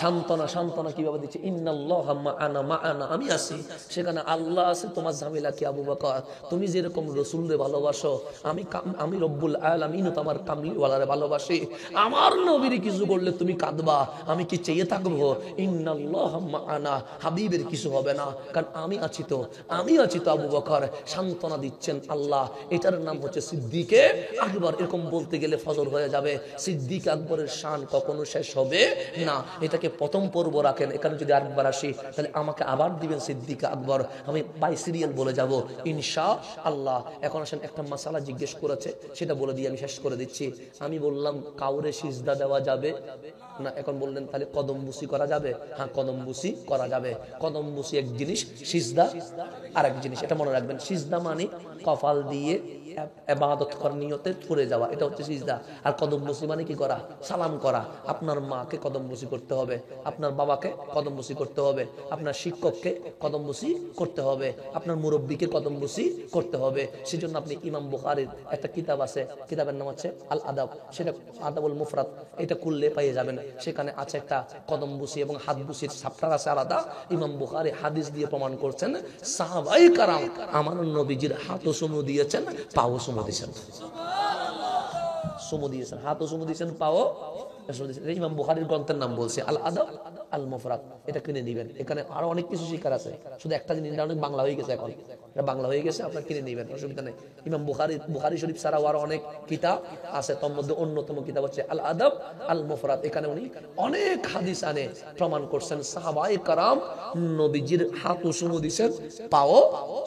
সান্ত্বনা, সান্ত্বনা কিভাবে দিচ্ছে? ইন্নাল্লাহ মাআনা, মাআনা, আমি আছি, সেখানে আল্লাহ আছে। তোমার ঝামেলা কি আবু বকর? তুমি যেরকম রাসূলকে ভালোবাসো, আমি রব্বুল আলামিন তোমার কামলিওয়ালারে ভালোবাসি। আমার নবীর কিছু করলে তুমি কাঁদবা, আমি কি চেয়ে থাকবো? ইন্নাল্লাহ মাআনা, হাবিবের কিছু হবে না, কারণ আমি আছি তো, আমি আছি তো। আবু বকর সান্ত্বনা দিচ্ছেন আল্লাহ। এটার নাম হচ্ছে সিদ্দিকে আকবর। এরকম বলতে গেলে ফজর হয়ে যাবে। সিদ্দিক আকবরের শান কখনো শেষ হবে না। এটাকে প্রথম পর্ব রাখেন, এখানে যদি আরেকবার আসি তাহলে আমাকে আবার দিবেন সিদ্দিক আকবর, আমি বাই সিরিয়াল বলে যাব ইনশাআল্লাহ। এখন আসেন একটা মাসালা জিজ্ঞেস করেছে, সেটা বলে দিয়ে আমি শেষ করে দিচ্ছি। আমি বললাম কাউরে সিজদা দেওয়া যাবে না, এখন বললেন তাহলে কদম বুসি করা যাবে? হ্যাঁ, কদম বুসি করা যাবে। কদম বুসি এক জিনিস, সিজদা আরেক জিনিস, এটা মনে রাখবেন। সিজদা মানে কপাল দিয়ে ইবাদত করার নিয়তে পড়ে যাওয়া, এটা হচ্ছে সিজদা। আর কদম বুসি মানে কি করা? সালাম করা। আপনার মাকে কদম বুসি করতে হবে, আপনার বাবাকে কদম বুসি করতে হবে, আপনার শিক্ষককে কদম বুসি করতে হবে, আপনার মুরব্বীকে কদম বুসি করতে হবে। সেজন্য আপনি ইমাম বুখারীর একটা কিতাব আছে, কিতাবের নাম হচ্ছে আল আদাব, সেটা আদাবুল মুফরাদ, এটা খুললে পেয়ে যাবেন। সেখানে আছে একটা কদম বুসি এবং হাত বুসির চ্যাপ্টার আছে আলাদা। ইমাম বুখারী হাদিস দিয়ে প্রমাণ করছেন সাহাবায়ে কেরাম আমার নবীজির হাতও চুমু দিয়েছেন, পাও চুমু দিয়েছেন, চুমু দিয়েছেন, হাতও চুমু দিয়েছেন, পাও। ইমাম বুখারীর গ্রন্থের নাম বলছে আল আদাব আল মুফরাদ, এটা কিনে নিবেন। এখানে আরো অনেক কিছু শিকার আছে, শুধু একটা জিনিস অনেক বাংলা হয়ে গেছে, এখন এটা বাংলা হয়ে গেছে, আপনার কিনে নিবেন, অসুবিধা নেই। ইমাম বুখারী শরীফ ছাড়াও আরো অনেক কিতাব আছে, তার মধ্যে অন্যতম কিতাব হচ্ছে আল আদাব আল মুফরাদ। এখানে উনি অনেক হাদিস আনে প্রমাণ করছেন সাহাবায়ে কেরাম নবীজির হাতও চুমু দিয়েছেন, পাও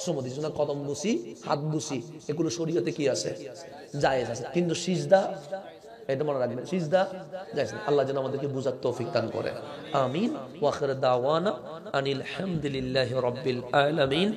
চুমু দিয়েছেন। কদম বুসি, হাত বুসি, এগুলো শরীয়তে কি আছে? জায়েজ আছে। কিন্তু সিজদা, এটা মনে রাখবেন, সিজদা জায়েজ না। আল্লাহ যেন আমাদেরকে বুঝার তৌফিক দান করে। আমিন। ওয়া আখির দাওয়ানা আনিল হামদুলিল্লাহি রাব্বিল আলামিন।